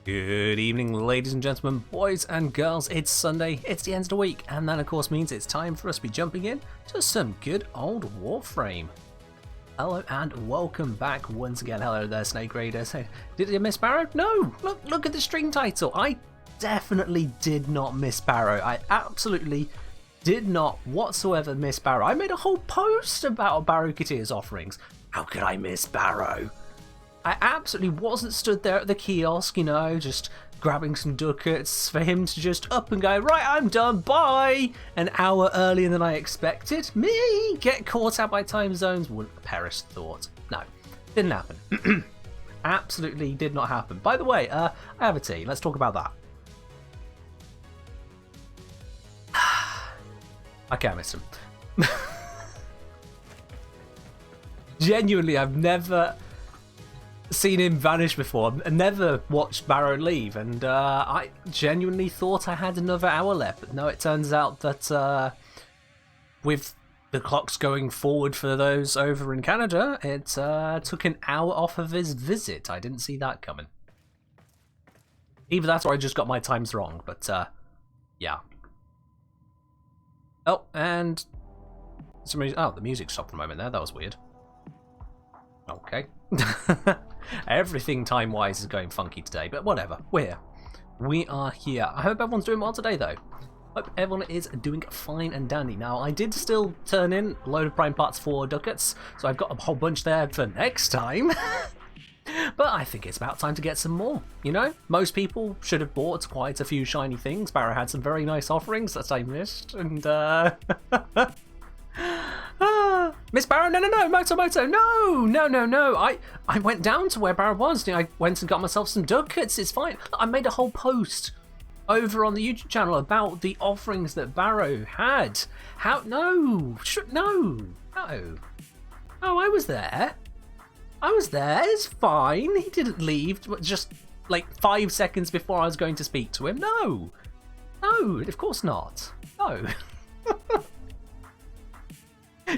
Good evening, ladies and gentlemen, boys and girls. It's Sunday, it's the end of the week, and that of course means it's time for us to be jumping in to some good old Warframe. Hello and welcome back once again. Hello there, Snake Raiders. Did you miss Barrow? No! Look at the stream title. I definitely did not miss Barrow. I absolutely did not whatsoever miss Barrow. I made a whole post about Barrow Katir's offerings. How could I miss Barrow? I absolutely wasn't stood there at the kiosk, you know, just grabbing some ducats for him to just up and go, right, I'm done, bye! An hour earlier than I expected. Me get caught out by time zones wouldn't have perished thought. No, didn't happen. Absolutely did not happen. By the way, I have a tea. Let's talk about that. Okay, I missed him. Genuinely, I've never seen him vanish before. I never watched Barrow leave, and I genuinely thought I had another hour left, but no, it turns out that with the clocks going forward for those over in Canada, it took an hour off of his visit. I didn't see that coming. Either that or I just got my times wrong, but yeah. Oh, and the music stopped for a moment there. That was weird. Okay. Everything time-wise is going funky today, but whatever. We're here. We are here. I hope everyone's doing well today, though. Hope everyone is doing fine and dandy. Now, I did still turn in a load of Prime Parts for ducats, so I've got a whole bunch there for next time. But I think it's about time to get some more, you know? Most people should have bought quite a few shiny things. Barrow had some very nice offerings that I missed, and Miss Barrow, no, Moto, no. I went down to where Barrow was. I went and got myself some ducats. It's fine. I made a whole post over on the YouTube channel about the offerings that Barrow had. How? No. Oh, I was there. It's fine. He didn't leave just like 5 seconds before I was going to speak to him. No, of course not. No.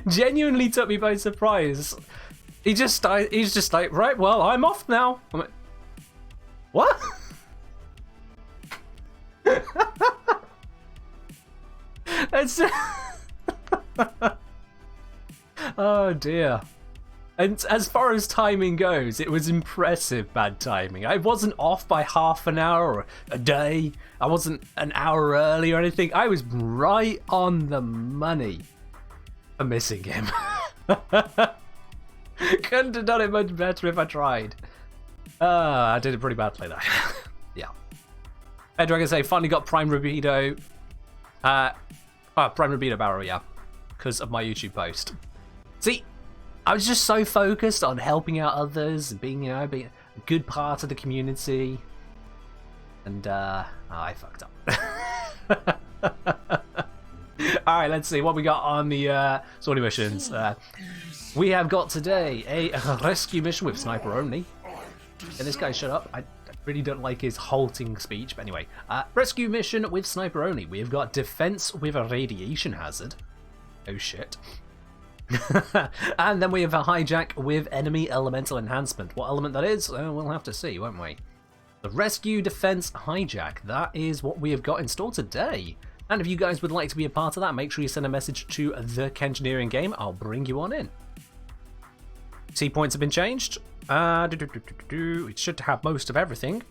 Genuinely took me by surprise. He's just like, right, well, I'm off now. I'm like, what? It's oh dear. And as far as timing goes, it was impressive bad timing. I wasn't off by half an hour or a day. I wasn't an hour early or anything. I was right on the money. I'm missing him. Couldn't have done it much better if I tried. I did it pretty badly though. Yeah. Hey, Dragon say finally got Prime Rubido. Prime Rubido Barrow, yeah, because of my YouTube post. See, I was just so focused on helping out others and being a good part of the community, and I fucked up. Alright, let's see what we got on the sortie missions. We have got today a rescue mission with sniper only. Can this guy shut up? I really don't like his halting speech, but anyway. Rescue mission with sniper only. We have got defense with a radiation hazard. Oh shit. And then we have a hijack with enemy elemental enhancement. What element that is, we'll have to see, won't we? The rescue, defense, hijack. That is what we have got in store today. And if you guys would like to be a part of that, make sure you send a message to TheKengineer in game. I'll bring you on in. C points have been changed. It should have most of everything.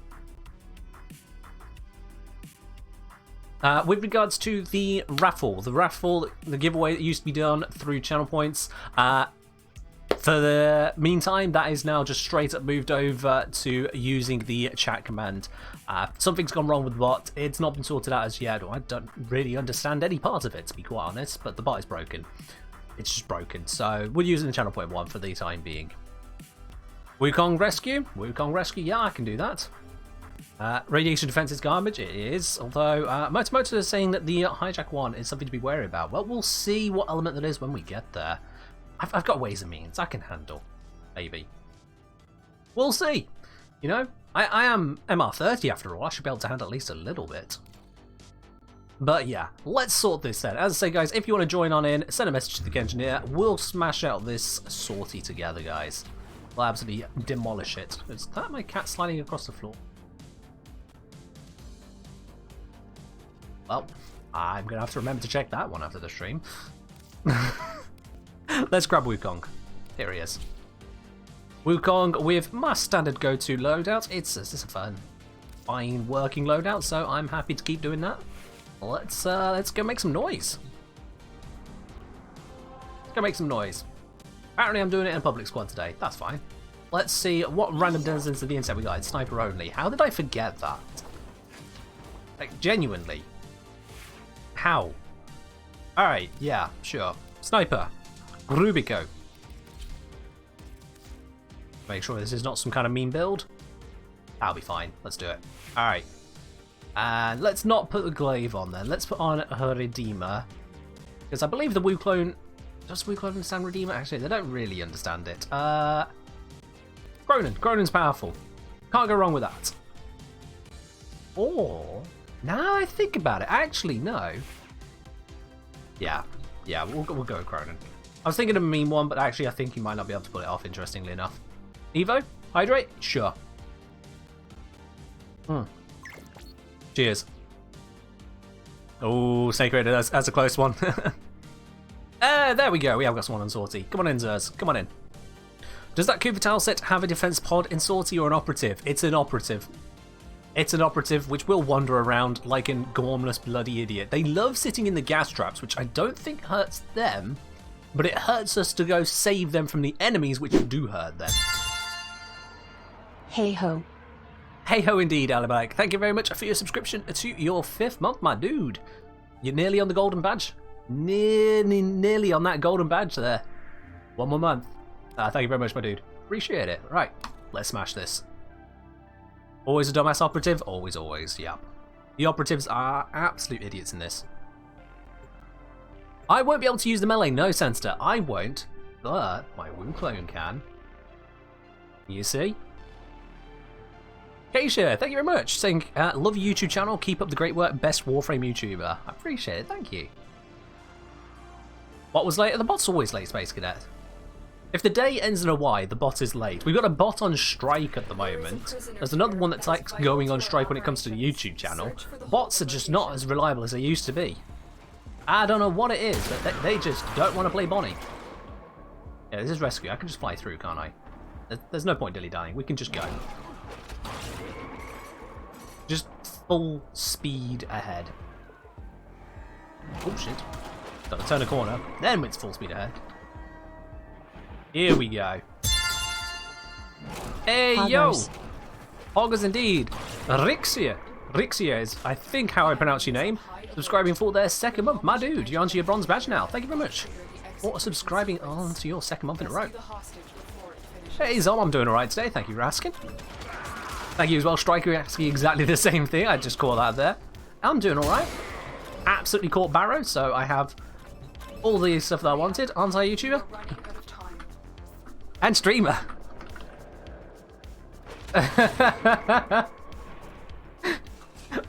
With regards to the raffle, the giveaway that used to be done through channel points, for the meantime, that is now just straight up moved over to using the chat command. Something's gone wrong with the bot. It's not been sorted out as yet. I don't really understand any part of it, to be quite honest, but the bot is broken. It's just broken, so we're using the channel point 1 for the time being. Wukong Rescue, yeah, I can do that. Radiation defense is garbage, it is, although Moto is saying that the hijack one is something to be wary about. Well, we'll see what element that is when we get there. I've got ways and means I can handle, maybe. We'll see. You know, I am MR30 after all. I should be able to handle at least a little bit. But yeah, let's sort this out. As I say, guys, if you want to join on in, send a message to TheKengineer. We'll smash out this sortie together, guys. We'll absolutely demolish it. Is that my cat sliding across the floor? Well, I'm going to have to remember to check that one after the stream. Let's grab Wukong. Here he is. Wukong with my standard go-to loadout. It's a fine working loadout, so I'm happy to keep doing that. Let's go make some noise. Let's go make some noise. Apparently I'm doing it in a public squad today. That's fine. Let's see what random denizens of the internet we got. It's sniper only. How did I forget that? Like, genuinely. How? Alright, yeah, sure. Sniper. Rubico. Make sure this is not some kind of mean build. That'll be fine. Let's do it. Alright. And let's not put the glaive on then. Let's put on her Redeemer. Because I believe the Wu clone... Does Wu clone understand Redeemer? Actually, they don't really understand it. Cronin. Cronin's powerful. Can't go wrong with that. Or... Now I think about it. Actually, no. Yeah, we'll go with Cronin. I was thinking of a mean one, but actually I think he might not be able to pull it off, interestingly enough. Evo? Hydrate? Sure. Cheers. Oh, Snake Raider, that's a close one. There we go. We have got someone on Sortie. Come on in, Zers. Come on in. Does that Cooper Towel set have a defense pod in Sortie or an operative? It's an operative. It's an operative which will wander around like a gormless bloody idiot. They love sitting in the gas traps, which I don't think hurts them, but it hurts us to go save them from the enemies which do hurt them. Hey ho. Hey ho indeed, Alibag. Thank you very much for your subscription to your 5th month, my dude. You're nearly on the golden badge. Nearly on that golden badge there. One more month. Thank you very much, my dude. Appreciate it. Right, let's smash this. Always a dumbass operative? Always, yep. The operatives are absolute idiots in this. I won't be able to use the melee, no, Senster. I won't, but my Wu clone can. You see? Keisha, thank you very much. Saying, love your YouTube channel, keep up the great work, best Warframe YouTuber. I appreciate it, thank you. What was late? The bot's always late, Space Cadet. If the day ends in a Y, the bot is late. We've got a bot on strike at the moment. There's another one that's like going on strike when it comes to the YouTube channel. Bots are just not as reliable as they used to be. I don't know what it is, but they just don't want to play Bonnie. Yeah, this is rescue. I can just fly through, can't I? There's no point dilly-dallying. We can just go. Just full speed ahead. Oh shit. Gotta turn a corner. Then it's full speed ahead. Here we go. Hey, Hoggers. yo! Hoggers indeed. Rixia. Rixia is, I think, how I pronounce your name. Subscribing for their 2nd month. My dude, you're onto your bronze badge now. Thank you very much for subscribing on to your 2nd month in a row. Hey, Zom, I'm doing alright today. Thank you for asking. Thank you as well, Striker, asking exactly the same thing. I just caught that there. I'm doing alright. Absolutely caught Barrow, so I have all the stuff that I wanted. Aren't I, YouTuber? And streamer.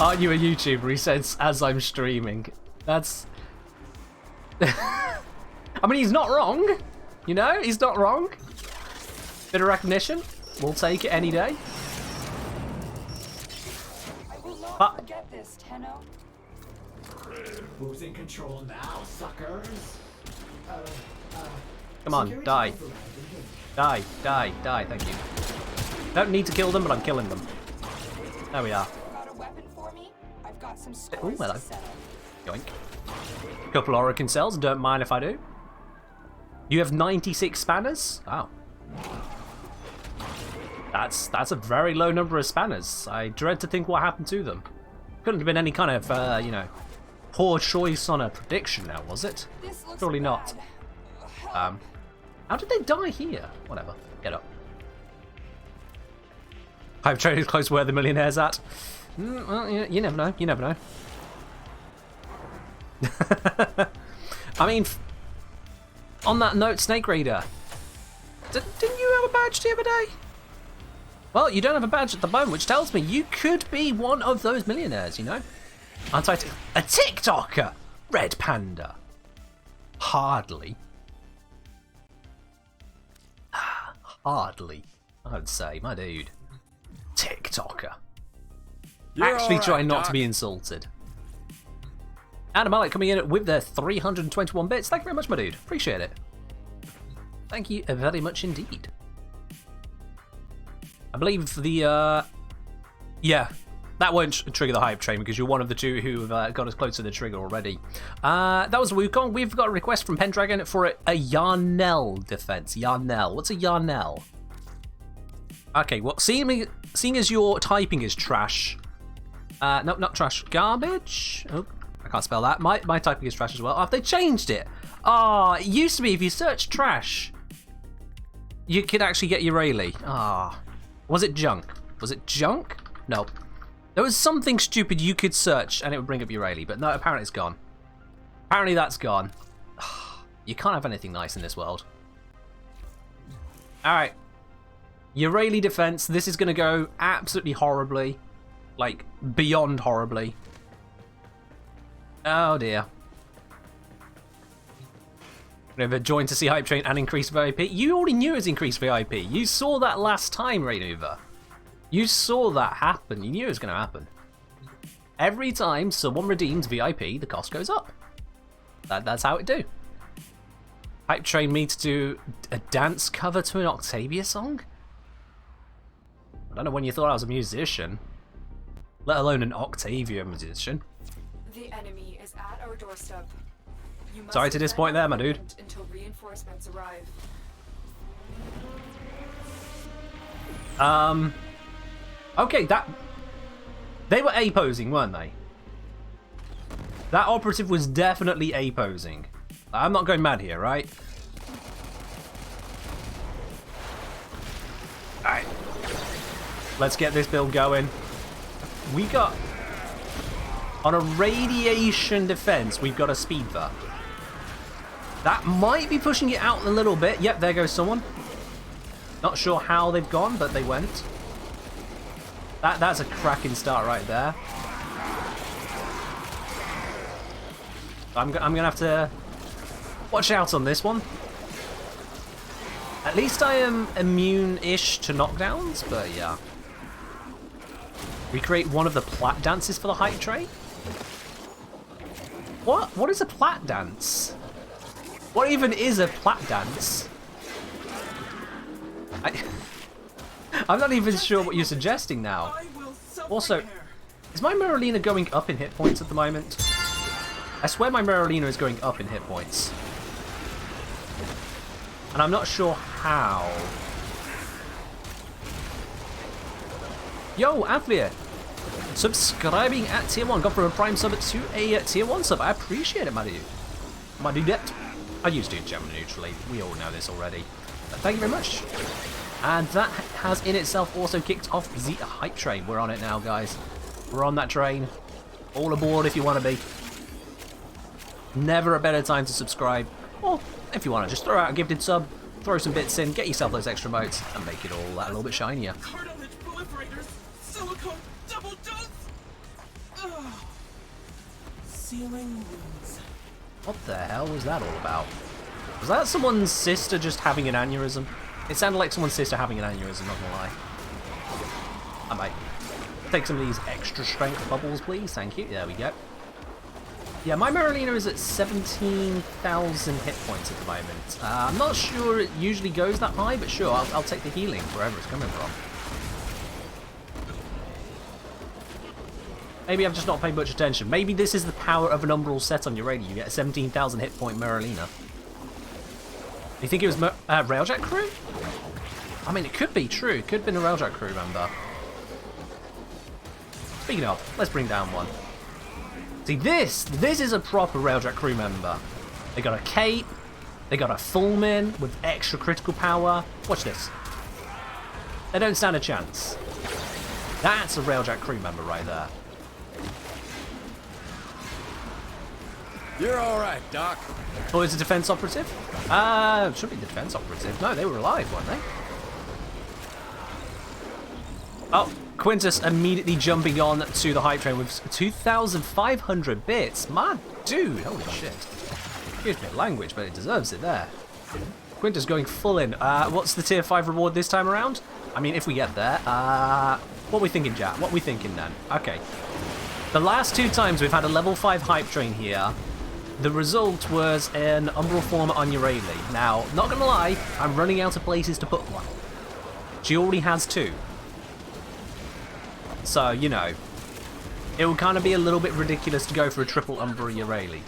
Aren't you a YouTuber? He says, as I'm streaming. That's... I mean, he's not wrong. You know, he's not wrong. Bit of recognition. We'll take it any day. I will not forget this, Tenno. Who's in control now, suckers? Come on, die. Die, thank you. Don't need to kill them, but I'm killing them. There we are. Got a weapon for me? I've got some Ooh, scores hello. to settle. Yoink. Couple Orokin cells, don't mind if I do. You have 96 spanners? Wow. That's a very low number of spanners. I dread to think what happened to them. Couldn't have been any kind of, you know, poor choice on a prediction now, was it? This looks Surely not. bad. How did they die here? Whatever. Get up. Hype train is close where the millionaire's at. Well, you never know. You never know. I mean, on that note, Snake Raider, didn't you have a badge the other day? Well, you don't have a badge at the moment, which tells me you could be one of those millionaires, you know? Untitled. A TikToker! Red Panda. Hardly. Hardly, I'd say, my dude. TikToker. You're Actually all right, trying not Doc. to be insulted. Adam Alec coming in with their 321 bits. Thank you very much, my dude. Appreciate it. Thank you very much indeed. I believe the, yeah, that won't trigger the hype train because you're one of the two who have got us close to the trigger already. That was Wukong. We've got a request from Pendragon for a Yarnell defense. Yarnell. What's a Yarnell? Okay, well, seeing as your typing is trash, no, not trash, garbage. Oh, I can't spell that. My typing is trash as well. Oh, they changed it. Ah, it used to be if you search trash, you could actually get Urali. Ah, was it junk? Was it junk? No. There was something stupid you could search and it would bring up Urali, but no, apparently it's gone. Apparently that's gone. You can't have anything nice in this world. Alright. Urali defense, this is going to go absolutely horribly. Like, beyond horribly. Oh dear. Over join to see Hype Train and increase VIP. You already knew it was increased VIP. You saw that last time, Rainuva. You saw that happen. You knew it was going to happen. Every time someone redeems VIP, the cost goes up. That's how it do. Hype Train me to do a dance cover to an Octavia song? I don't know when you thought I was a musician. Let alone an Octavia musician. The enemy is at our doorstep. You must Sorry to disappoint there, my dude. Until reinforcements arrive. Okay, they were A-posing, weren't they? That operative was definitely A-posing. I'm not going mad here, right? Alright. Let's get this build going. We got... On a radiation defense, we've got a speedver. That might be pushing it out a little bit. Yep, there goes someone. Not sure how they've gone, but they went. That's a cracking start right there. I'm gonna have to watch out on this one. At least I am immune-ish to knockdowns, but yeah. Recreate one of the plat dances for the hype train? What? What is a plat dance? What even is a plat dance? I'm not even sure what you're suggesting now. Also, is my Marolina going up in hit points at the moment? I swear my Marolina is going up in hit points. And I'm not sure how. Yo, Athlia! Subscribing at tier 1. Gone from a prime sub to a tier 1 sub. I appreciate it, my dude. My dudette. I used to gem neutrally. We all know this already. But thank you very much. And that has in itself also kicked off the hype train. We're on it now, guys. We're on that train. All aboard if you want to be. Never a better time to subscribe. Or if you want to just throw out a gifted sub, throw some bits in, get yourself those extra motes, and make it all that little bit shinier. Cartilage proliferators, silicone double dose. Ugh. Sealing wounds. What the hell was that all about? Was that someone's sister just having an aneurysm? It sounded like someone's sister having an aneurysm, not gonna lie. I might take some of these extra strength bubbles, please. Thank you. There we go. Yeah, my Marolina is at 17,000 hit points at the moment. I'm not sure it usually goes that high, but sure, I'll take the healing wherever it's coming from. Maybe I've just not paid much attention. Maybe this is the power of an umbral set on your radio. You get a 17,000 hit point Marolina. You think it was Railjack crew? I mean, it could be true. It could have been a Railjack crew member. Speaking of, let's bring down one. See, this is a proper Railjack crew member. They got a cape, they got a Fulmin with extra critical power. Watch this. They don't stand a chance. That's a Railjack crew member right there. You're all right, Doc. Oh, it's a defense operative? Should be defense operative. No, they were alive, weren't they? Oh, Quintus immediately jumping on to the hype train with 2,500 bits. My dude, holy shit. Excuse me language, but it deserves it there. Quintus going full in. What's the tier 5 reward this time around? I mean, if we get there. What are we thinking, Jack? What are we thinking then? Okay. The last 2 times we've had a level 5 hype train here, the result was an Umbral form on Urayli. Now, not gonna lie, I'm running out of places to put one. She already has 2. So, you know, it would kind of be a little bit ridiculous to go for a triple Umbra Urayli.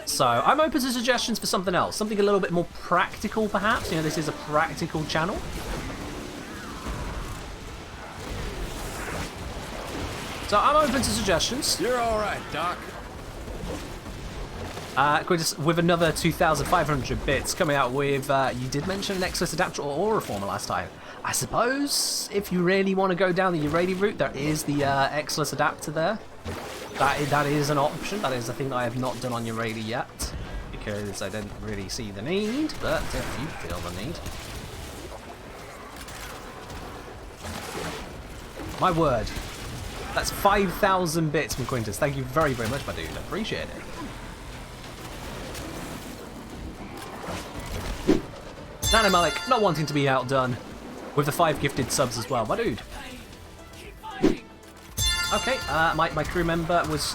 So, I'm open to suggestions for something else. Something a little bit more practical, perhaps. You know, this is a practical channel. So, I'm open to suggestions. You're alright, Doc. With another 2,500 bits coming out with, you did mention an Exodus Adapter or Aura Reformer last time. I suppose if you really want to go down the Urayli route, there is the Exodus Adapter there. That is an option. That is a thing that I have not done on Urayli yet, because I didn't really see the need, but if you feel the need. My word. That's 5,000 bits from Quintus. Thank you very, very much, my dude. I appreciate it. Nana Malik, not wanting to be outdone, with the 5 gifted subs as well, my dude. Okay, my crew member was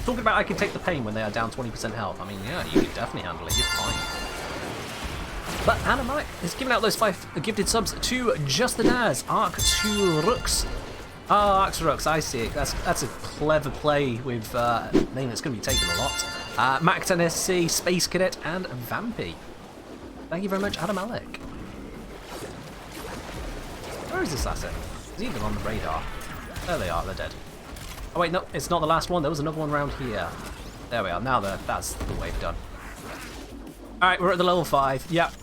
talking about I can take the pain when they are down 20% health. I mean, yeah, you can definitely handle it, you're fine. But Nana Malik is giving out those 5 gifted subs to Just the Daz, Arcturux. Oh, Arcturux, I see it. That's a clever play with a name that's going to be taken a lot. Max NSC, Space Cadet, and Vampy. Thank you very much, Adam Alec. Where is this asset? It's even on the radar. There they are, they're dead. Oh wait, no, it's not the last one. There was another one around here. There we are, now that's the wave done. Alright, we're at the level 5. Yep.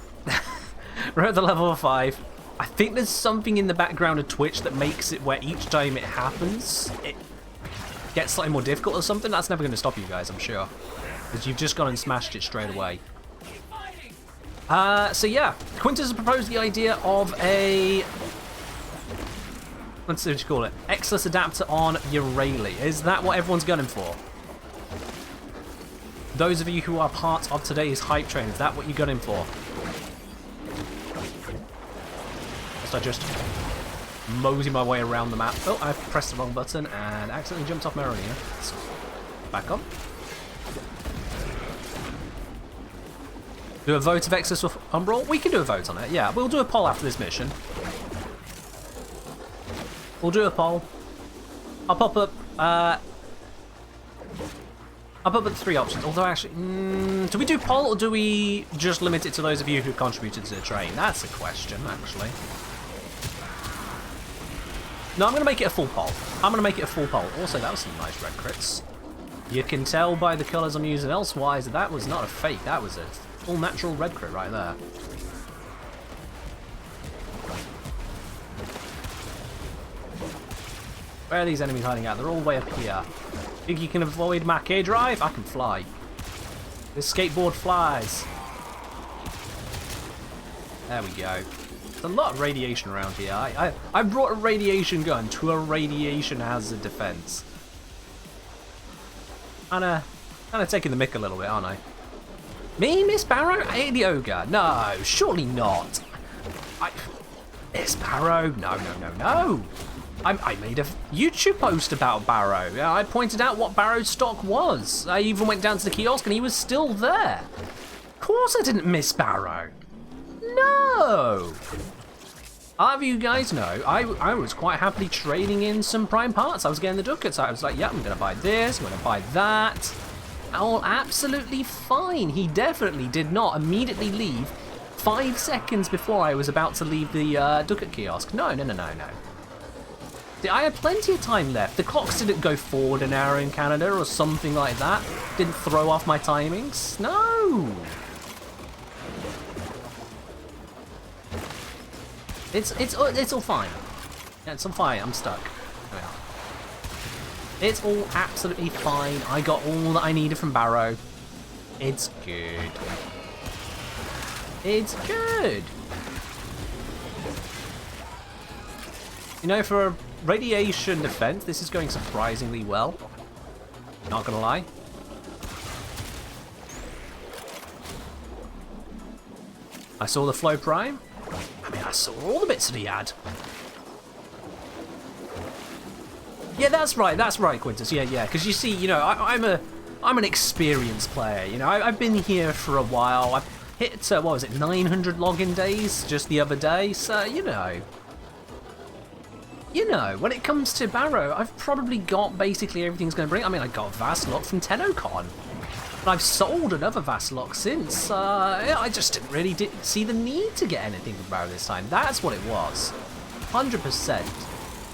We're at the level 5. I think there's something in the background of Twitch that makes it where each time it happens, it gets slightly more difficult or something. That's never going to stop you guys, I'm sure. Because you've just gone and smashed it straight away. So yeah, Quintus has proposed the idea of a, let's see what you call it, Exodus Adapter on Urayli. Is that what everyone's gunning for? Those of you who are part of today's hype train, is that what you're gunning for? So I just mosey my way around the map. Oh, I pressed the wrong button and accidentally jumped off my arena. So, back on. Do a vote of Exodus or Umbral? We can do a vote on it, yeah. We'll do a poll after this mission. We'll do a poll. I'll pop up the 3 options. Although actually, do we do poll or do we just limit it to those of you who contributed to the train? That's a question, actually. No, I'm going to make it a full poll. Also, that was some nice red crits. You can tell by the colours I'm using elsewise that that was not a fake. That was a full natural red crit right there. Where are these enemies hiding out? They're all way up here. Think you can avoid my K drive? I can fly. This skateboard flies. There we go. There's a lot of radiation around here. I brought a radiation gun to a radiation hazard defense. Kinda taking the mick a little bit, aren't I? Me, Miss Barrow? I the ogre? No, surely not. Miss Barrow? No. I made a YouTube post about Barrow. I pointed out what Barrow's stock was. I even went down to the kiosk and he was still there. Of course I didn't miss Barrow. No! I'll have you guys know, I was quite happily trading in some prime parts. I was getting the ducats. I was like, yeah, I'm going to buy this, I'm going to buy that. All absolutely fine. He definitely did not immediately leave 5 seconds before I was about to leave the ducat kiosk. No. I had plenty of time left. The clocks didn't go forward an hour in Canada or something like that. Didn't throw off my timings. No. It's all fine. Yeah, it's all fine. I'm stuck. There we are. It's all absolutely fine. I got all that I needed from Barrow. It's good. It's good. You know, for a radiation defense, this is going surprisingly well. Not gonna lie. I saw the flow prime. I mean, I saw all the bits that he had. Yeah, that's right, Quintus. Yeah. Because you see, you know, I'm an experienced player. You know, I've been here for a while. I've hit what was it, 900 login days just the other day. So you know, when it comes to Barrow, I've probably got basically everything's going to bring. I mean, I got Vaslock from TennoCon. And I've sold another Vaslock since. I just didn't really see the need to get anything from Barrow this time. That's what it was. 100%.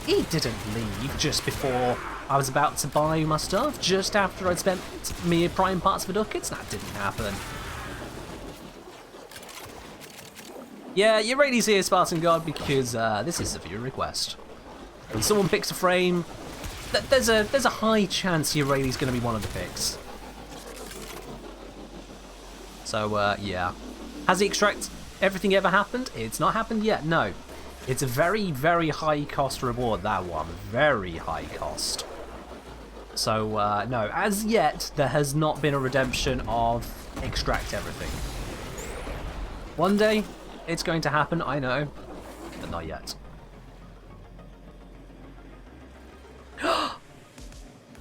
He didn't leave just before I was about to buy my stuff, just after I'd spent mere prime parts for ducats. That didn't happen. Yeah, you're ready here, Spartan God, because this is a viewer request. When someone picks a frame, there's a high chance Eurali's going to be one of the picks. So, yeah. Has the extract everything ever happened? It's not happened yet, no. It's a very, very high cost reward, that one. Very high cost. So, no, as yet, there has not been a redemption of extract everything. One day, it's going to happen, I know, but not yet.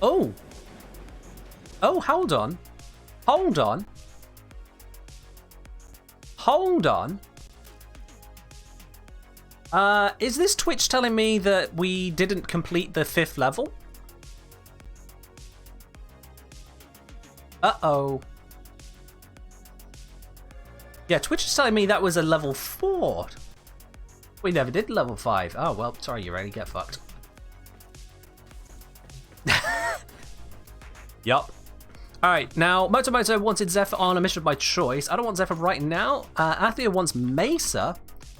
Oh! Oh, hold on. Hold on. Hold on. Is this Twitch telling me that we didn't complete the 5th level? Uh-oh. Yeah, Twitch is telling me that was a level 4. We never did level 5. Oh, well, sorry, you ready? Get fucked. Yup. Alright, now, Moto wanted Zephyr on a mission by choice. I don't want Zephyr right now. Athia wants Mesa.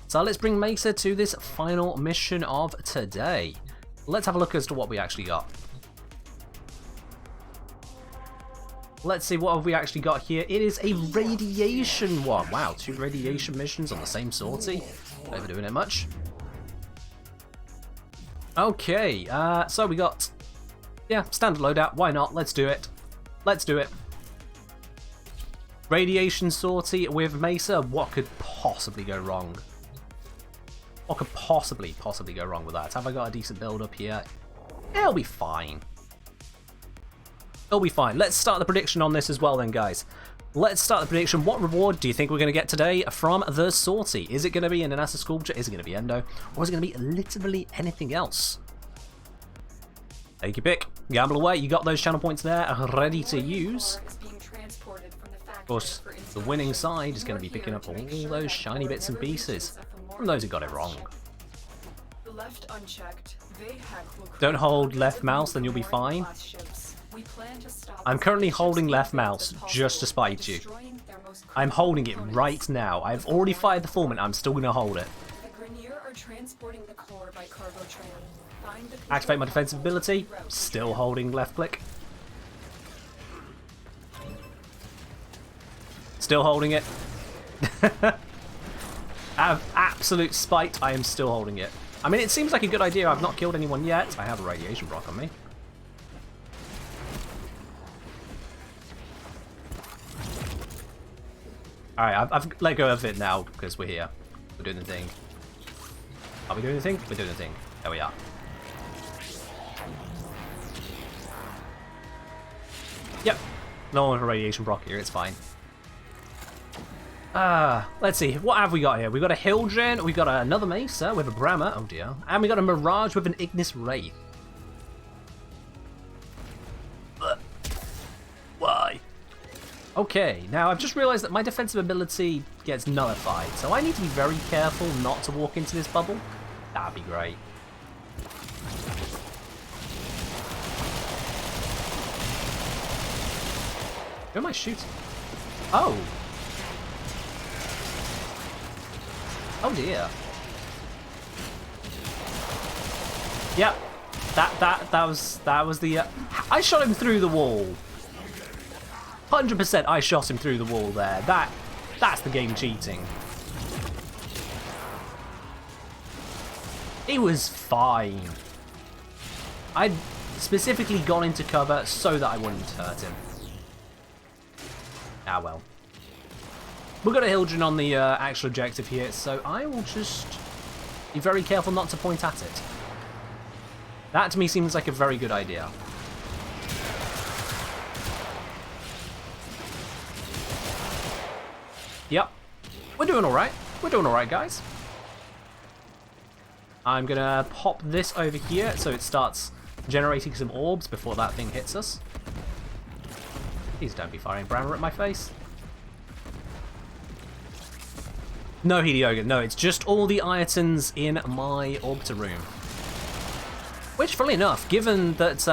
So let's bring Mesa to this final mission of today. Let's have a look as to what we actually got. Let's see, what have we actually got here? It is a radiation one. Wow, 2 radiation missions on the same sortie. Not even doing it much. Okay, so we got... Yeah, standard loadout. Why not? Let's do it. Let's do it. Radiation sortie with Mesa. What could possibly go wrong? What could possibly go wrong with that? Have I got a decent build up here? It'll be fine. It'll be fine. Let's start the prediction on this as well then, guys. Let's start the prediction. What reward do you think we're going to get today from the sortie? Is it going to be an Anasa Sculpture? Is it going to be Endo? Or is it going to be literally anything else? Take your pick. Gamble away. You got those channel points there ready to use. Of course, the winning side is going to be picking up all those shiny bits and pieces from those who got it wrong. Don't hold left mouse, then you'll be fine. I'm currently holding left mouse just to spite you. I'm holding it right now. I've already fired the fulminant. I'm still going to hold it. Activate my defensive ability. Still holding left click. Still holding it. Out of absolute spite, I am still holding it. I mean, it seems like a good idea. I've not killed anyone yet. I have a radiation block on me. Alright, I've let go of it now because we're here. We're doing the thing. Are we doing the thing? We're doing the thing. There we are. Yep. No one with a radiation block here, it's fine. Let's see. What have we got here? We've got a Hildren, we've got another Mesa with a Brahma, oh dear. And we got a Mirage with an Ignis Wraith. Why? Okay, now I've just realised that my defensive ability gets nullified, so I need to be very careful not to walk into this bubble. That'd be great. Who am I shooting? Oh! Oh dear. Yep. That was the I shot him through the wall. 100% I shot him through the wall there. That's the game cheating. He was fine. I'd specifically gone into cover so that I wouldn't hurt him. Ah well. We've got a Hildren on the actual objective here, so I will just be very careful not to point at it. That to me seems like a very good idea. Yep. We're doing alright. We're doing alright, guys. I'm gonna pop this over here so it starts generating some orbs before that thing hits us. Please don't be firing Brammer at my face. No, Hidioga, no, it's just all the Iotans in my orbiter room. Which, funnily enough, given that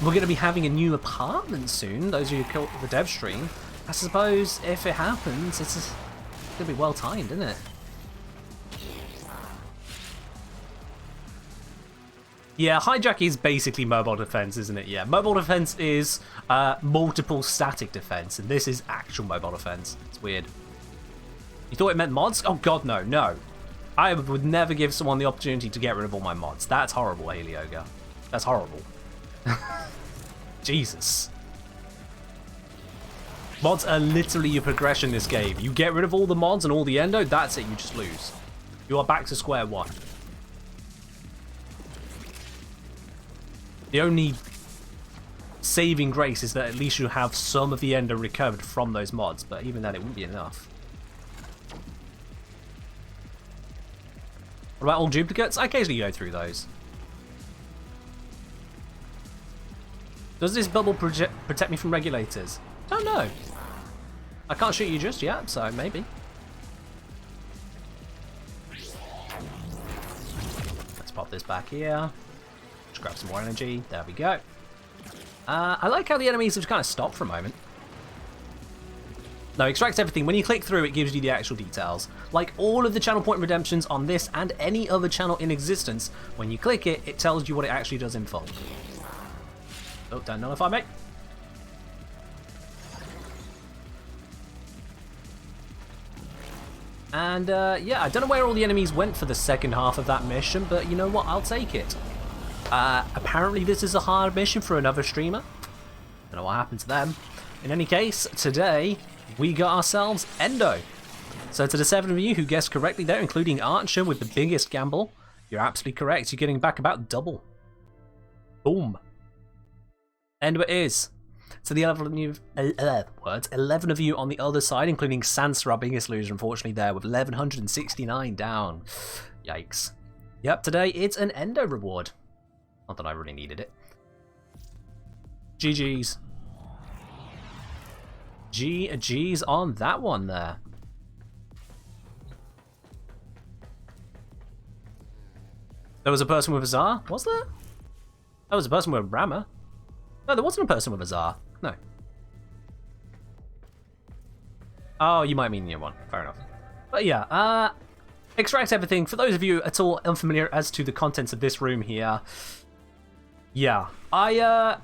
we're going to be having a new apartment soon, those of you who killed the dev stream, I suppose if it happens, it's going to be well timed, isn't it? Yeah, hijack is basically mobile defense, isn't it? Yeah, mobile defense is multiple static defense, and this is actual mobile defense. It's weird. You thought it meant mods? Oh god, no, no. I would never give someone the opportunity to get rid of all my mods. That's horrible, Helioga. That's horrible. Jesus. Mods are literally your progression in this game. You get rid of all the mods and all the endo, that's it, you just lose. You are back to square one. The only saving grace is that at least you have some of the endo recovered from those mods, but even then it wouldn't be enough. What about all duplicates? I occasionally go through those. Does this bubble protect me from regulators? Don't know. I can't shoot you just yet, so maybe. Let's pop this back here. Just grab some more energy. There we go. I like how the enemies have kind of stopped for a moment. No, extracts everything. When you click through, it gives you the actual details. Like all of the channel point redemptions on this and any other channel in existence, when you click it, it tells you what it actually does in full. Oh, don't nullify me. And yeah, I don't know where all the enemies went for the second half of that mission, but you know what? I'll take it. Apparently this is a hard mission for another streamer. Don't know what happened to them. In any case, today we got ourselves Endo. So to the 7 of you who guessed correctly there, including Archer with the biggest gamble, you're absolutely correct. You're getting back about double. Boom. Endo it is. So the 11 of you on the other side, including Sansa, our biggest loser, unfortunately, there with 1169 down. Yikes. Yep, today it's an Endo reward. Not that I really needed it. GG's. GG's on that one there. There was a person with a Tsar? Was there? There was a person with a rammer. No, there wasn't a person with a Tsar. No. Oh, you might mean the other one. Fair enough. But yeah, extract everything. For those of you at all unfamiliar as to the contents of this room here, yeah, I've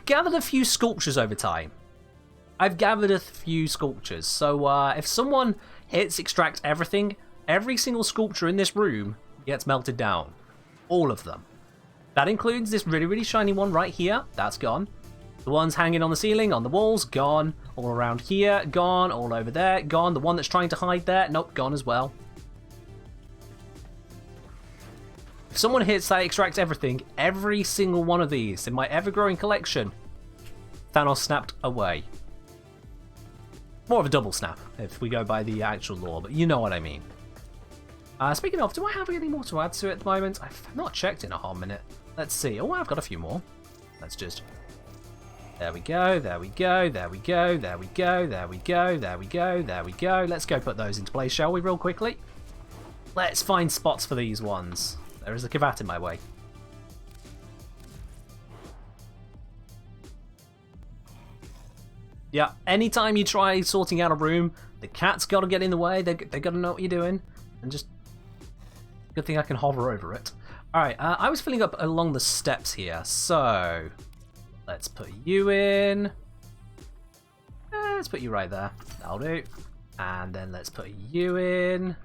gathered a few sculptures over time. So if someone hits extract everything, every single sculpture in this room gets melted down. All of them. That includes this really, really shiny one right here. That's gone. The ones hanging on the ceiling, on the walls, gone. All around here, gone. All over there, gone. The one that's trying to hide there, nope, gone as well. If someone hits that extract everything, every single one of these in my ever-growing collection, Thanos snapped away. More of a double snap, if we go by the actual lore, but you know what I mean. Speaking of, do I have any more to add to it at the moment? I've not checked in a whole minute. Let's see. Oh, I've got a few more. Let's just... There we go, there we go, there we go, there we go, there we go, there we go, there we go. Let's go put those into place, shall we, real quickly? Let's find spots for these ones. There is a Kavat in my way. Yeah, anytime you try sorting out a room, the cat's got to get in the way, they got to know what you're doing, and just... Good thing I can hover over it. Alright, I was filling up along the steps here, so... Let's put you in. Let's put you right there. That'll do. And then let's put you in.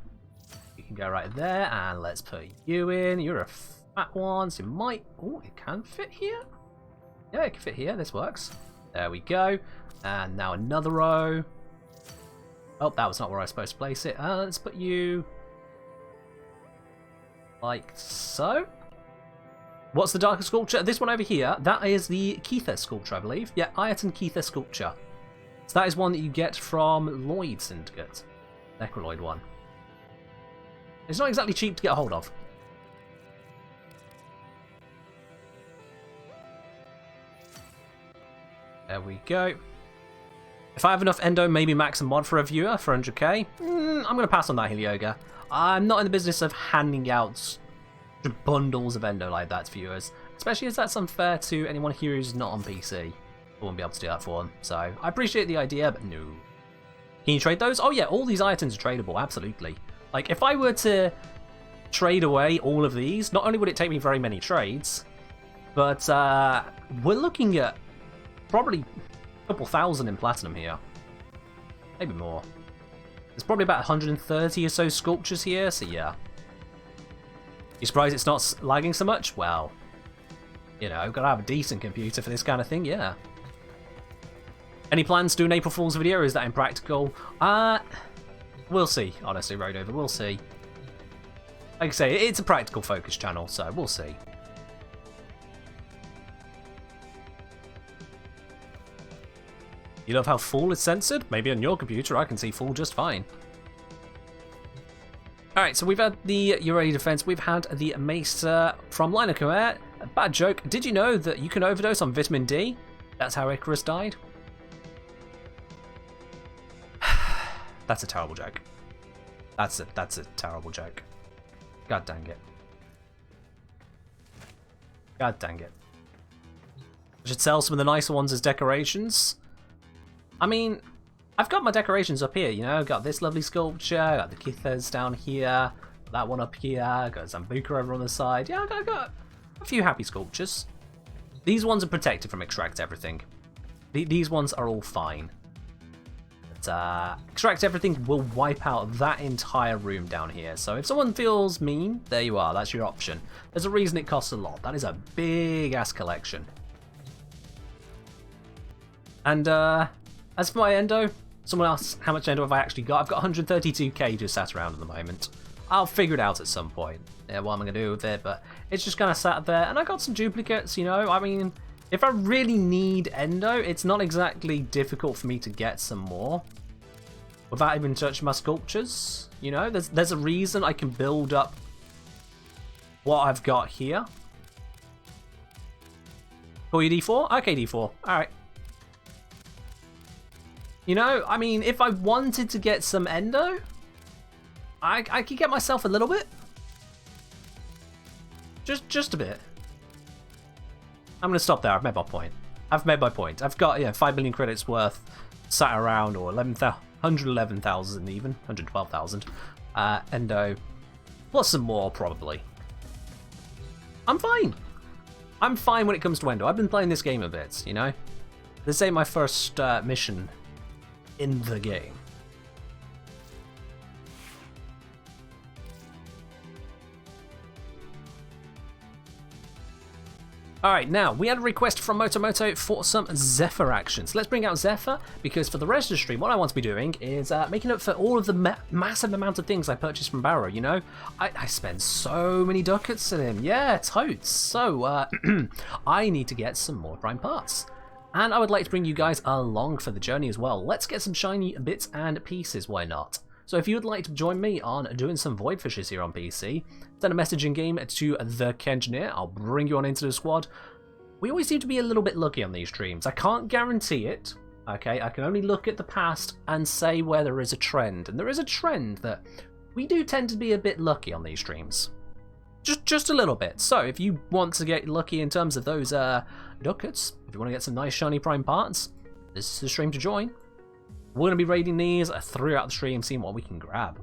You can go right there, and let's put you in. You're a fat one, so you might... Oh, it can fit here? Yeah, it can fit here. This works. There we go. And now another row. Oh, that was not where I was supposed to place it. Let's put you... like so. What's the darker sculpture? This one over here, that is the Keitha sculpture, I believe. Yeah, Ireton Keitha sculpture. So that is one that you get from Lloyd Syndicate. Necroloid one. It's not exactly cheap to get a hold of. There we go. If I have enough endo, maybe max a mod for a viewer for 100k. I'm going to pass on that, Helioga. I'm not in the business of handing out bundles of endo like that to viewers, especially as that's unfair to anyone here who's not on PC. I won't be able to do that for them. So I appreciate the idea, but no. Can you trade those? Oh yeah, all these items are tradable, absolutely. Like if I were to trade away all of these, not only would it take me very many trades, but we're looking at probably a couple thousand in platinum here. Maybe more. There's probably about 130 or so sculptures here, so yeah. You surprised it's not lagging so much? Well, you know, gotta have a decent computer for this kind of thing, yeah. Any plans to do an April Fool's video, or is that impractical? We'll see, honestly, Rodover, we'll see. Like I say, it's a practical focus channel, so we'll see. You love how full is censored? Maybe on your computer I can see full just fine. Alright, so we've had the Urari defense, we've had the Mace from Line of Command. Bad joke. Did you know that you can overdose on vitamin D? That's how Icarus died. That's a terrible joke. That's a terrible joke. God dang it. God dang it. I should sell some of the nicer ones as decorations. I mean, I've got my decorations up here, you know, I've got this lovely sculpture, I've got the Kithas down here, that one up here, I've got Zambuca over on the side. Yeah, I've got a few happy sculptures. These ones are protected from Extract Everything. These ones are all fine. But Extract Everything will wipe out that entire room down here. So if someone feels mean, there you are, that's your option. There's a reason it costs a lot. That is a big ass collection. And as for my endo, someone else, how much endo have I actually got? I've got 132k just sat around at the moment. I'll figure it out at some point, what am I going to do with it, but it's just kind of sat there, and I got some duplicates, you know, I mean, if I really need endo, it's not exactly difficult for me to get some more, without even touching my sculptures, you know, there's a reason I can build up what I've got here. Call you D4? Okay, D4, alright. You know, I mean, if I wanted to get some endo, I could get myself a little bit. Just a bit. I'm going to stop there. I've made my point. I've got, yeah, 5 million credits worth sat around, or 111,000 even, 112,000 endo, plus some more probably. I'm fine. I'm fine when it comes to endo. I've been playing this game a bit, you know. This ain't my first mission in the game. Alright, now, we had a request from Motomoto for some Zephyr actions. Let's bring out Zephyr, because for the rest of the stream, what I want to be doing is making up for all of the massive amount of things I purchased from Barrow, you know? I spend so many ducats in him. Yeah, totes. So, I need to get some more prime parts. And I would like to bring you guys along for the journey as well. Let's get some shiny bits and pieces, why not? So if you would like to join me on doing some Void Fishes here on PC, send a message in game to TheKengineer. I'll bring you on into the squad. We always seem to be a little bit lucky on these streams. I can't guarantee it, okay? I can only look at the past and say where there is a trend. And there is a trend that we do tend to be a bit lucky on these streams. Just a little bit. So if you want to get lucky in terms of those ducats, if you want to get some nice shiny prime parts, this is the stream to join. We're going to be raiding these throughout the stream, seeing what we can grab.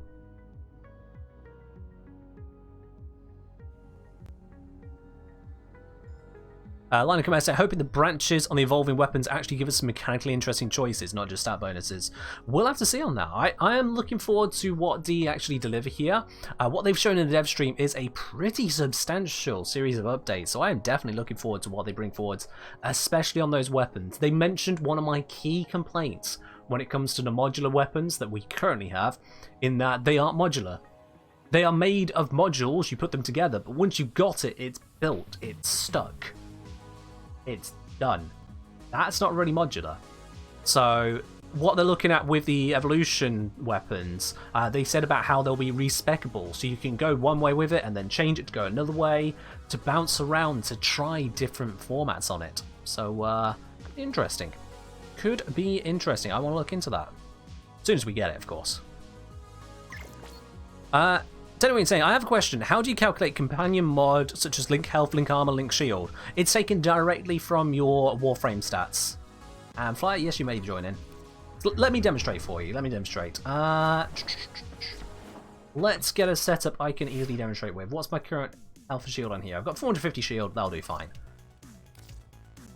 Line of command said, hoping the branches on the evolving weapons actually give us some mechanically interesting choices, not just stat bonuses. We'll have to see on that. I am looking forward to what D actually deliver here. What they've shown in the dev stream is a pretty substantial series of updates, so I am definitely looking forward to what they bring forward, especially on those weapons. They mentioned one of my key complaints when it comes to the modular weapons that we currently have, in that they aren't modular. They are made of modules, you put them together, but once you've got it, it's built, it's stuck. It's done. That's not really modular. So what they're looking at with the evolution weapons, they said about how they'll be respecable, so you can go one way with it and then change it to go another way, to bounce around, to try different formats on it. So could be interesting. Could be interesting. I want to look into that. As soon as we get it, of course. Don't know what you're saying. I have a question. How do you calculate companion mod such as Link Health, Link Armor, Link Shield? It's taken directly from your Warframe stats. And Fly, yes, you may join in. Let me demonstrate for you. Let me demonstrate. Let's get a setup I can easily demonstrate with. What's my current health and shield on here? I've got 450 shield. That'll do fine.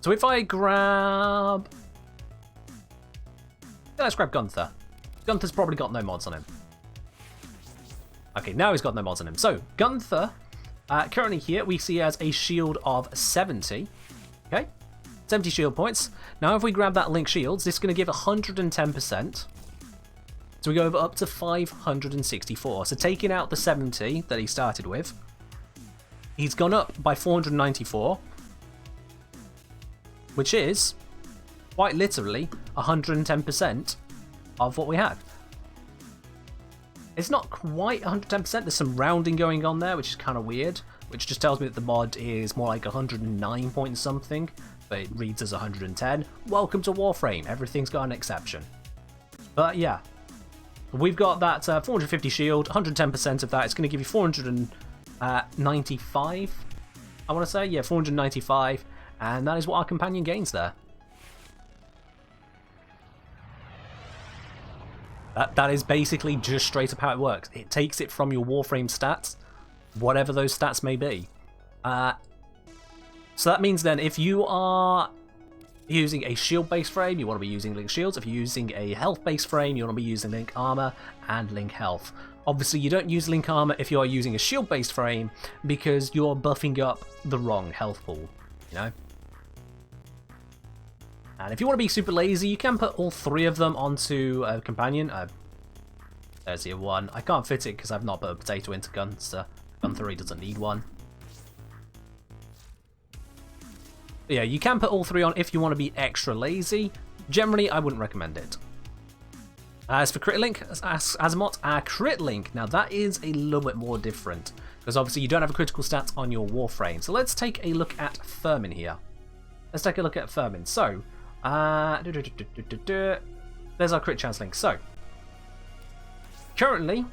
So if I grab... Yeah, let's grab Gunther. Gunther's probably got no mods on him. Okay, now he's got no mods on him. So, Gunther, currently here, we see as a shield of 70. Okay, 70 shield points. Now, if we grab that Link Shields, this is going to give 110%. So we go over up to 564. So taking out the 70 that he started with, he's gone up by 494, which is, quite literally, 110% of what we had. It's not quite 110%, there's some rounding going on there, which is kind of weird, which just tells me that the mod is more like 109 point something, but it reads as 110. Welcome to Warframe, everything's got an exception. But yeah, we've got that 450 shield, 110% of that, it's going to give you 495, I want to say, yeah, 495, and that is what our companion gains there. That is basically just straight up how it works. It takes it from your Warframe stats, whatever those stats may be. So that means then if you are using a shield-based frame, you want to be using Link Shields. If you're using a health-based frame, you want to be using Link Armor and Link Health. Obviously, you don't use Link Armor if you are using a shield-based frame because you're buffing up the wrong health pool, you know? And if you want to be super lazy, you can put all three of them onto a companion. There's your one. I can't fit it because I've not put a potato into Gunther. Gunther, he doesn't need one. But yeah, you can put all three on if you want to be extra lazy. Generally, I wouldn't recommend it. As for Crit Link, Azimuth, Crit Link, now that is a little bit more different because obviously you don't have a critical stat on your Warframe. So let's take a look at Firmin here. Let's take a look at Firmin. So, there's our crit chance link. So, currently,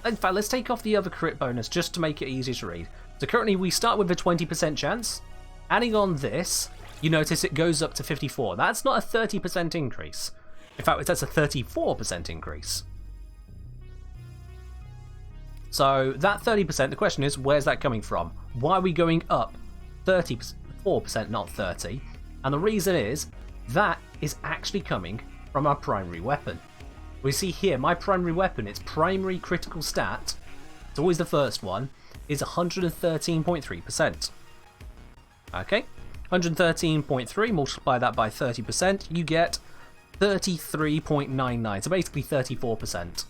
in fact, let's take off the other crit bonus just to make it easier to read. So currently we start with a 20% chance. Adding on this, you notice it goes up to 54. That's not a 30% increase. In fact, that's a 34% increase. So that 30%, the question is, where's that coming from? Why are we going up 34%, not 30? And the reason is, that is actually coming from our primary weapon. We see here, my primary weapon, its primary critical stat, it's always the first one, is 113.3%. Okay, 113.3, multiply that by 30%, you get 33.99, so basically 34%.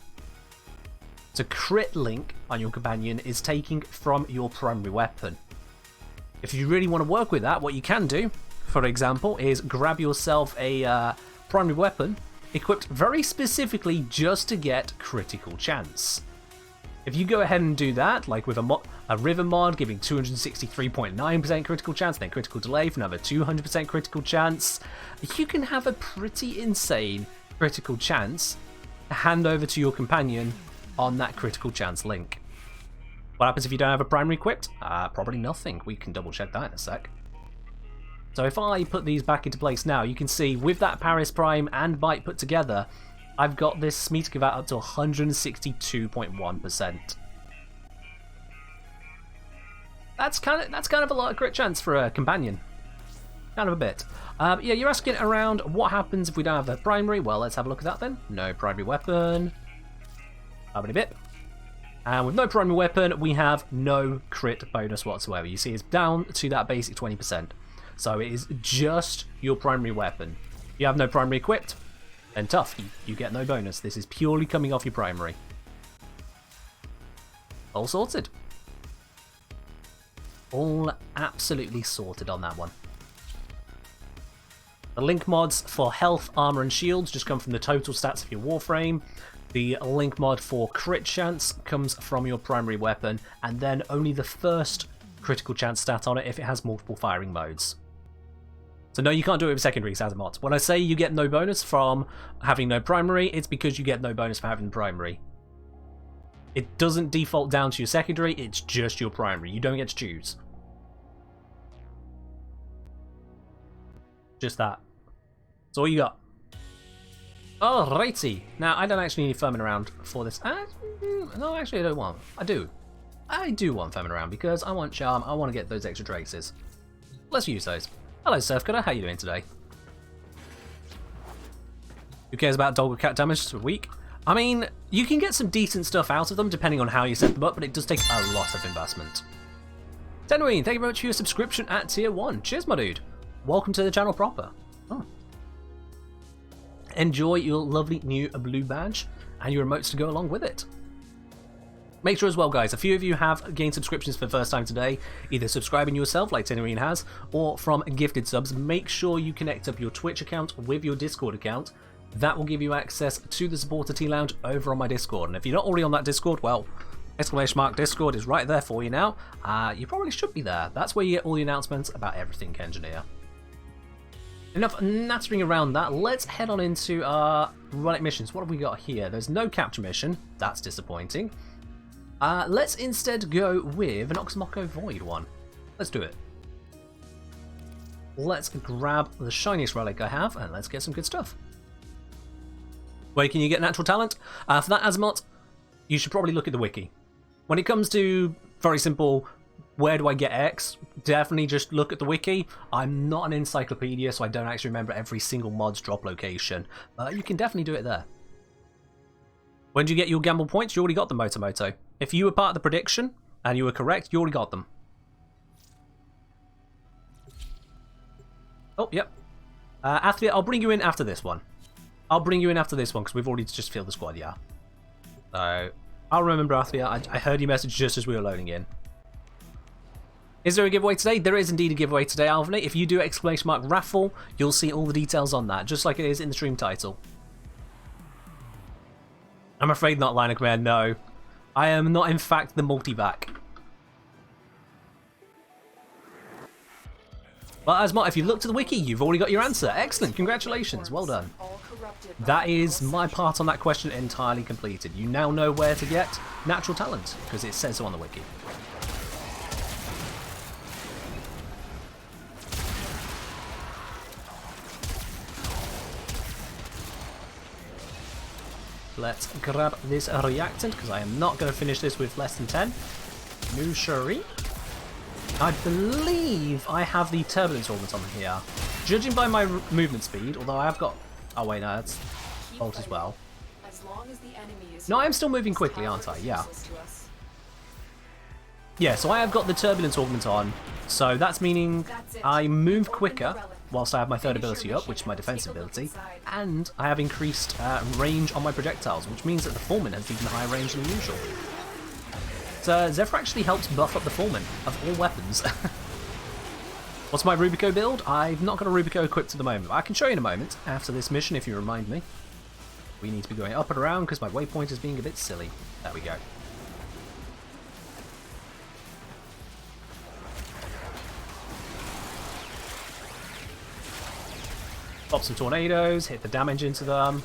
So crit link on your companion is taking from your primary weapon. If you really want to work with that, what you can do, for example, is grab yourself a primary weapon equipped very specifically just to get critical chance. If you go ahead and do that, like with a River mod giving 263.9% critical chance, then critical delay for another 200% critical chance, you can have a pretty insane critical chance to hand over to your companion on that critical chance link. What happens if you don't have a primary equipped? Probably nothing. We can double check that in a sec. So if I put these back into place now, you can see with that Paris Prime and Bite put together, I've got this meter give out up to 162.1%. That's kind of a lot of crit chance for a companion. Kind of a bit. Yeah, you're asking around what happens if we don't have the primary. Well, let's have a look at that then. No primary weapon. How many bit? And with no primary weapon, we have no crit bonus whatsoever. You see, it's down to that basic 20%. So it is just your primary weapon. If you have no primary equipped, then tough. You get no bonus. This is purely coming off your primary. All sorted. All absolutely sorted on that one. The link mods for health, armor, and shields just come from the total stats of your Warframe. The link mod for crit chance comes from your primary weapon, and then only the first critical chance stat on it if it has multiple firing modes. So no, you can't do it with secondaries as a mod. When I say you get no bonus from having no primary, it's because you get no bonus for having primary. It doesn't default down to your secondary, it's just your primary. You don't get to choose. Just that. That's all you got. Alrighty. Now, I don't actually need Furman around for this. No, actually, I don't want. I do. I do want Furman around because I want charm. I want to get those extra traces. Let's use those. Hello, Surfcutter. How you doing today? Who cares about dog or cat damage for a week? I mean, you can get some decent stuff out of them depending on how you set them up, but it does take a lot of investment. Tenween, thank you very much for your subscription at tier 1. Cheers, my dude. Welcome to the channel proper. Oh. Enjoy your lovely new blue badge and your emotes to go along with it. Make sure as well, guys, a few of you have gained subscriptions for the first time today, either subscribing yourself like Tenween has, or from gifted subs. Make sure you connect up your Twitch account with your Discord account. That will give you access to the supporter tea lounge over on my Discord. And if you're not already on that Discord, well, !Discord is right there for you now. You probably should be there. That's where you get all the announcements about everything Kengineer. Enough nattering around that, let's head on into our relic missions. What have we got here? There's no capture mission. That's disappointing. Let's instead go with an Oxmoko Void one. Let's do it. Let's grab the shiniest relic I have, and let's get some good stuff. Where can you get natural talent? For that Azimuth, you should probably look at the wiki. When it comes to very simple, where do I get X? Definitely just look at the wiki. I'm not an encyclopedia, so I don't actually remember every single mod's drop location. You can definitely do it there. When do you get your gamble points? You already got them, Motomoto. If you were part of the prediction, and you were correct, you already got them. Oh, yep. Athlia, I'll bring you in after this one. I'll bring you in after this one, because we've already just filled the squad, yeah. So, I'll remember Athlia. I heard your message just as we were loading in. Is there a giveaway today? There is indeed a giveaway today, Alvin. If you do !_ raffle, you'll see all the details on that, just like it is in the stream title. I'm afraid not, Line of Command, no. I am not, in fact, the multi-back. Well, Asmot, if you look to the wiki, you've already got your answer. Excellent, congratulations, well done. That is my part on that question entirely completed. You now know where to get natural talent, because it says so on the wiki. Let's grab this reactant, because I am not going to finish this with less than 10. No sherry. I believe I have the turbulence augment on here. Judging by my movement speed, although I have got... Oh wait, no, that's bolt as well. No, I am still moving quickly, aren't I? Yeah. Yeah, so I have got the turbulence augment on, so that's meaning I move quicker whilst I have my third ability up, which is my defense ability, and I have increased range on my projectiles, which means that the Foreman has even higher range than usual. So Zephyr actually helps buff up the Foreman of all weapons. What's my Rubico build? I've not got a Rubico equipped at the moment, but I can show you in a moment after this mission if you remind me. We need to be going up and around because my waypoint is being a bit silly. There we go. Pop some tornadoes, hit the damage into them,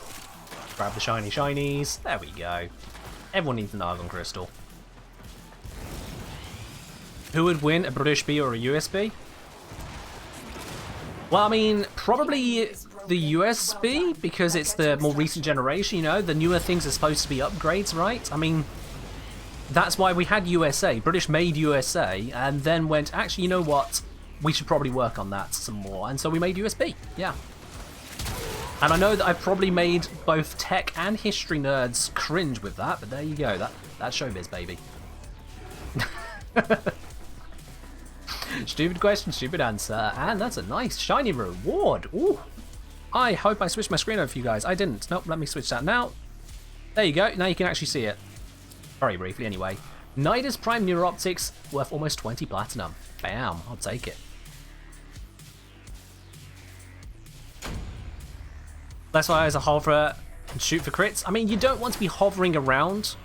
grab the shiny shinies. There we go. Everyone needs an Argon Crystal. Who would win, a British B or a USB? Well, I mean, probably the USB, because it's the more recent generation, you know? The newer things are supposed to be upgrades, right? I mean, that's why we had USA. British made USA, and then went, actually, you know what? We should probably work on that some more. And so we made USB, yeah. And I know that I've probably made both tech and history nerds cringe with that, but there you go. That's showbiz, baby. Stupid question, stupid answer, and that's a nice shiny reward. Ooh. I hope I switched my screen over for you guys. I didn't. Nope, let me switch that now. There you go. Now you can actually see it. Very briefly, anyway. Nidus Prime Neuroptics, worth almost 20 platinum. Bam, I'll take it. That's why I was a hover and shoot for crits. I mean, you don't want to be hovering around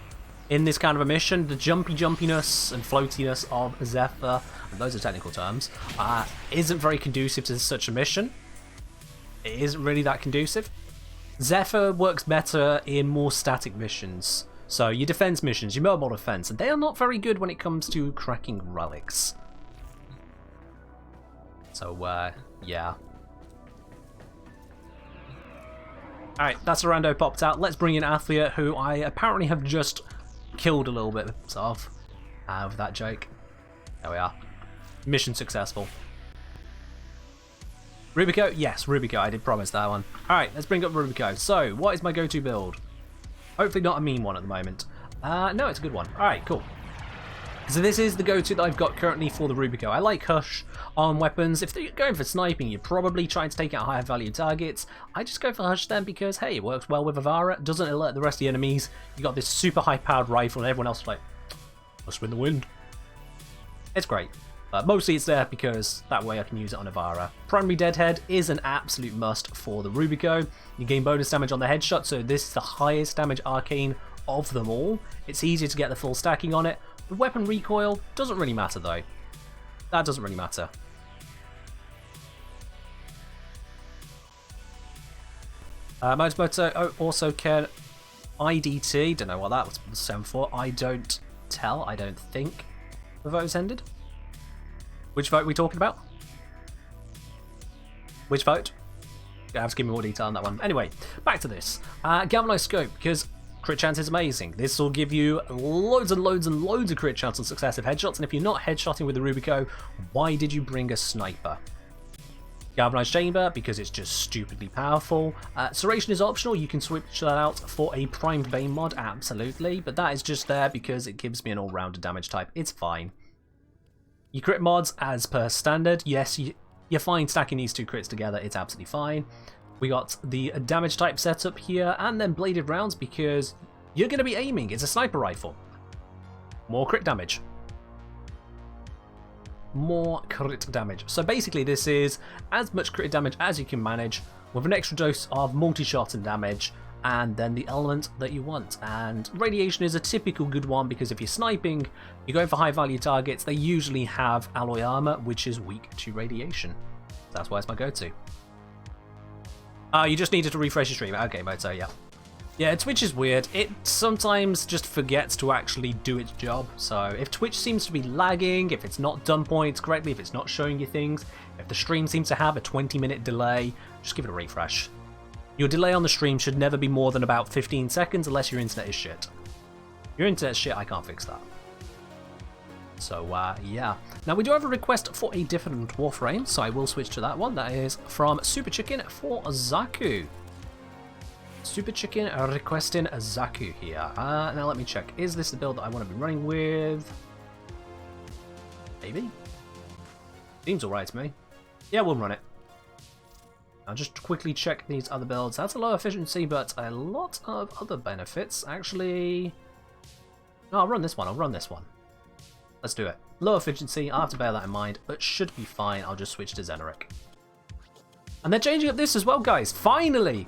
in this kind of a mission. The jumpiness and floatiness of Zephyr, and those are technical terms, isn't very conducive to such a mission. It isn't really that conducive. Zephyr works better in more static missions. So your defense missions, your mobile defense, and they are not very good when it comes to cracking relics. So, yeah. Alright, that's a rando popped out. Let's bring in Athlia, who I apparently have just killed a little bit of with that joke. There we are. Mission successful. Rubico? Yes, Rubico. I did promise that one. Alright, let's bring up Rubico. So, what is my go-to build? Hopefully not a mean one at the moment. No, it's a good one. Alright, cool. So this is the go-to that I've got currently for the Rubico. I like Hush on weapons. If you're going for sniping, you're probably trying to take out higher value targets. I just go for Hush then because, hey, it works well with Avara. Doesn't alert the rest of the enemies. You got this super high-powered rifle and everyone else is like, must win the wind. It's great. Mostly it's there because that way I can use it on Avara. Primary Deadhead is an absolute must for the Rubico. You gain bonus damage on the headshot, so this is the highest damage arcane of them all. It's easier to get the full stacking on it. The weapon recoil doesn't really matter though. That doesn't really matter. Motomoto also can IDT, don't know what that was stand for. I don't think the vote's ended. Which vote are we talking about? Which vote? You have to give me more detail on that one. Anyway, back to this. Galvanized Scope, because crit chance is amazing. This will give you loads and loads and loads of crit chance on successive headshots, and if you're not headshotting with the Rubico, why did you bring a sniper? Galvanized Chamber, because it's just stupidly powerful. Serration is optional, you can switch that out for a primed Bane mod, absolutely, but that is just there because it gives me an all-rounder damage type. It's fine. Your crit mods, as per standard, yes, you're fine stacking these two crits together, it's absolutely fine. We got the damage type setup here, and then bladed rounds because you're going to be aiming. It's a sniper rifle. More crit damage. More crit damage. So basically this is as much crit damage as you can manage with an extra dose of multi-shot and damage, and then the element that you want. And radiation is a typical good one because if you're sniping, you're going for high value targets, they usually have alloy armor, which is weak to radiation. That's why it's my go-to. You just needed to refresh your stream. Okay, Moto, yeah. Yeah, Twitch is weird. It sometimes just forgets to actually do its job. So if Twitch seems to be lagging, if it's not done points correctly, if it's not showing you things, if the stream seems to have a 20-minute delay, just give it a refresh. Your delay on the stream should never be more than about 15 seconds unless your internet is shit. If your internet's shit, I can't fix that. So, yeah. Now, we do have a request for a different Warframe, so I will switch to that one. That is from Super Chicken for Zaku. Super Chicken requesting a Zaku here. Now, let me check. Is this the build that I want to be running with? Maybe? Seems alright to me. Yeah, we'll run it. I'll just quickly check these other builds. That's a low efficiency, but a lot of other benefits. Actually, no, I'll run this one. I'll run this one. Let's do it. Low efficiency, I'll have to bear that in mind, but should be fine. I'll just switch to Xeneric. And they're changing up this as well, guys. Finally,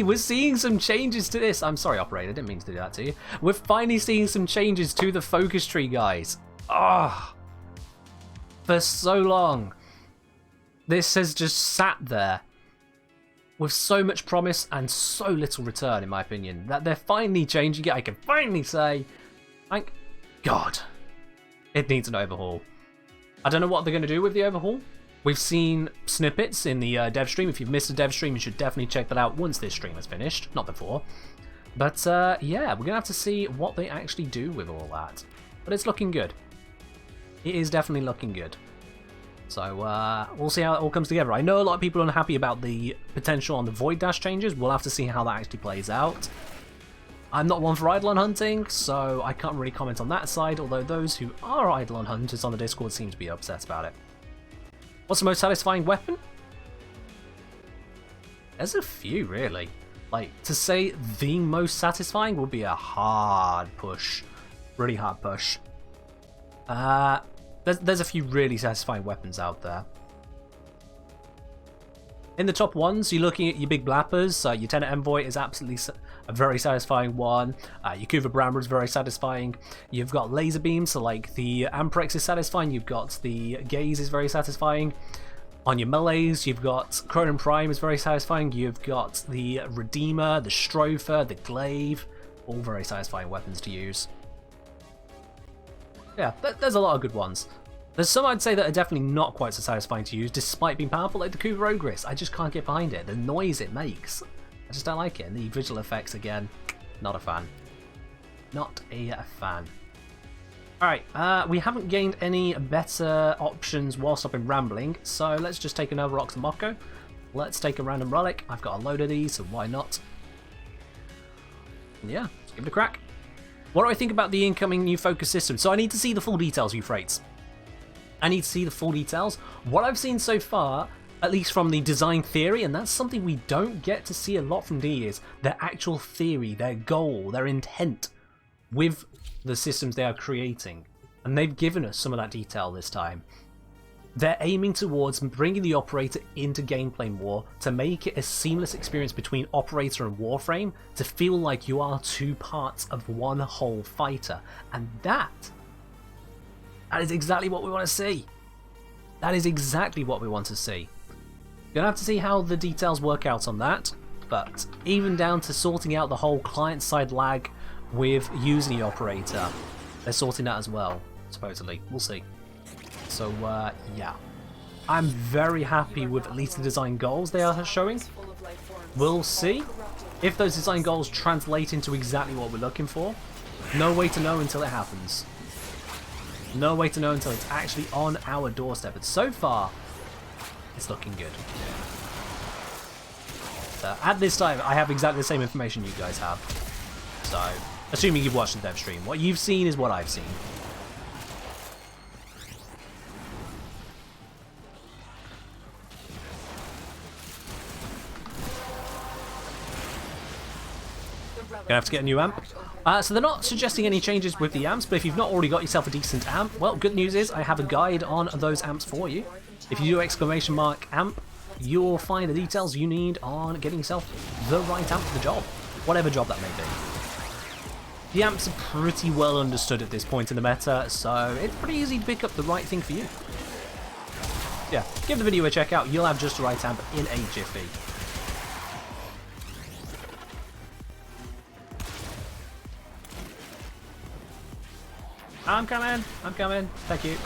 we're seeing some changes to this. I'm sorry, operator, I didn't mean to do that to you. We're finally seeing some changes to the focus tree, guys. Ah, for so long, this has just sat there with so much promise and so little return, in my opinion, that they're finally changing it. I can finally say, thank God. It needs an overhaul. I don't know what they're going to do with the overhaul. We've seen snippets in the dev stream. If you've missed a dev stream, you should definitely check that out once this stream is finished, not before. But yeah, we're going to have to see what they actually do with all that. But it's looking good. It is definitely looking good. So we'll see how it all comes together. I know a lot of people are unhappy about the potential on the Void Dash changes. We'll have to see how that actually plays out. I'm not one for Eidolon hunting, so I can't really comment on that side, although those who are Eidolon hunters on the Discord seem to be upset about it. What's the most satisfying weapon? There's a few, really. Like, to say the most satisfying would be a hard push. Really hard push. There's a few really satisfying weapons out there. In the top ones, you're looking at your big blappers. Your Tenor Envoy is absolutely a very satisfying one. Your Kuva Bramber is very satisfying. You've got laser beams, so like the Amprex is satisfying. You've got the Gaze is very satisfying. On your melees, you've got Cronin Prime is very satisfying. You've got the Redeemer, the Stropher, the Glaive, all very satisfying weapons to use. Yeah, there's a lot of good ones. There's some I'd say that are definitely not quite so satisfying to use, despite being powerful, like the Kuva Ogris. I just can't get behind it. The noise it makes, I just don't like it. And the visual effects, again, not a fan. Not a fan. Alright, we haven't gained any better options whilst I've been rambling, so let's just take another Oxymoko. Let's take a random relic. I've got a load of these, so why not? Yeah, let's give it a crack. What do I think about the incoming new focus system? So I need to see the full details, you freights. I need to see the full details. What I've seen so far, at least from the design theory, and that's something we don't get to see a lot from D, is their actual theory, their goal, their intent with the systems they are creating. And they've given us some of that detail this time. They're aiming towards bringing the Operator into gameplay more to make it a seamless experience between Operator and Warframe, to feel like you are two parts of one whole fighter. And that is exactly what we want to see. That is exactly what we want to see. Gonna have to see how the details work out on that, but even down to sorting out the whole client-side lag with using the Operator, they're sorting that as well, supposedly. We'll see. So, yeah. I'm very happy with at least the design goals they are showing. We'll see if those design goals translate into exactly what we're looking for. No way to know until it happens. No way to know until it's actually on our doorstep. But so far, it's looking good. So at this time, I have exactly the same information you guys have. So, assuming you've watched the dev stream, what you've seen is what I've seen. Gonna have to get a new amp. So they're not suggesting any changes with the amps, but if you've not already got yourself a decent amp, well, good news is I have a guide on those amps for you. If you do ! Amp, you'll find the details you need on getting yourself the right amp for the job, whatever job that may be. The amps are pretty well understood at this point in the meta, so it's pretty easy to pick up the right thing for you. Yeah, give the video a check out, you'll have just the right amp in a jiffy. I'm coming, thank you.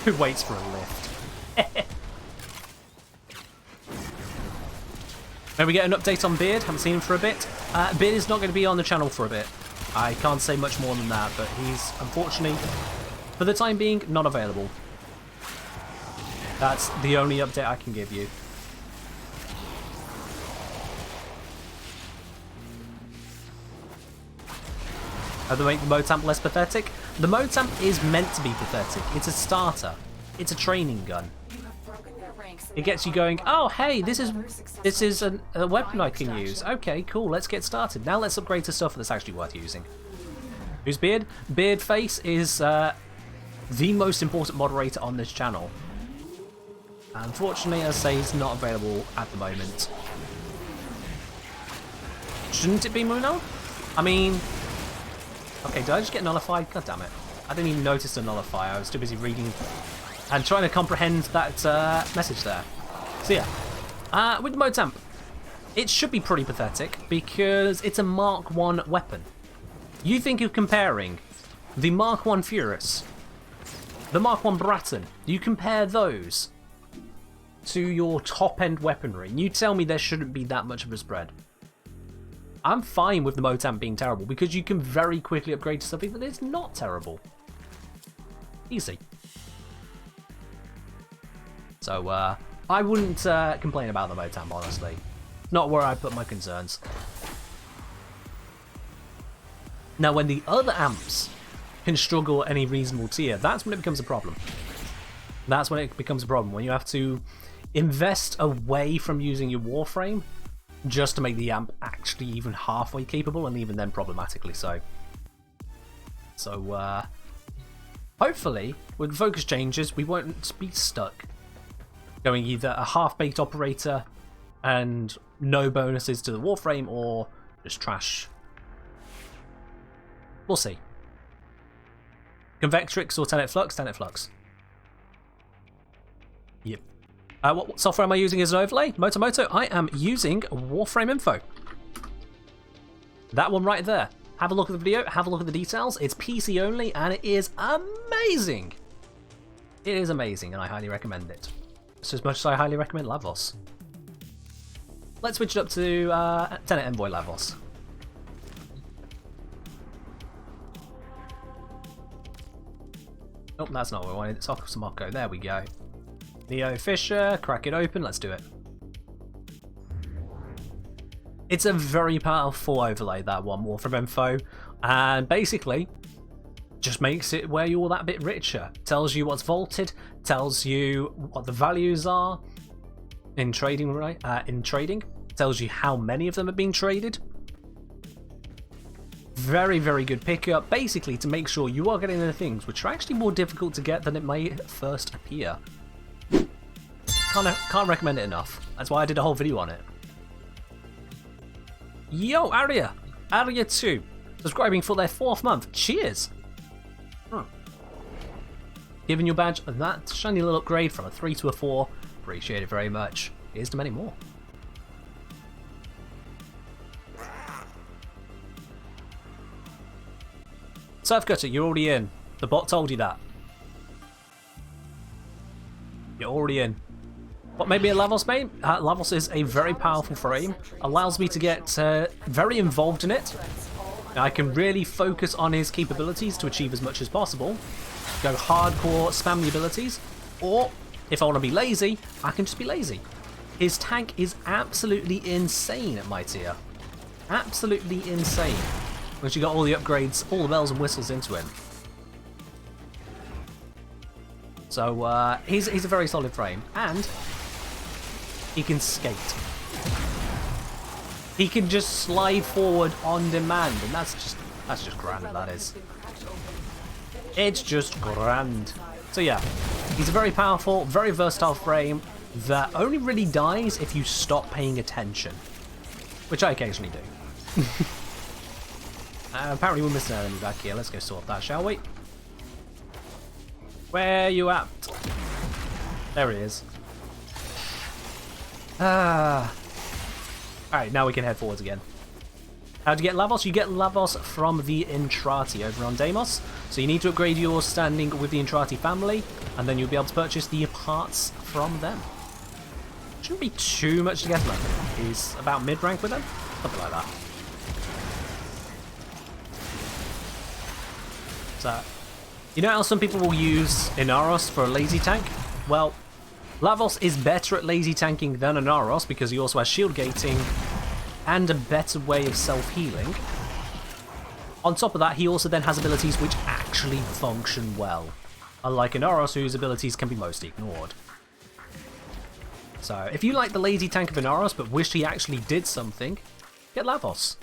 Who waits for a lift? Maybe we get an update on Beard, haven't seen him for a bit. Beard is not going to be on the channel for a bit. I can't say much more than that, but he's unfortunately, for the time being, not available. That's the only update I can give you. How to make the Motamp less pathetic? The Motamp is meant to be pathetic. It's a starter. It's a training gun. It gets you going, oh hey, this is a weapon I can use. Okay, cool, let's get started. Now let's upgrade to stuff that's actually worth using. Who's Beard? Beard Face is the most important moderator on this channel. Unfortunately, as I say, he's not available at the moment. Shouldn't it be Muno? I mean... Okay, did I just get nullified? God damn it. I didn't even notice the nullify. I was too busy reading and trying to comprehend that message there. So yeah, with the Motamp, it should be pretty pathetic because it's a Mark 1 weapon. You think of comparing the Mark 1 Furus, the Mark 1 Bratton, you compare those to your top-end weaponry, and you tell me there shouldn't be that much of a spread. I'm fine with the Motamp being terrible because you can very quickly upgrade to something that is not terrible. Easy. So, I wouldn't complain about the Motamp, honestly. Not where I put my concerns. Now, when the other amps can struggle at any reasonable tier, that's when it becomes a problem. That's when it becomes a problem, when you have to invest away from using your Warframe just to make the amp actually even halfway capable, and even then problematically so. So hopefully, with focus changes, we won't be stuck going either a half-baked operator and no bonuses to the Warframe, or just trash. We'll see. Convectrix or Tenet Flux? Tenet Flux. Yep. What software am I using as an overlay? Moto. I am using Warframe Info. That one right there. Have a look at the video, have a look at the details. It's PC only, and it is amazing. It is amazing, and I highly recommend it. Just as much as I highly recommend Lavos. Let's switch it up to Tenet Envoy Lavos. Oh, that's not what we wanted. It's Okosamoko. There we go. Neo Fisher, crack it open. Let's do it. It's a very powerful overlay, that one, Warframe Info, and basically just makes it where you're that bit richer. Tells you what's vaulted, tells you what the values are in trading, right? Tells you how many of them are being traded. Very, very good pickup, basically to make sure you are getting the things which are actually more difficult to get than it may first appear. Can't recommend it enough. That's why I did a whole video on it. Yo, Aria 2, subscribing for their 4th month. Cheers. Giving your badge that shiny little upgrade from a 3 to a 4. Appreciate it very much. Here's to many more. Surfcutter, you're already in. The bot told you that. You're already in. What made me a Lavos main? Lavos is a very powerful frame. Allows me to get very involved in it. I can really focus on his capabilities to achieve as much as possible. Go hardcore, spam the abilities. Or, if I want to be lazy, I can just be lazy. His tank is absolutely insane at my tier. Absolutely insane. Once you got all the upgrades, all the bells and whistles into him. So he's a very solid frame, and he can skate. He can just slide forward on demand, and that's just grand. That is. It's just grand. So yeah, he's a very powerful, very versatile frame that only really dies if you stop paying attention, which I occasionally do. Apparently we're missing an enemy back here. Let's go sort that, shall we? Where you at? There he is. Alright, now we can head forwards again. How do you get Lavos? You get Lavos from the Intrati over on Deimos. So you need to upgrade your standing with the Intrati family, and then you'll be able to purchase the parts from them. Shouldn't be too much to get him. He's about mid-rank with them. Something like that. So, you know how some people will use Inaros for a lazy tank? Well, Lavos is better at lazy tanking than Inaros because he also has shield gating and a better way of self-healing. On top of that, he also then has abilities which actually function well, unlike Inaros, whose abilities can be mostly ignored. So, if you like the lazy tank of Inaros but wish he actually did something, get Lavos.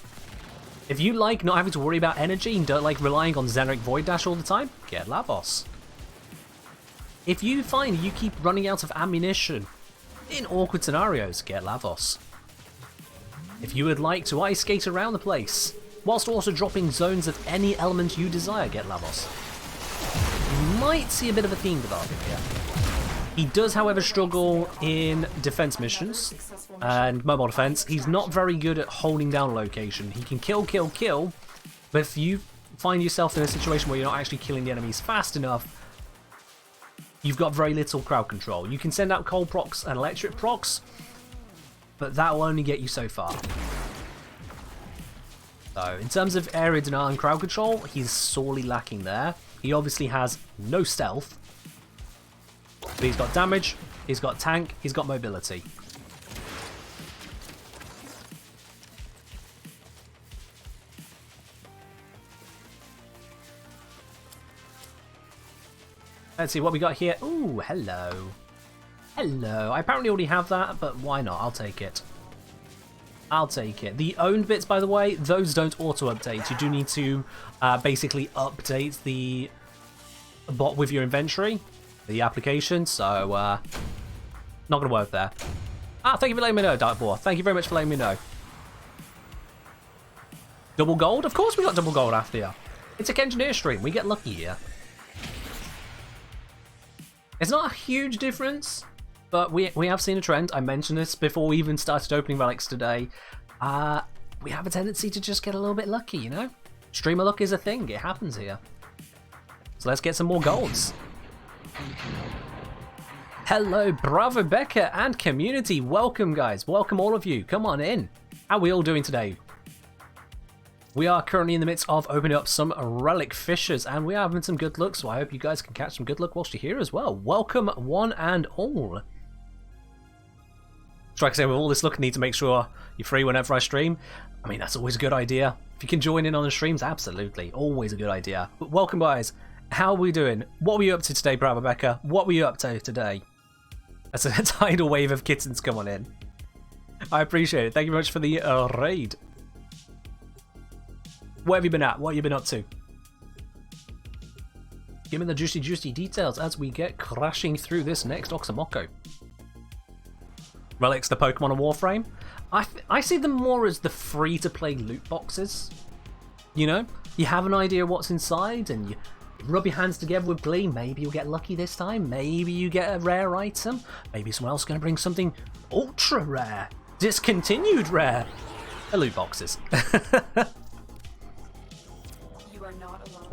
If you like not having to worry about energy and don't like relying on Xenric Void Dash all the time, get Lavos. If you find you keep running out of ammunition in awkward scenarios, get Lavos. If you would like to ice skate around the place, whilst also dropping zones of any element you desire, get Lavos. You might see a bit of a theme with Arvin here. He does, however, struggle in defense missions and mobile defense. He's not very good at holding down location. He can kill, but if you find yourself in a situation where you're not actually killing the enemies fast enough, you've got very little crowd control. You can send out cold procs and electric procs, but that will only get you so far. So, in terms of area denial and crowd control, he's sorely lacking there. He obviously has no stealth, but he's got damage, he's got tank, he's got mobility. Let's see what we got here. Ooh, hello. Hello. I apparently already have that, but why not? I'll take it. I'll take it. The owned bits, by the way, those don't auto-update. You do need to basically update the bot with your inventory, the application, so not going to work there. Thank you for letting me know, Dark Boar. Thank you very much for letting me know. Double gold? Of course we got double gold after you. It's a TheKengineer stream. We get lucky here. It's not a huge difference, but we have seen a trend. I mentioned this before we even started opening relics today. We have a tendency to just get a little bit lucky, you know? Streamer luck is a thing. It happens here. So let's get some more golds. Hello, Bravo Becca and community. Welcome, guys. Welcome, all of you. Come on in. How are we all doing today? We are currently in the midst of opening up some relic fissures, and we are having some good luck, so I hope you guys can catch some good luck whilst you're here as well. Welcome, one and all. So like I say, with all this luck, I need to make sure you're free whenever I stream. I mean, that's always a good idea. If you can join in on the streams, absolutely. Always a good idea. But welcome, guys. How are we doing? What were you up to today, Bravo Becca? What were you up to today? That's a tidal wave of kittens coming in. I appreciate it. Thank you very much for the raid. Where have you been at? What have you been up to? Give me the juicy details as we get crashing through this next Oxamoko. Relics, the Pokemon and Warframe. I see them more as the free-to-play loot boxes. You know? You have an idea of what's inside and you rub your hands together with glee. Maybe you'll get lucky this time. Maybe you get a rare item. Maybe someone else is going to bring something ultra rare. Discontinued rare. They're loot boxes.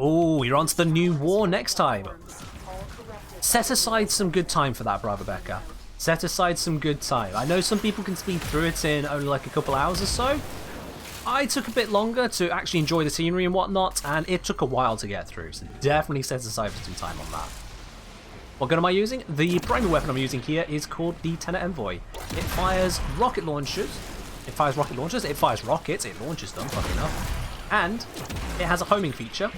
Oh, you're on to the new war next time. Set aside some good time for that, Bravo Becca. Set aside some good time. I know some people can speed through it in only like a couple hours or so. I took a bit longer to actually enjoy the scenery and whatnot, and it took a while to get through, so definitely set aside some time on that. What gun am I using? The primary weapon I'm using here is called the Tenor Envoy. It fires rocket launchers. It fires rockets, it launches them, fucking enough. And it has a homing feature,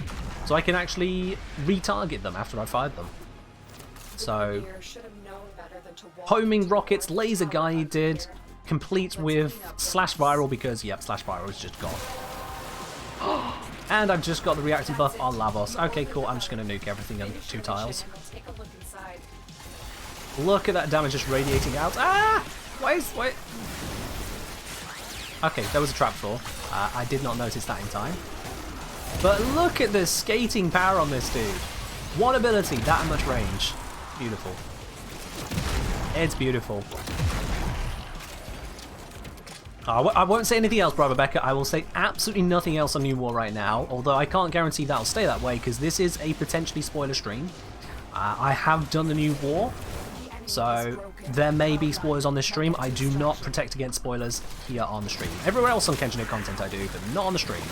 so I can actually retarget them after I fired them. So, homing rockets, laser guided, complete with slash viral because, yep, slash viral is just gone. And I've just got the reactive buff on Lavos. Okay, cool, I'm just going to nuke everything on 2 tiles. Look at that damage just radiating out. Ah! Wait. Okay, there was a trap floor. I did not notice that in time. But look at the skating power on this dude. One ability, that much range. Beautiful. It's beautiful. I won't say anything else, Bravo Becca. I will say absolutely nothing else on New War right now, although I can't guarantee that'll stay that way because this is a potentially spoiler stream. I have done the New War, so there may be spoilers on this stream. I do not protect against spoilers here on the stream. Everywhere else on TheKengineer content I do, but not on the stream.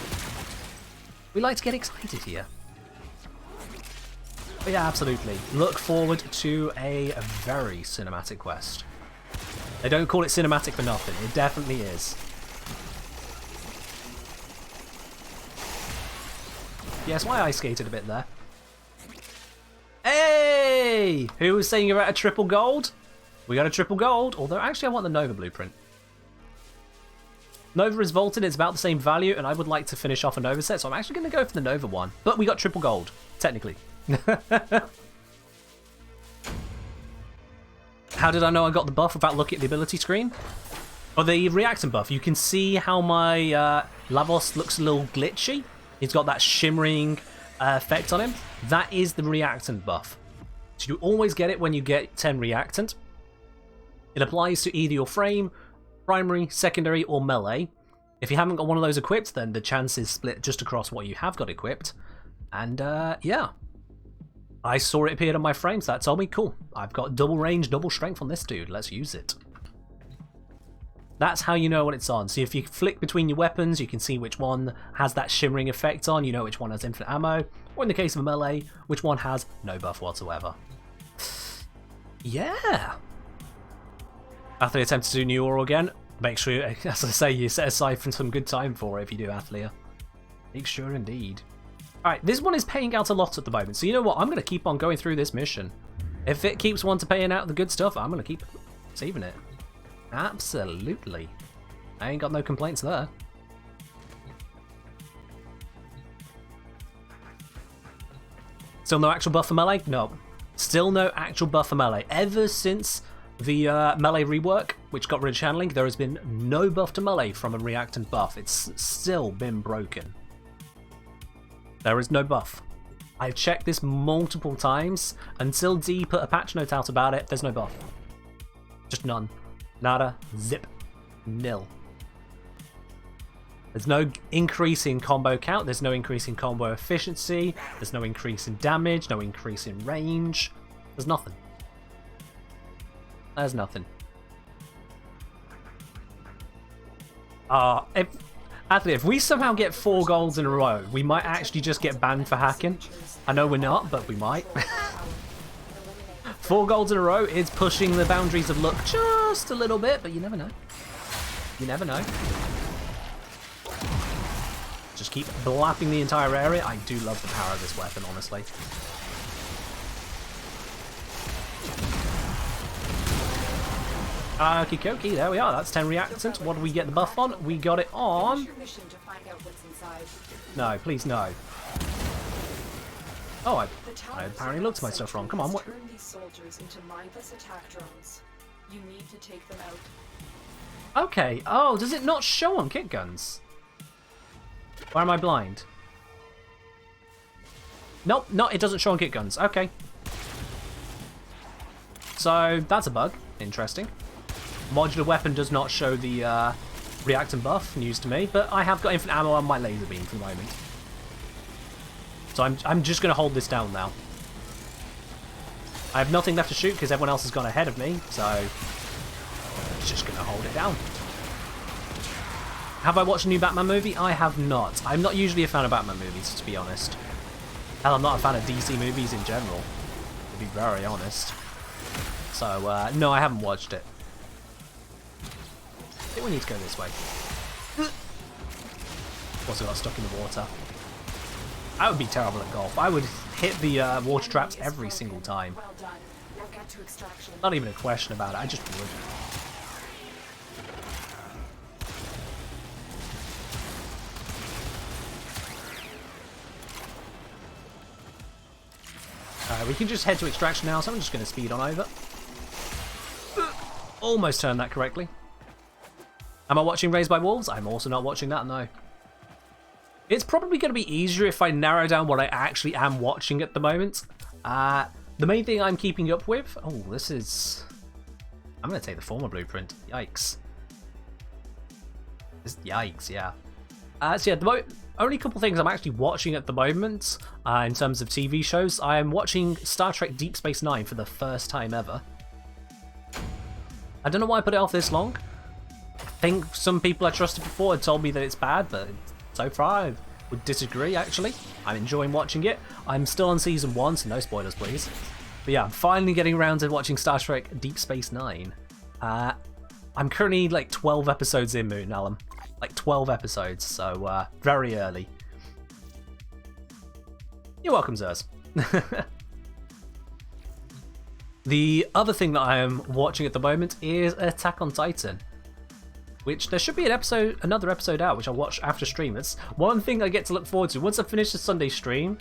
We like to get excited here. But yeah, absolutely. Look forward to a very cinematic quest. They don't call it cinematic for nothing. It definitely is. Yes, why I skated a bit there. Hey! Who was saying about a triple gold? We got a triple gold, although actually I want the Nova blueprint. Nova is vaulted, it's about the same value, and I would like to finish off a Nova set, so I'm actually going to go for the Nova one. But we got triple gold, technically. How did I know I got the buff without looking at the ability screen? Oh, the reactant buff. You can see how my Lavos looks a little glitchy. He's got that shimmering effect on him. That is the reactant buff. So you always get it when you get 10 reactant. It applies to either your frame, primary, secondary, or melee. If you haven't got one of those equipped, then the chance is split just across what you have got equipped. And yeah. I saw it appeared on my frames. That told me, cool, I've got double range, double strength on this dude. Let's use it. That's how you know when it's on. So if you flick between your weapons, you can see which one has that shimmering effect on. You know which one has infinite ammo. Or in the case of a melee, which one has no buff whatsoever. Yeah. After the attempt to do New War again, make sure, as I say, you set aside some good time for it if you do Athlia. Make sure indeed. Alright, this one is paying out a lot at the moment, so you know what, I'm going to keep on going through this mission. If it keeps one to paying out the good stuff, I'm going to keep saving it. Absolutely. I ain't got no complaints there. Still no actual buff for melee? No. Still no actual buff for melee. Ever since the melee rework, which got rid of channeling, there has been no buff to melee from a reactant buff. It's still been broken. There is no buff. I've checked this multiple times. Until D put a patch note out about it, there's no buff. Just none. Nada. Zip. Nil. There's no increase in combo count, there's no increase in combo efficiency, there's no increase in damage, no increase in range. There's nothing. There's nothing. Anthony, if we somehow get 4 golds in a row, we might actually just get banned for hacking. I know we're not, but we might. 4 golds in a row is pushing the boundaries of luck just a little bit, but you never know. You never know. Just keep blapping the entire area. I do love the power of this weapon, honestly. Okie dokie, there we are. That's 10 reactant. What do we get the buff on? We got it on... No, please no. Oh, I apparently looked at my stuff wrong. Come on, what? Turn these soldiers into mindless attack drones. You need to take them out. Okay. Oh, does it not show on kit guns? Or am I blind? Nope, no, it doesn't show on kit guns. Okay. So, that's a bug. Interesting. Modular weapon does not show the reactant buff. News to me. But I have got infinite ammo on my laser beam for the moment. So I'm just going to hold this down now. I have nothing left to shoot because everyone else has gone ahead of me. So, I'm just going to hold it down. Have I watched a new Batman movie? I have not. I'm not usually a fan of Batman movies, to be honest. Hell, I'm not a fan of DC movies in general, to be very honest. So, no, I haven't watched it. I think we need to go this way. Also got stuck in the water. I would be terrible at golf. I would hit the water traps every single time. Well done. We'll get to extraction. Not even a question about it, I just would. We can just head to extraction now, so I'm just going to speed on over. Almost turned that correctly. Am I watching Raised by Wolves? I'm also not watching that, no. It's probably going to be easier if I narrow down what I actually am watching at the moment. The main thing I'm keeping up with... Oh, this is... I'm going to take the former blueprint. Yikes. Yikes, yeah. So yeah, the only couple things I'm actually watching at the moment, in terms of TV shows, I am watching Star Trek Deep Space Nine for the first time ever. I don't know why I put it off this long. I think some people I trusted before had told me that it's bad, but so far I would disagree, actually. I'm enjoying watching it. I'm still on season 1, so no spoilers, please. But yeah, I'm finally getting around to watching Star Trek Deep Space Nine. I'm currently like 12 episodes in, Moon Alum. Like 12 episodes, so very early. You're welcome, Zers. The other thing that I am watching at the moment is Attack on Titan, which there should be another episode out, which I'll watch after stream. It's one thing I get to look forward to. Once I finish the Sunday stream,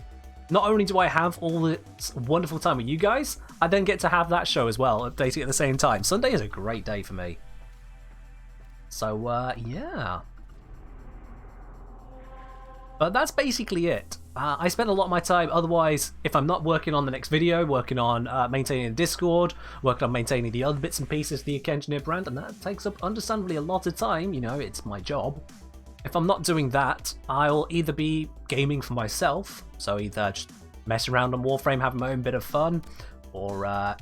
not only do I have all this wonderful time with you guys, I then get to have that show as well, updating at the same time. Sunday is a great day for me. So, yeah. But that's basically it. I spend a lot of my time, otherwise, if I'm not working on the next video, working on maintaining the Discord, working on maintaining the other bits and pieces of the TheKengineer brand, and that takes up, understandably, a lot of time, you know, it's my job. If I'm not doing that, I'll either be gaming for myself, so either just messing around on Warframe, having my own bit of fun, or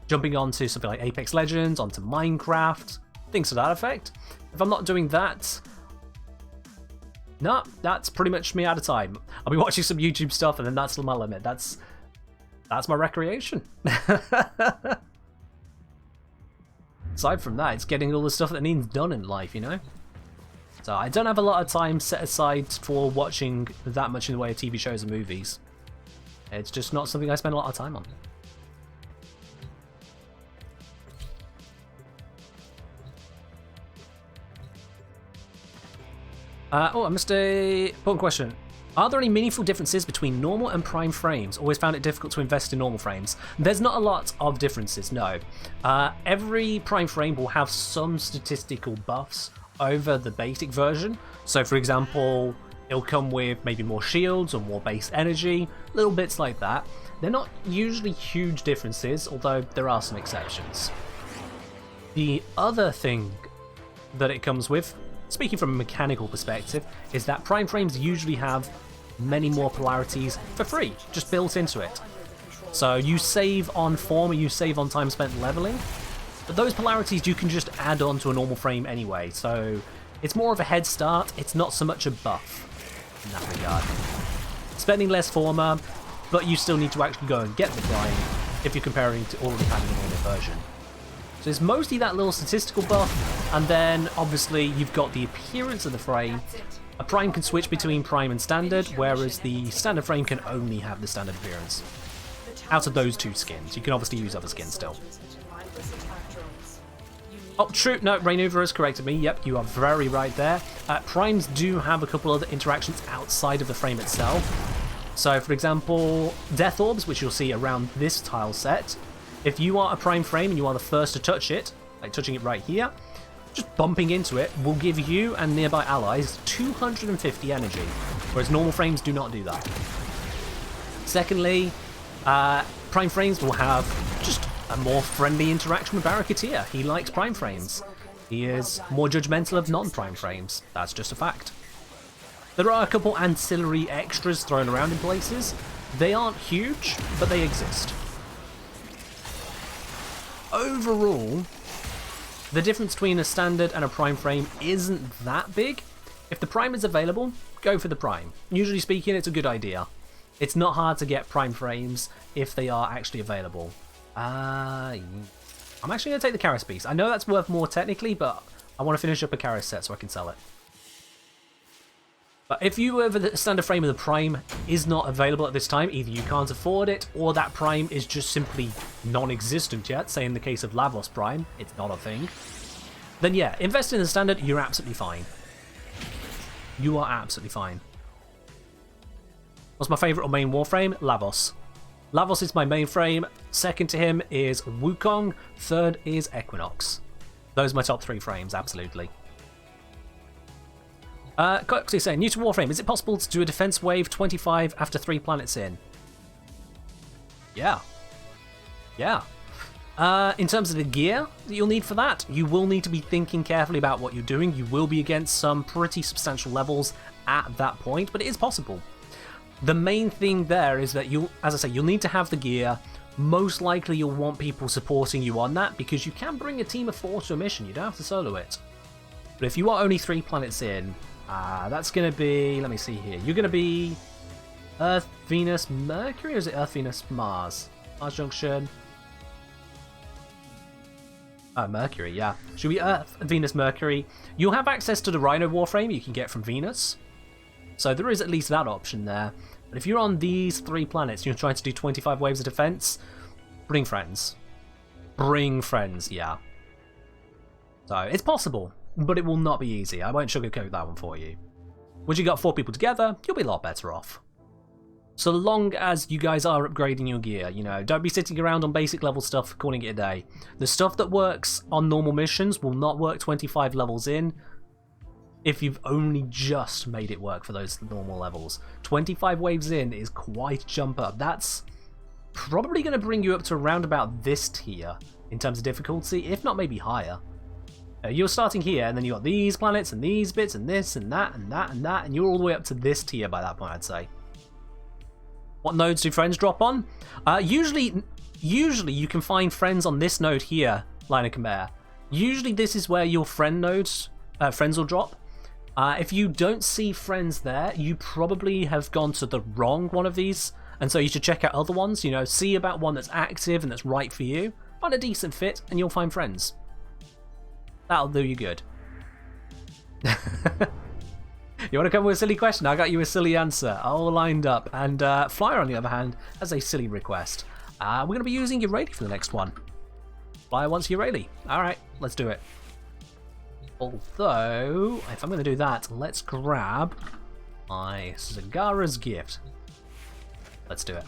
jumping onto something like Apex Legends, onto Minecraft, things to that effect. If I'm not doing that, no, that's pretty much me out of time. I'll be watching some YouTube stuff, and then that's my limit. That's my recreation. Aside from that, it's getting all the stuff that needs done in life, you know? So I don't have a lot of time set aside for watching that much in the way of TV shows and movies. It's just not something I spend a lot of time on. Oh, I missed a important question. Are there any meaningful differences between normal and prime frames? Always found it difficult to invest in normal frames. There's not a lot of differences, no. Every prime frame will have some statistical buffs over the basic version. So for example, it'll come with maybe more shields or more base energy, little bits like that. They're not usually huge differences, although there are some exceptions. The other thing that it comes with, speaking from a mechanical perspective, is that prime frames usually have many more polarities for free, just built into it. So you save on form or you save on time spent leveling, but those polarities you can just add on to a normal frame anyway, so it's more of a head start, it's not so much a buff in that regard. Spending less former, but you still need to actually go and get the prime if you're comparing to already having a normal version. So it's mostly that little statistical buff, and then obviously you've got the appearance of the frame. A prime can switch between prime and standard, whereas the standard frame can only have the standard appearance. Out of those two skins, you can obviously use other skins still. Oh, true. No, Rainuva has corrected me. Yep, you are very right there. Primes do have a couple other interactions outside of the frame itself. So, for example, Death Orbs, which you'll see around this tile set. If you are a prime frame and you are the first to touch it, like touching it right here, just bumping into it will give you and nearby allies 250 energy, whereas normal frames do not do that. Secondly, prime frames will have just a more friendly interaction with Barricadier. He likes prime frames. He is more judgmental of non-prime frames. That's just a fact. There are a couple ancillary extras thrown around in places. They aren't huge, but they exist. Overall, the difference between a standard and a prime frame isn't that big. If the prime is available, go for the prime. Usually speaking, it's a good idea. It's not hard to get prime frames if they are actually available. I'm actually going to take the Karis piece. I know that's worth more technically, but I want to finish up a Karis set so I can sell it. But if you have the standard frame of the prime is not available at this time, either you can't afford it, or that prime is just simply non-existent yet, say in the case of Lavos Prime, it's not a thing, then yeah, invest in the standard, you're absolutely fine. You are absolutely fine. What's my favourite or main Warframe? Lavos. Lavos is my main frame, second to him is Wukong, third is Equinox. Those are my top 3 frames, absolutely. Coxie saying, new to Warframe, is it possible to do a defense wave 25 after 3 planets in? Yeah. Yeah. In terms of the gear that you'll need for that, you will need to be thinking carefully about what you're doing. You will be against some pretty substantial levels at that point, but it is possible. The main thing there is that you'll need to have the gear. Most likely you'll want people supporting you on that, because you can bring a team of 4 to a mission. You don't have to solo it. But if you are only 3 planets in, that's going to be, let me see here, you're going to be Earth, Venus, Mercury, or is it Earth, Venus, Mars? Mars Junction. Mercury, yeah. Should be Earth, Venus, Mercury. You'll have access to the Rhino Warframe you can get from Venus. So there is at least that option there. But if you're on these 3 planets and you're trying to do 25 waves of defense, bring friends. Bring friends, yeah. So it's possible, but it will not be easy. I won't sugarcoat that one for you. Once you got 4 people together, you'll be a lot better off. So long as you guys are upgrading your gear, you know, don't be sitting around on basic level stuff calling it a day. The stuff that works on normal missions will not work 25 levels in if you've only just made it work for those normal levels. 25 waves in is quite a jump up. That's probably going to bring you up to around about this tier in terms of difficulty, if not maybe higher. You're starting here, and then you got these planets, and these bits, and this, and that, and that, and that, and you're all the way up to this tier by that point, I'd say. What nodes do friends drop on? Usually you can find friends on this node here, Line of Command. Usually this is where your friend nodes, friends will drop. If you don't see friends there, you probably have gone to the wrong one of these, and so you should check out other ones, you know, see about one that's active and that's right for you, find a decent fit, and you'll find friends. That'll do you good. You want to come with a silly question? I got you a silly answer, all lined up. And Flyer, on the other hand, has a silly request. We're going to be using Urayli for the next one. Flyer wants Urayli. Alright, let's do it. Although, if I'm going to do that, let's grab my Zagara's gift. Let's do it.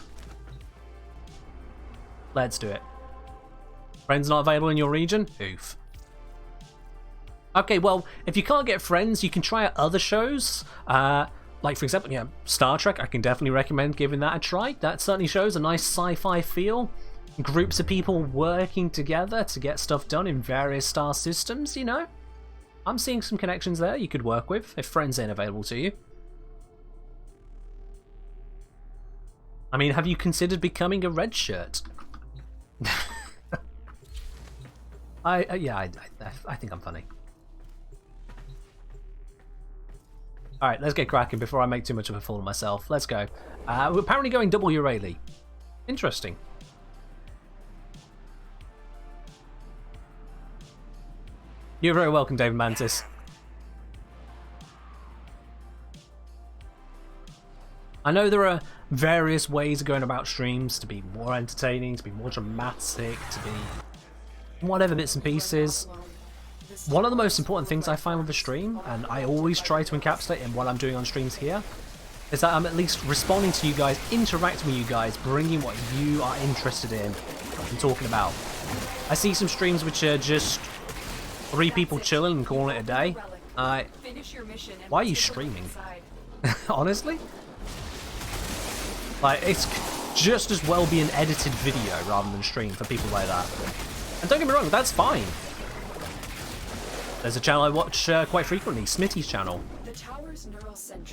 Let's do it. Friends not available in your region? Oof. Okay, well, if you can't get friends, you can try out other shows. Like, for example, yeah, Star Trek, I can definitely recommend giving that a try. That certainly shows a nice sci-fi feel. Groups of people working together to get stuff done in various star systems, you know? I'm seeing some connections there you could work with if friends ain't available to you. I mean, have you considered becoming a red shirt? I think I'm funny. Alright, let's get cracking before I make too much of a fool of myself. Let's go. We're apparently going double Urali. Interesting. You're very welcome, David Mantis. I know there are various ways of going about streams to be more entertaining, to be more dramatic, to be whatever bits and pieces. One of the most important things I find with a stream, and I always try to encapsulate in what I'm doing on streams here, is that I'm at least responding to you guys, interacting with you guys, bringing what you are interested in and talking about. I see some streams which are just 3 people chilling and calling it a day. Why are you streaming? Honestly? Like, it's just as well be an edited video rather than stream for people like that. And don't get me wrong, that's fine. There's a channel I watch quite frequently, Smitty's channel.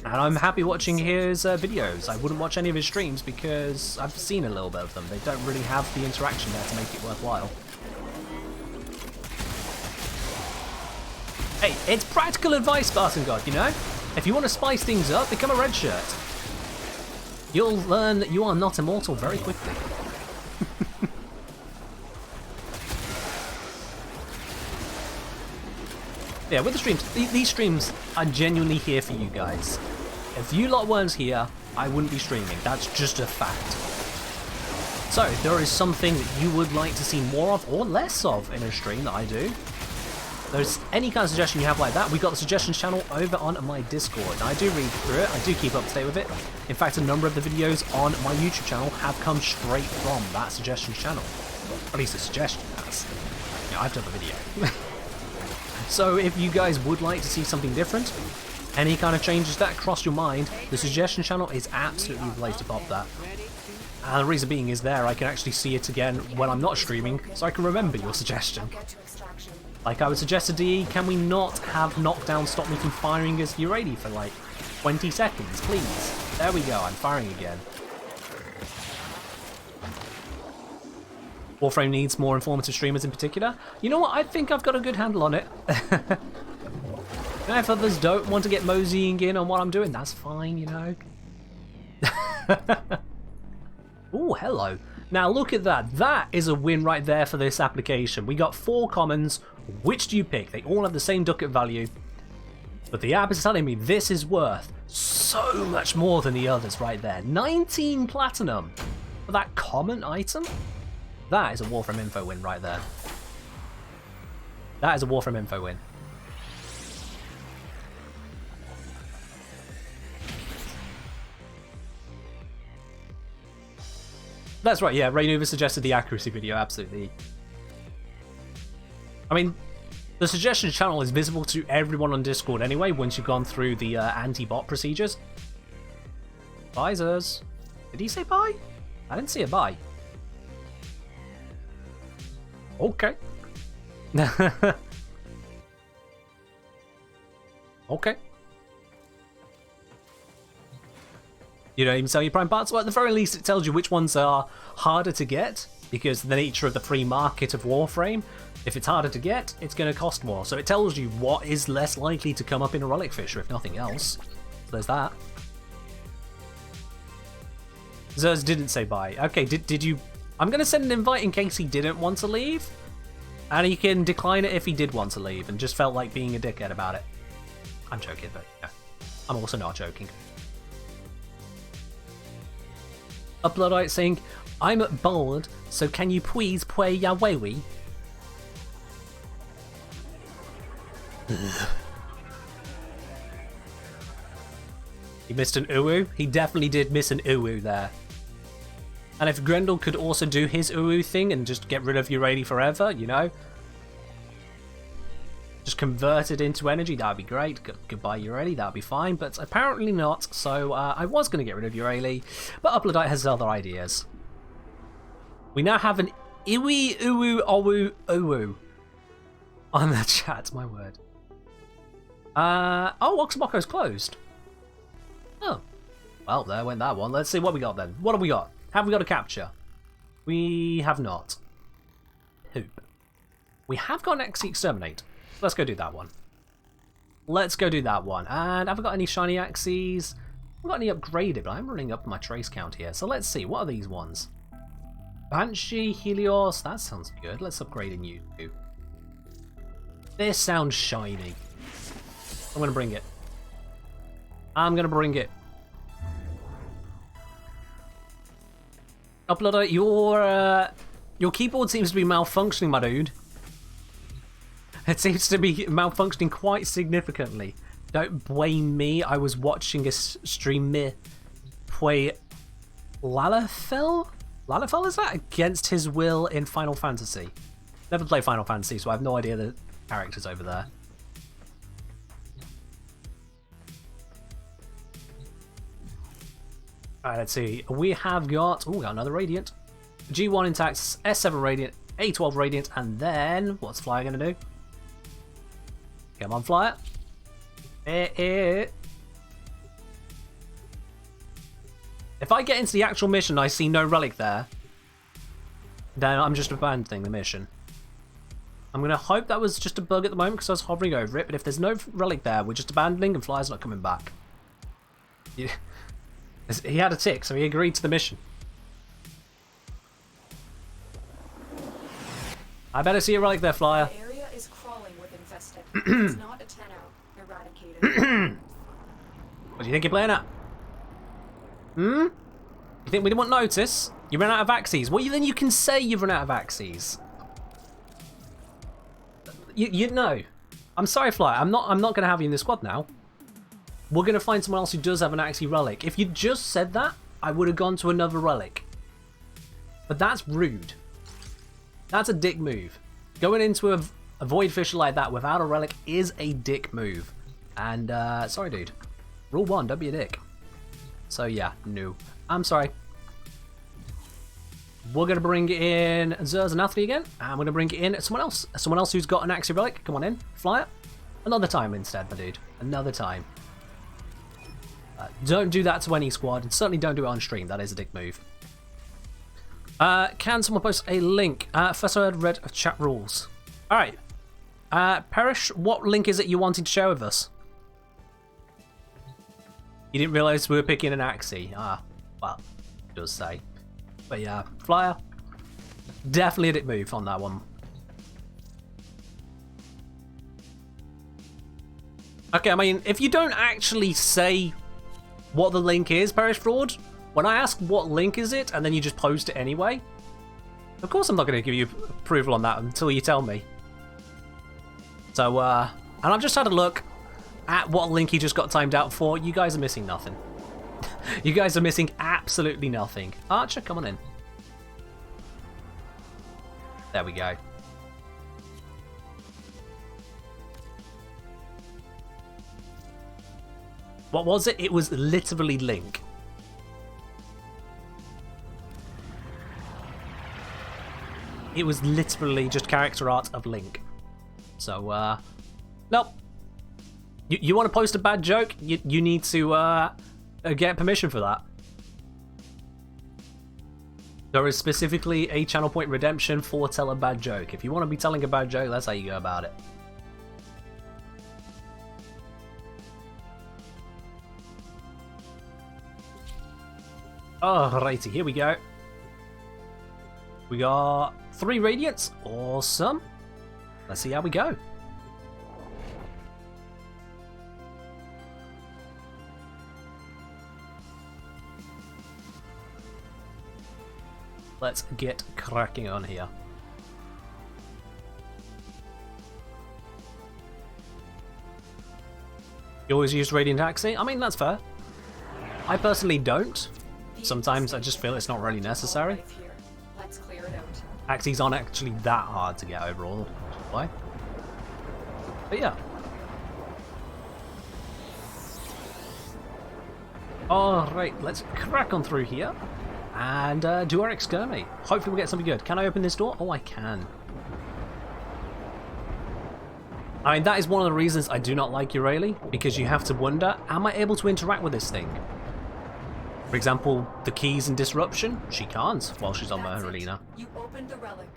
And I'm happy watching his videos. I wouldn't watch any of his streams because I've seen a little bit of them. They don't really have the interaction there to make it worthwhile. Hey, it's practical advice, Spartan God, you know? If you want to spice things up, become a red shirt. You'll learn that you are not immortal very quickly. Yeah, with the streams, these streams are genuinely here for you guys. If you lot weren't here, I wouldn't be streaming. That's just a fact. So, if there is something that you would like to see more of or less of in a stream that I do, if there's any kind of suggestion you have like that, we've got the suggestions channel over on my Discord. And I do read through it, I do keep up to date with it. In fact, a number of the videos on my YouTube channel have come straight from that suggestions channel. Or at least a suggestion has. Yeah, I've done the video. So if you guys would like to see something different, any kind of changes that cross your mind, the suggestion channel is absolutely the place to pop that. And the reason being is there I can actually see it again when I'm not streaming, so I can remember your suggestion. Like I would suggest to DE, can we not have knockdown stop me from firing as Urali for like 20 seconds, please? There we go, I'm firing again. Warframe needs more informative streamers in particular. You know what, I think I've got a good handle on it. And if others don't want to get moseying in on what I'm doing, that's fine, you know. Oh, hello. Now look at that. That is a win right there for this application. We got 4 commons. Which do you pick? They all have the same ducat value. But the app is telling me this is worth so much more than the others right there. 19 platinum for that common item? That is a Warframe info win right there. That is a Warframe info win. That's right, yeah, Raynuva suggested the accuracy video, absolutely. I mean, the suggestion channel is visible to everyone on Discord anyway once you've gone through the anti-bot procedures. Visors. Did he say bye? I didn't see a bye. Okay. Okay. You don't even sell your prime parts? Well, at the very least, it tells you which ones are harder to get, because the nature of the free market of Warframe, if it's harder to get, it's going to cost more. So it tells you what is less likely to come up in a Relic Fisher, if nothing else. So there's that. Zers didn't say bye. Okay, did you... I'm going to send an invite in case he didn't want to leave. And he can decline it if he did want to leave and just felt like being a dickhead about it. I'm joking, but yeah. I'm also not joking. Uploadite saying, I'm bored, so can you please play Yawewi? He missed an uwu. He definitely did miss an uwu there. And if Grendel could also do his uwu thing and just get rid of Urali forever, you know, just convert it into energy, that'd be great. Goodbye Urali, that'd be fine, but apparently not. So I was going to get rid of Urali, but Uploadite has other ideas. We now have an Iwi Uwu Owu Uwu on the chat, my word. Oh, Oxaboko's closed. Oh. Well, there went that one. Let's see what we got then. What have we got? Have we got a capture? We have not. Poop. We have got an XE Exterminate. Let's go do that one. Let's go do that one. And have I got any shiny axes? I've got any upgraded, but I'm running up my trace count here. So let's see. What are these ones? Banshee, Helios. That sounds good. Let's upgrade in you two. This sounds shiny. I'm going to bring it. I'm going to bring it. Uploader, your keyboard seems to be malfunctioning, my dude. It seems to be malfunctioning quite significantly. Don't blame me. I was watching a streamer play Lalafell? Lalafell, is that? Against his will in Final Fantasy. Never played Final Fantasy, so I have no idea the characters over there. Alright, let's see. We have got... Oh, we got another Radiant. G1 intact, S7 Radiant, A12 Radiant, and then... What's Flyer going to do? Come on, Flyer. If I get into the actual mission and I see no relic there, then I'm just abandoning the mission. I'm going to hope that was just a bug at the moment because I was hovering over it, but if there's no relic there, we're just abandoning and Flyer's not coming back. Yeah. He had a tick, so he agreed to the mission. I better see a relic there, Flyer. The area is crawling with infested. It's not a 10-out. Eradicated. What do you think you're playing at? You think we didn't notice? You ran out of axes. Well, then you can say you've run out of axes. You know. I'm sorry, Flyer. I'm not going to have you in the squad now. We're going to find someone else who does have an Axie relic. If you just said that, I would have gone to another relic. But that's rude. That's a dick move. Going into a void fissure like that without a relic is a dick move. And, sorry, dude. Rule 1, don't be a dick. So, yeah, no. I'm sorry. We're going to bring in Zerz and Athli again. And we're going to bring in someone else. Someone else who's got an Axie relic. Come on in. Flyer. Another time instead, my dude. Another time. Don't do that to any squad, and certainly don't do it on stream. That is a dick move. Can someone post a link? First I read chat rules. Alright. Perish, what link is it you wanted to share with us? You didn't realise we were picking an Axie. Well, it does say. But yeah, Flyer. Definitely a dick move on that one. Okay, I mean, if you don't actually say what the link is, Perish Fraud, when I ask what link is it, and then you just post it anyway, of course I'm not going to give you approval on that until you tell me. So, and I've just had a look at what link he just got timed out for. You guys are missing nothing. You guys are missing absolutely nothing. Archer, come on in. There we go. What was it? It was literally Link. It was literally just character art of Link. So, nope. You want to post a bad joke? You need to get permission for that. There is specifically a channel point redemption for tell a bad joke. If you want to be telling a bad joke, that's how you go about it. Alrighty, here we go. We got 3 Radiants. Awesome. Let's see how we go. Let's get cracking on here. You always use Radiant Axing? I mean, that's fair. I personally don't. Sometimes I just feel it's not really necessary. Let's clear it out. Axes aren't actually that hard to get overall. Why? But yeah. Alright, let's crack on through here and do our exterminate. Hopefully we'll get something good. Can I open this door? Oh, I can. I mean, that is one of the reasons I do not like Eurelie, because you have to wonder, am I able to interact with this thing? For example, the keys and disruption, she can't while she's on Merlina. You opened the relic.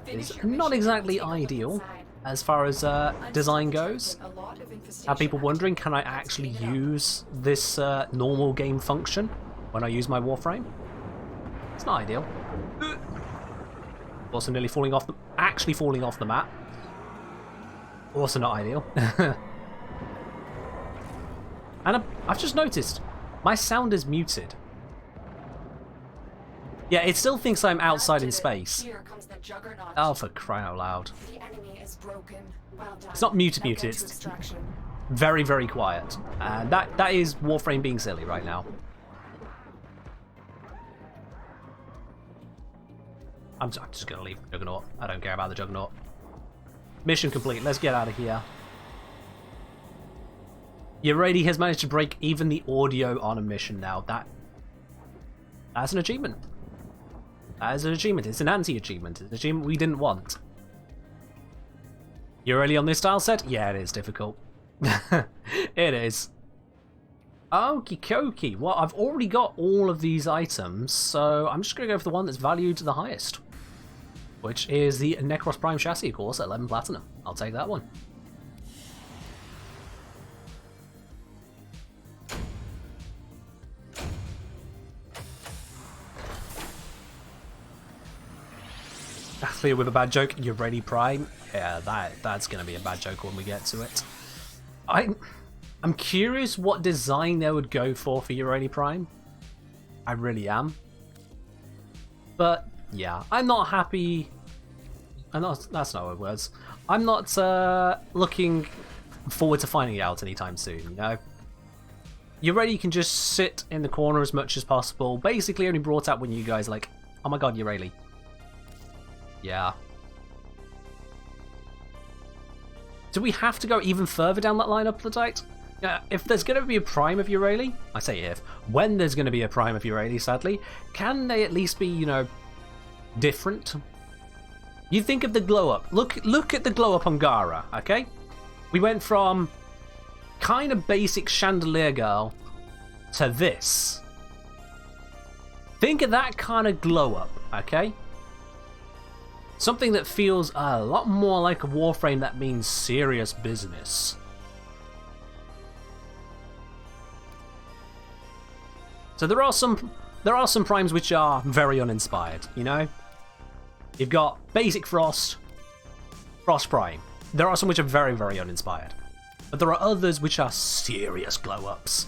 It's not exactly ideal as far as design goes. Have people wondering, can I actually use this normal game function when I use my Warframe? It's not ideal. Also nearly falling off actually falling off the map. Also not ideal. And I've just noticed, my sound is muted. Yeah, it still thinks I'm outside in space. Oh, for crying out loud. It's not muted, it's very, very quiet. And that is Warframe being silly right now. I'm just going to leave Juggernaut. I don't care about the Juggernaut. Mission complete. Let's get out of here. Eurelie has managed to break even the audio on a mission now. That's an achievement. That is an achievement. It's an anti-achievement. It's an achievement we didn't want. Eurelie on this style set? Yeah, it is difficult. It is. Okie dokie. Well, I've already got all of these items, so I'm just going to go for the one that's valued the highest, which is the Necros Prime chassis, of course, at 11 platinum. I'll take that one. Athlete with a bad joke, Eurelie Prime. Yeah, that's going to be a bad joke when we get to it. I'm curious what design they would go for Eurelie Prime. I really am. But yeah, I'm not happy. That's not words. I'm not looking forward to finding out anytime soon, you know? Eurelie can just sit in the corner as much as possible. Basically only brought out when you guys are like, oh my god, Eurelie. Yeah. Do we have to go even further down that line up the date? If there's going to be a prime of Eurelie, I say if, when there's going to be a prime of Eurelie, sadly, can they at least be, you know, different? You think of the glow up. Look at the glow up on Gara, okay? We went from kind of basic chandelier girl to this. Think of that kind of glow up, okay? Something that feels a lot more like a Warframe that means serious business. So there are some primes which are very uninspired, you know? You've got basic Frost Prime. There are some which are very, very uninspired. But there are others which are serious glow-ups.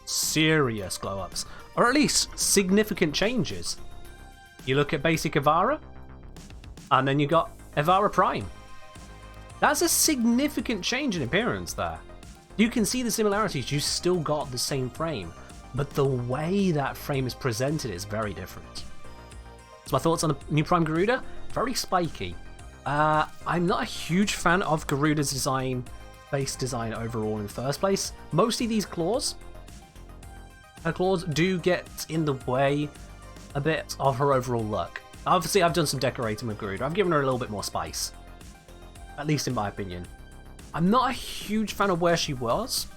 Serious glow-ups. Or at least significant changes. You look at basic Evara, and then you got Evara Prime. That's a significant change in appearance there. You can see the similarities, you still got the same frame, but the way that frame is presented is very different. So my thoughts on the new Prime Garuda? Very spiky. I'm not a huge fan of Garuda's base design overall in the first place. Mostly these claws. Her claws do get in the way a bit of her overall look. Obviously, I've done some decorating with Garuda. I've given her a little bit more spice. At least in my opinion. I'm not a huge fan of where she was.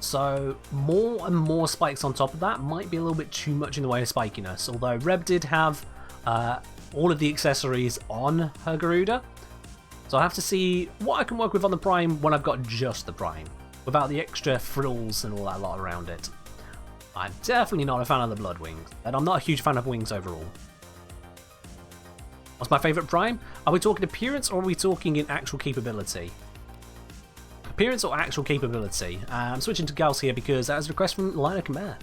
So, more and more spikes on top of that might be a little bit too much in the way of spikiness. Although Reb did have all of the accessories on her Garuda. So I have to see what I can work with on the Prime when I've got just the Prime. Without the extra frills and all that lot around it. I'm definitely not a fan of the Blood Wings. And I'm not a huge fan of wings overall. What's my favourite Prime? Are we talking appearance or are we talking in actual capability? Appearance or actual capability? I'm switching to Gauss here because that was a request from Lina Khmer.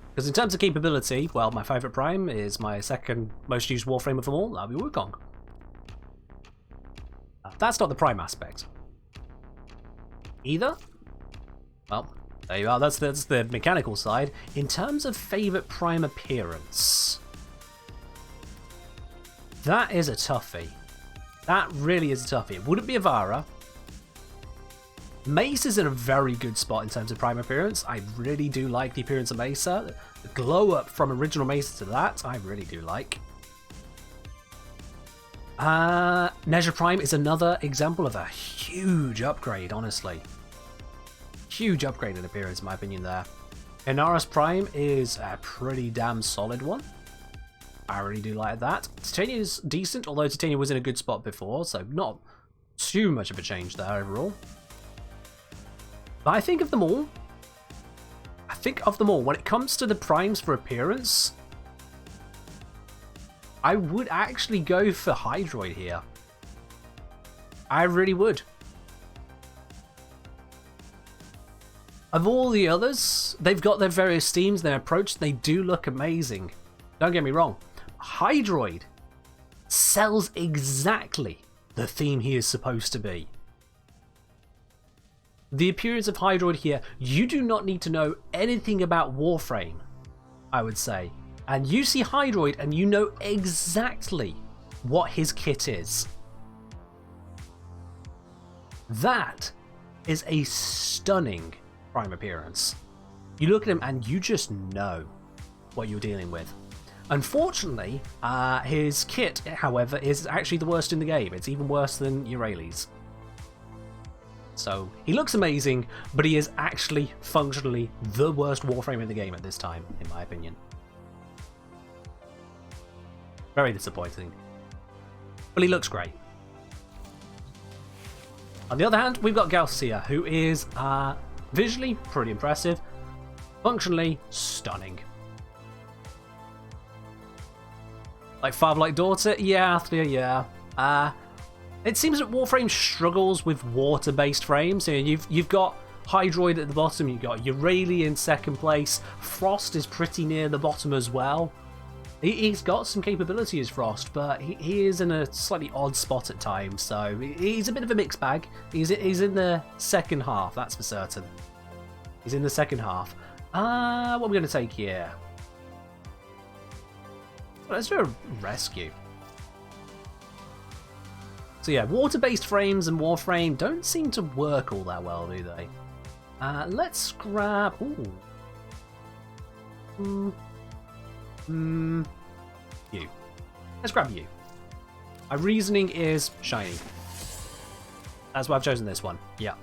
Because in terms of capability, well, my favourite Prime is my second most used Warframe of them all, that'll be Wukong. that's not the prime aspect. Either? Well, there you are. That's the mechanical side. In terms of favourite prime appearance, that is a toughie. That really is a toughie. It wouldn't be Avara. Mace is in a very good spot in terms of prime appearance. I really do like the appearance of Mesa. The glow up from original Mesa to that, I really do like. Nezha Prime is another example of a huge upgrade, honestly. Huge upgrade in appearance, in my opinion, there. Inaris Prime is a pretty damn solid one. I really do like that. Titania is decent, although Titania was in a good spot before, so not too much of a change there overall. But I think of them all, when it comes to the primes for appearance, I would actually go for Hydroid here. I really would. Of all the others, they've got their various themes, their approach, they do look amazing. Don't get me wrong. Hydroid sells exactly the theme he is supposed to be. The appearance of Hydroid here, you do not need to know anything about Warframe, I would say. And you see Hydroid and you know exactly what his kit is. That is a stunning prime appearance. You look at him and you just know what you're dealing with. Unfortunately, his kit, however, is actually the worst in the game. It's even worse than Eurali's. So, he looks amazing, but he is actually functionally the worst Warframe in the game at this time, in my opinion. Very disappointing. But he looks great. On the other hand, we've got Galcia, who is visually pretty impressive, functionally stunning. Like father, like daughter? Yeah, Athlia, yeah. It seems that Warframe struggles with water-based frames. So you've got Hydroid at the bottom, you've got Eurali in second place. Frost is pretty near the bottom as well. He's got some capability as Frost, but he is in a slightly odd spot at times, so he's a bit of a mixed bag. He's in the second half, that's for certain. He's in the second half. What are we going to take here? Let's do a rescue. So yeah, water-based frames and Warframe don't seem to work all that well, do they? Let's grab... Ooh. You. Let's grab you. My reasoning is shiny. That's why I've chosen this one. Yeah.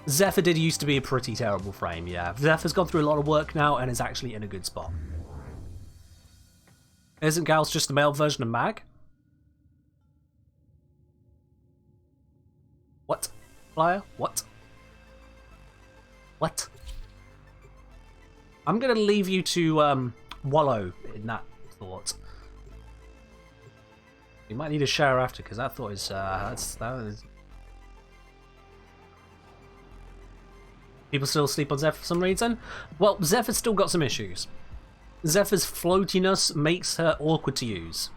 Zephyr did used to be a pretty terrible frame, yeah. Zephyr's gone through a lot of work now and is actually in a good spot. Isn't Gals just the male version of Mag? What? Flyer? What? What? I'm going to leave you to wallow in that thought. You might need a shower after, because that thought is... that is... People still sleep on Zephyr for some reason? Well, Zephyr's still got some issues. Zephyr's floatiness makes her awkward to use.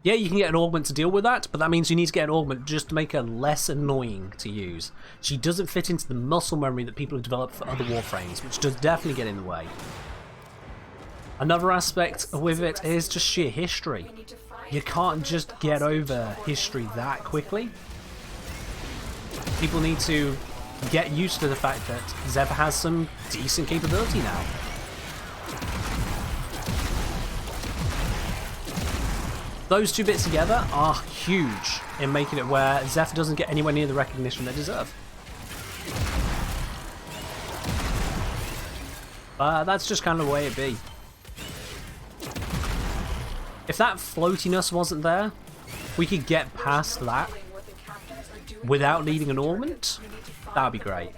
Yeah, you can get an augment to deal with that, but that means you need to get an augment just to make her less annoying to use. She doesn't fit into the muscle memory that people have developed for other Warframes, which does definitely get in the way. Another aspect with it is just sheer history. You can't just get over history that quickly. People need to get used to the fact that Zephyr has some decent capability now. Those two bits together are huge in making it where Zephyr doesn't get anywhere near the recognition they deserve. That's just kind of the way it be. If that floatiness wasn't there, we could get past that without needing an augment. That would be great.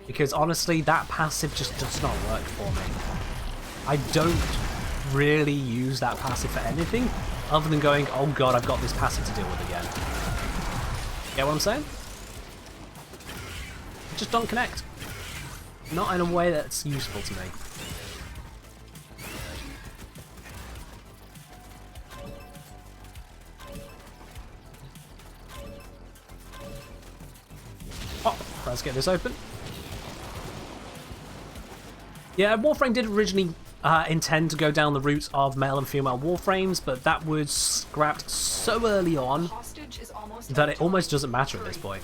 Because honestly, that passive just does not work for me. I don't really use that passive for anything other than going, oh god, I've got this passive to deal with again. Get what I'm saying? Just don't connect. Not in a way that's useful to me. let's get this open. Yeah, Warframe did originally intend to go down the route of male and female Warframes, but that was scrapped so early on that it almost doesn't matter at this point.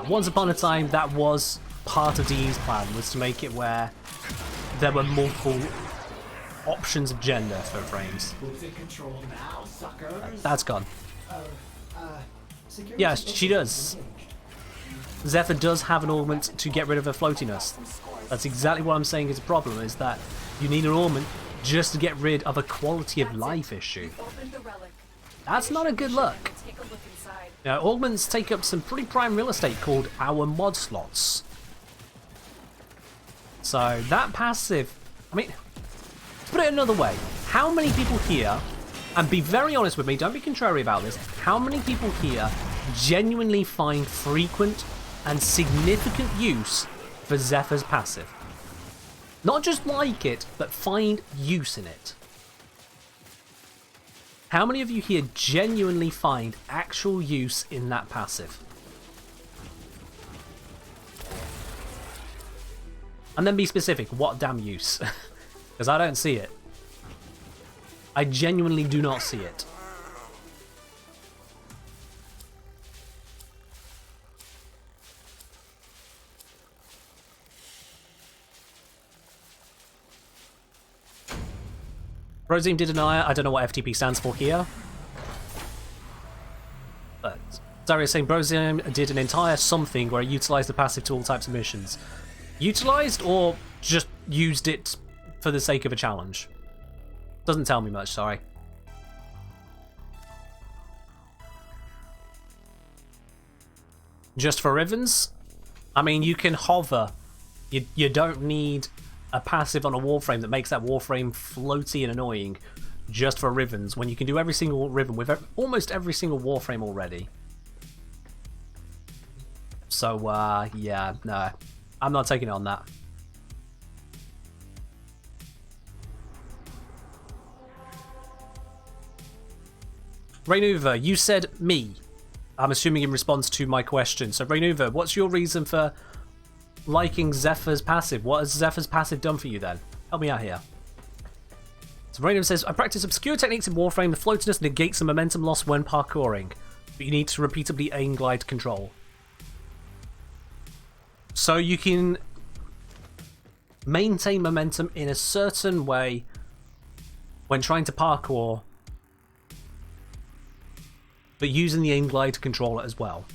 Once upon a time, that was part of DE's plan, was to make it where there were multiple options of gender for frames. Who's in control now, sucker? That's gone. Yeah, she does. Zephyr does have an augment to get rid of her floatiness. That's exactly what I'm saying is a problem, is that you need an augment just to get rid of a quality of life issue. That's not a good look. Now, augments take up some pretty prime real estate called our mod slots. So that passive, I mean, to put it another way, how many people here, and be very honest with me, don't be contrary about this, how many people here genuinely find frequent and significant use for Zephyr's passive? Not just like it, but find use in it. How many of you here genuinely find actual use in that passive? And then be specific, what damn use? Because I don't see it. I genuinely do not see it. Roseam did deny it. I don't know what FTP stands for here. But Darius saying Roseam did an entire something where he utilized the passive to all types of missions. Utilized or just used it for the sake of a challenge? Doesn't tell me much, sorry. Just for Rivens? I mean, you can hover. You don't need a passive on a Warframe that makes that Warframe floaty and annoying just for Rivens, when you can do every single Riven with almost every single Warframe already. So, yeah, no. I'm not taking it on that. Raynuva, you said me. I'm assuming in response to my question. So, Raynuva, what's your reason for liking Zephyr's passive? What has Zephyr's passive done for you then? Help me out here. So Random says, I practice obscure techniques in Warframe. The floatiness negates the momentum loss when parkouring, but you need to repeatedly aim glide control. So you can maintain momentum in a certain way when trying to parkour, but using the aim glide to control it as well.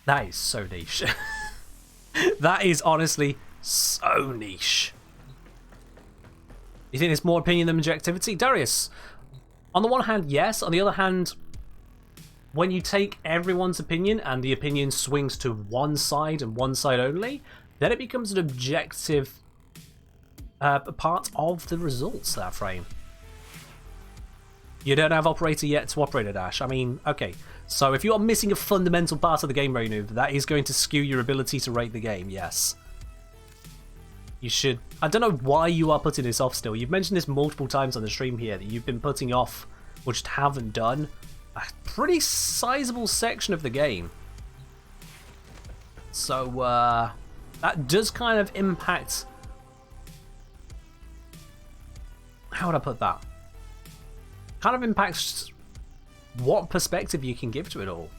That is so niche. That is honestly so niche. You think it's more opinion than objectivity? Darius, on the one hand, yes. On the other hand, when you take everyone's opinion and the opinion swings to one side and one side only, then it becomes an objective part of the results, that frame. You don't have operator yet to operate a dash. I mean, okay. So if you are missing a fundamental part of the game, Renu, that is going to skew your ability to rate the game, yes. You should... I don't know why you are putting this off still. You've mentioned this multiple times on the stream here, that you've been putting off, or just haven't done, a pretty sizable section of the game. So, that does kind of impact... How would I put that? Kind of impacts what perspective you can give to it all.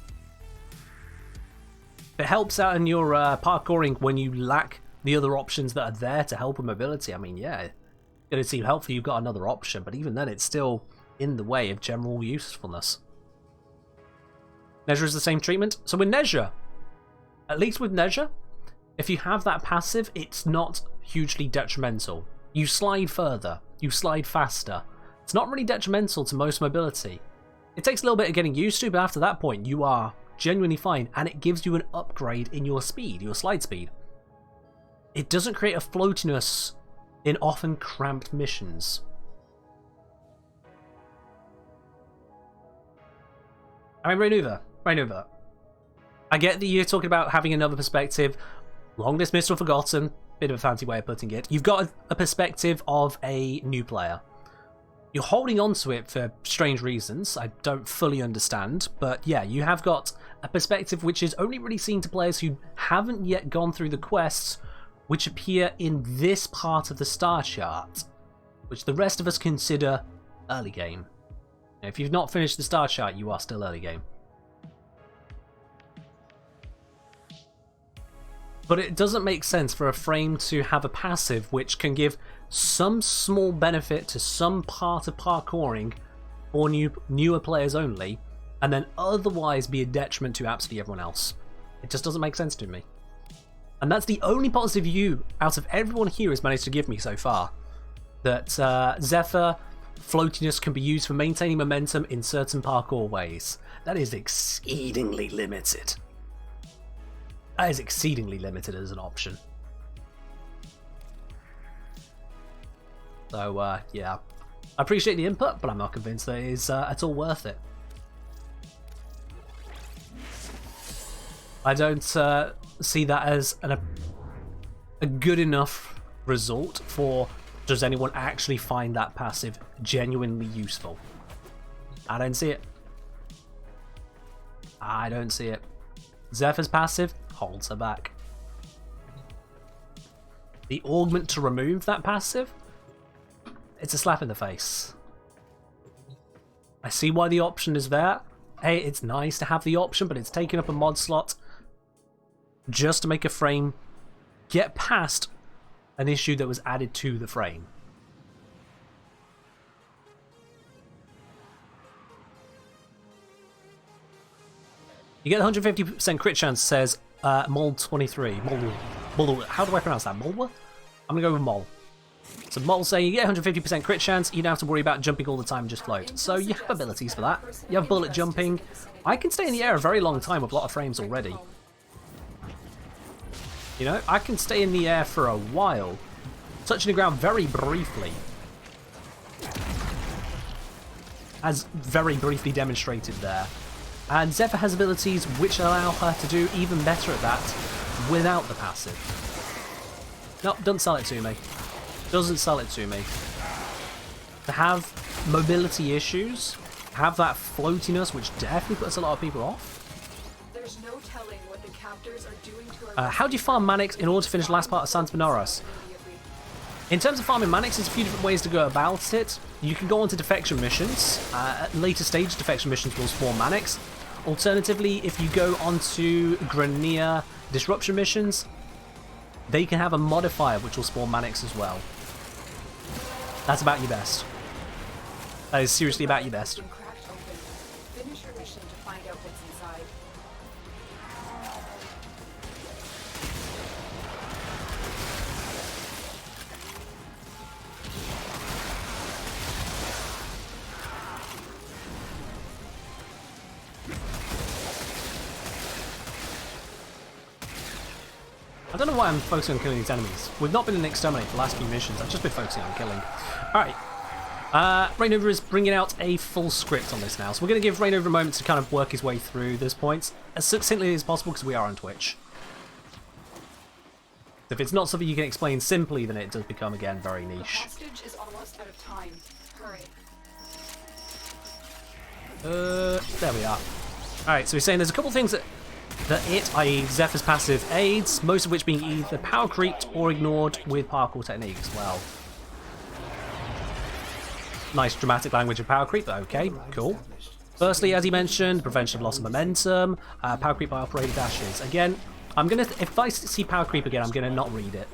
It helps out in your parkouring when you lack the other options that are there to help with mobility. I mean, yeah, it'd seem helpful you've got another option, but even then it's still in the way of general usefulness. Nezha is the same treatment. So with Nezha, at least with Nezha, if you have that passive, it's not hugely detrimental. You slide further, you slide faster. It's not really detrimental to most mobility. It takes a little bit of getting used to, but after that point, you are genuinely fine, and it gives you an upgrade in your speed, your slide speed. It doesn't create a floatiness in often cramped missions. I mean, Raynuva. I get that you're talking about having another perspective. Long dismissed or forgotten. Bit of a fancy way of putting it. You've got a perspective of a new player. You're holding on to it for strange reasons I don't fully understand, but yeah, you have got a perspective which is only really seen to players who haven't yet gone through the quests which appear in this part of the star chart, which the rest of us consider early game. Now, if you've not finished the star chart, you are still early game. But it doesn't make sense for a frame to have a passive which can give some small benefit to some part of parkouring for newer players only, and then otherwise be a detriment to absolutely everyone else. It just doesn't make sense to me. And that's the only positive view out of everyone here has managed to give me so far. That Zephyr floatiness can be used for maintaining momentum in certain parkour ways. That is exceedingly limited. That is exceedingly limited as an option. So, yeah. I appreciate the input, but I'm not convinced that it is at all worth it. I don't see that as a good enough result for does anyone actually find that passive genuinely useful. I don't see it. I don't see it. Zephyr's passive holds her back. The augment to remove that passive? It's a slap in the face. I see why the option is there. Hey, it's nice to have the option, but it's taking up a mod slot just to make a frame get past an issue that was added to the frame. You get 150% crit chance, says Mol23. Mol, how do I pronounce that? Molwa? I'm going to go with Mol. So Mol saying you get 150% crit chance, you don't have to worry about jumping all the time and just float. So you have abilities for that. You have bullet jumping. I can stay in the air a very long time with a lot of frames already. You know, I can stay in the air for a while, touching the ground very briefly. As very briefly demonstrated there. And Zephyr has abilities which allow her to do even better at that without the passive. No, don't sell it to me. Doesn't sell it to me. To have mobility issues, have that floatiness, which definitely puts a lot of people off. There's no telling what the captors are doing to our How do you farm Mannix in order to finish the last part of Santa Benaras? In terms of farming Mannix, there's a few different ways to go about it. You can go on to defection missions. At later stage, defection missions will spawn Mannix. Alternatively, if you go onto Grenier disruption missions, they can have a modifier which will spawn Mannix as well. That's about your best. That is seriously about your best. cracked open. Finish your mission to find out what's inside. I don't know why I'm focusing on killing these enemies. We've not been in Exterminate for the last few missions. I've just been focusing on killing. Alright. Rainover is bringing out a full script on this now. So we're going to give Rainover a moment to kind of work his way through this points as succinctly as possible because we are on Twitch. If it's not something you can explain simply, then it does become, again, very The niche. hostage is almost out of time. Hurry. There we are. Alright, so he's saying there's a couple things that i.e. Zephyr's passive aids, most of which being either power creeped or ignored with parkour techniques. Well, nice dramatic language of power creep, but okay, cool. Firstly, as he mentioned, prevention of loss of momentum, power creep by operator dashes. Again, I'm gonna, if I see power creep again, I'm gonna not read it.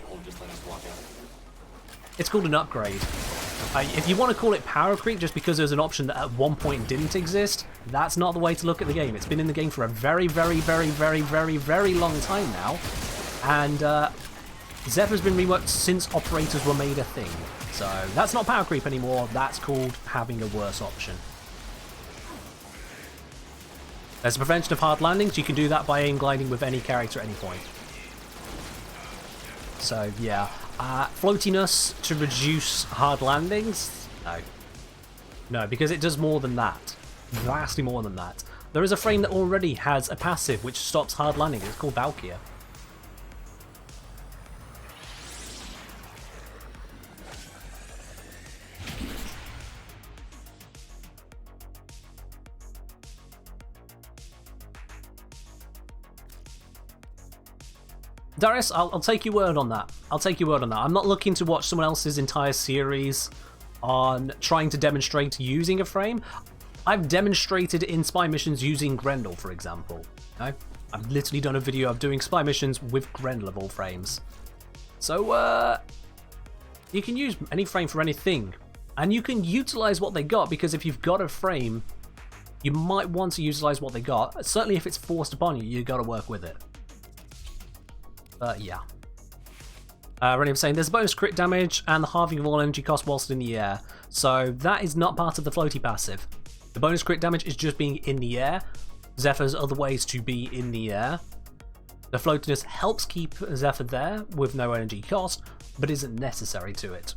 It's called an upgrade. If you want to call it power creep just because there's an option that at one point didn't exist, that's not the way to look at the game. It's been in the game for a very, very, very, very, very, very long time now. And Zephyr's been reworked since operators were made a thing. So that's not power creep anymore, that's called having a worse option. There's a prevention of hard landings. You can do that by aim gliding with any character at any point. So yeah. Floatiness to reduce hard landings? No. No, because it does more than that. Vastly more than that. There is a frame that already has a passive which stops hard landing. It's called Valkyria. Darius, I'll take your word on that. I'll take your word on that. I'm not looking to watch someone else's entire series on trying to demonstrate using a frame. I've demonstrated in spy missions using Grendel, for example. Okay? I've literally done a video of doing spy missions with Grendel of all frames. So, you can use any frame for anything. And you can utilize what they got, because if you've got a frame, you might want to utilize what they got. Certainly if it's forced upon you, you got to work with it. Yeah. Rennie was saying there's a bonus crit damage and the halving of all energy cost whilst in the air. So that is not part of the floaty passive. The bonus crit damage is just being in the air. Zephyr's other ways to be in the air. The floatiness helps keep Zephyr there with no energy cost, but isn't necessary to it.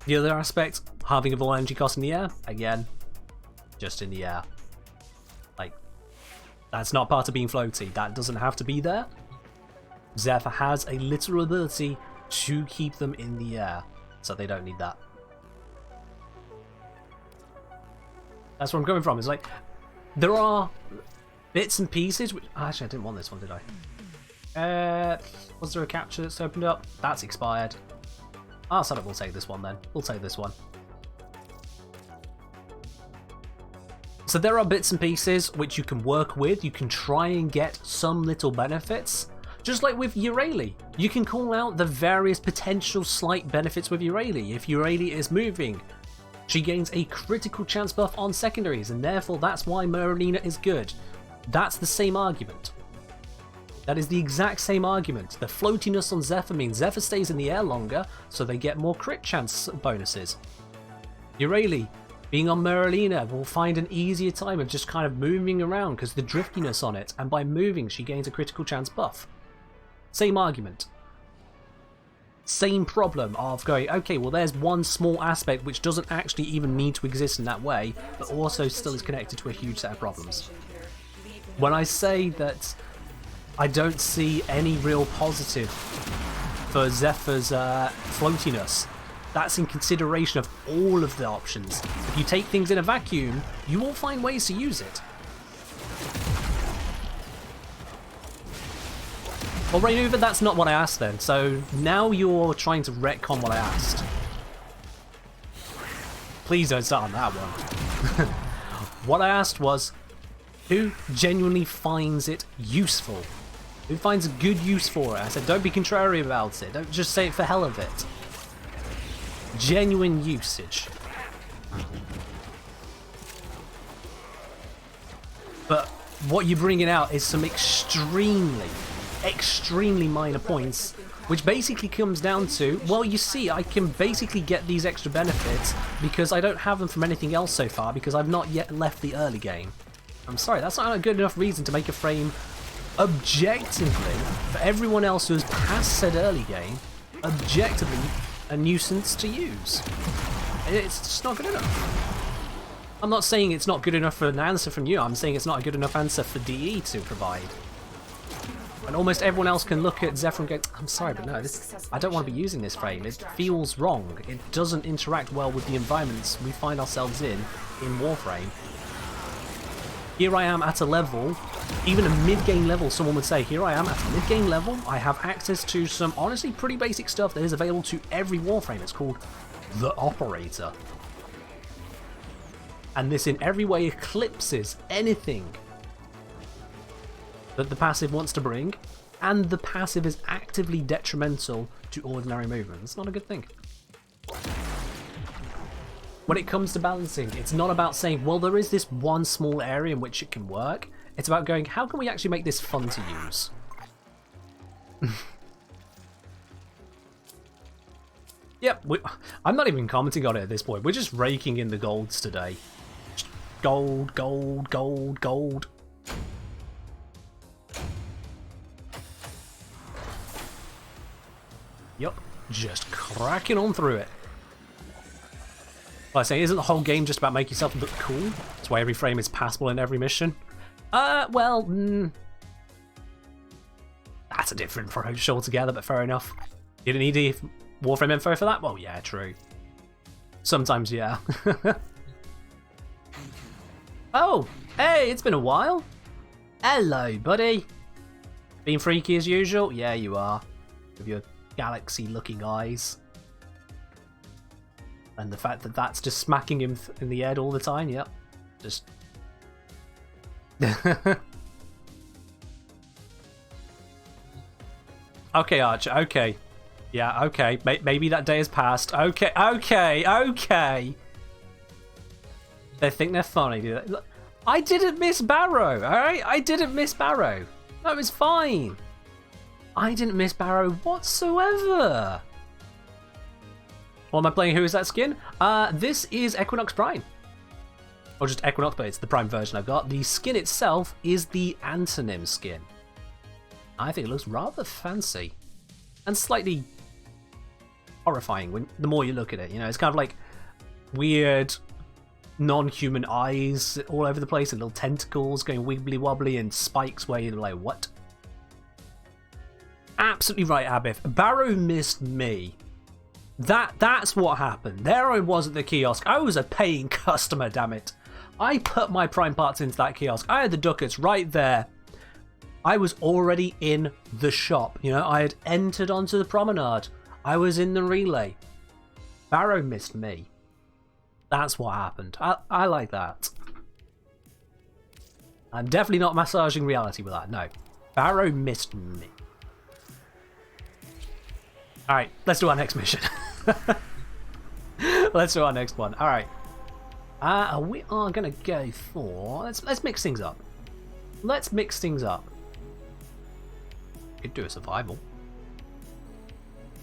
The other aspect, halving of all energy cost in the air, again, just in the air. Like, that's not part of being floaty. That doesn't have to be there. Zephyr has a literal ability to keep them in the air, so they don't need that. That's where I'm coming from. It's like, there are bits and pieces which... Actually, I didn't want this one, did I? Was there a capture that's opened up? That's expired. Ah, so we'll take this one then. We'll take this one. So there are bits and pieces which you can work with. You can try and get some little benefits. Just like with Euryale. You can call out the various potential slight benefits with Euryale. If Euryale is moving, she gains a critical chance buff on secondaries, and therefore that's why Merlina is good. That's the same argument. That is the exact same argument. The floatiness on Zephyr means Zephyr stays in the air longer, so they get more crit chance bonuses. Euryale, being on Merlina, will find an easier time of just kind of moving around because the driftiness on it, and by moving she gains a critical chance buff. Same argument. Same problem of going, okay, well there's one small aspect which doesn't actually even need to exist in that way, but also still is connected to a huge set of problems. When I say that I don't see any real positive for Zephyr's floatiness, that's in consideration of all of the options. If you take things in a vacuum, you will find ways to use it. Well, Raynuva, that's not what I asked then, so now you're trying to retcon what I asked. Please don't start on that one. What I asked was, who genuinely finds it useful? Who finds a good use for it? I said, don't be contrary about it. Don't just say it for hell of it. Genuine usage. But what you're bringing out is some extremely minor points, which basically comes down to, well, you see, I can basically get these extra benefits because I don't have them from anything else so far because I've not yet left the early game. I'm sorry, that's not a good enough reason to make a frame objectively, for everyone else who has passed said early game, objectively a nuisance to use. It's just not good enough. I'm not saying it's not good enough for an answer from you, I'm saying it's not a good enough answer for DE to provide. And almost everyone else can look at Zephyr and go, I'm sorry, but no, I don't want to be using this frame. It feels wrong. It doesn't interact well with the environments we find ourselves in Warframe. Here I am at a level, even a mid-game level, someone would say, here I am at a mid-game level, I have access to some honestly pretty basic stuff that is available to every Warframe. It's called the Operator. And this in every way eclipses anything that the passive wants to bring, and the passive is actively detrimental to ordinary movement. It's not a good thing. When it comes to balancing, it's not about saying, well, there is this one small area in which it can work. It's about going, how can we actually make this fun to use? Yep, I'm not even commenting on it at this point. We're just raking in the golds today. Just gold, gold, gold, gold. Yup, just cracking on through it. Like I say, isn't the whole game just about making yourself look cool? That's why every frame is passable in every mission. Well, that's a different approach altogether, but fair enough. You didn't need Warframe info for that? Well, yeah, true. Sometimes, yeah. Oh, hey, it's been a while. Hello, buddy. Being freaky as usual? Yeah, you are. With your galaxy-looking eyes. And the fact that that's just smacking him in the head all the time, yep. Just... Okay, Archer, okay. Yeah, okay. Maybe that day has passed. Okay, okay. They think they're funny, do they? Look, I didn't miss Barrow, alright? I didn't miss Barrow. That was fine. I didn't miss Barrow whatsoever. What am I playing? Who is that skin? This is Equinox Prime. Or just Equinox, but it's the Prime version I've got. The skin itself is the Antonym skin. I think it looks rather fancy. And slightly horrifying the more you look at it. You know, it's kind of like weird non-human eyes all over the place and little tentacles going wibbly wobbly and spikes where you're like, what? Absolutely right, Abif. Barrow missed me. That's what happened. There I was at the kiosk. I was a paying customer, damn it. I put my Prime parts into that kiosk. I had the ducats right there. I was already in the shop. You know, I had entered onto the promenade. I was in the relay. Barrow missed me. That's what happened. I like that. I'm definitely not massaging reality with that. No. Barrow missed me. Alright, let's do our next mission. Let's do our next one. Alright. We are going to go for... Let's mix things up. Let's mix things up. Could do a survival.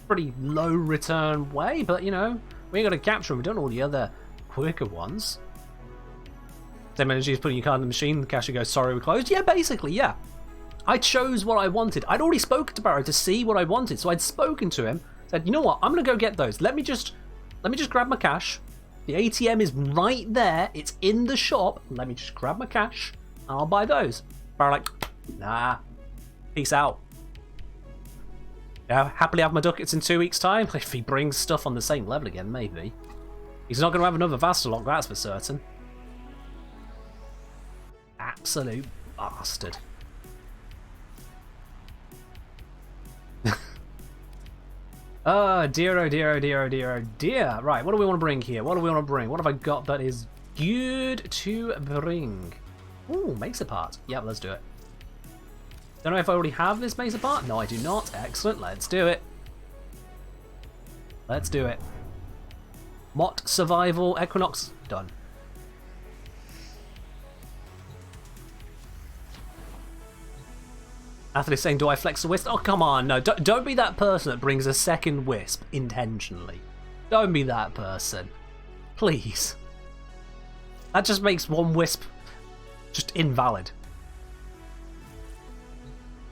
Pretty low return way, but you know, we ain't got to capture them. We've done all the other quicker ones. Same energy as putting your card in the machine. The cashier goes, sorry, we're closed. Yeah, basically, yeah. I chose what I wanted. I'd already spoken to Barrow to see what I wanted, so I'd spoken to him. Said, you know what? I'm gonna go get those. Let me just grab my cash. The ATM is right there. It's in the shop. Let me just grab my cash, and I'll buy those. Barrow like, nah. Peace out. Yeah, happily have my ducats in 2 weeks' time. If he brings stuff on the same level again, maybe. He's not going to have another Vastalok, that's for certain. Absolute bastard. Oh dear, oh dear, oh dear, oh dear, oh dear. Right, what do we want to bring here? What do we want to bring? What have I got that is good to bring? Ooh, mesa part. Yep, let's do it. Don't know if I already have this mesa part. No, I do not. Excellent, let's do it. Let's do it. Mott survival Equinox done. Athlete saying, do I flex the wisp? Oh, come on, no. Don't be that person that brings a second wisp intentionally. Don't be that person. Please. That just makes one wisp just invalid.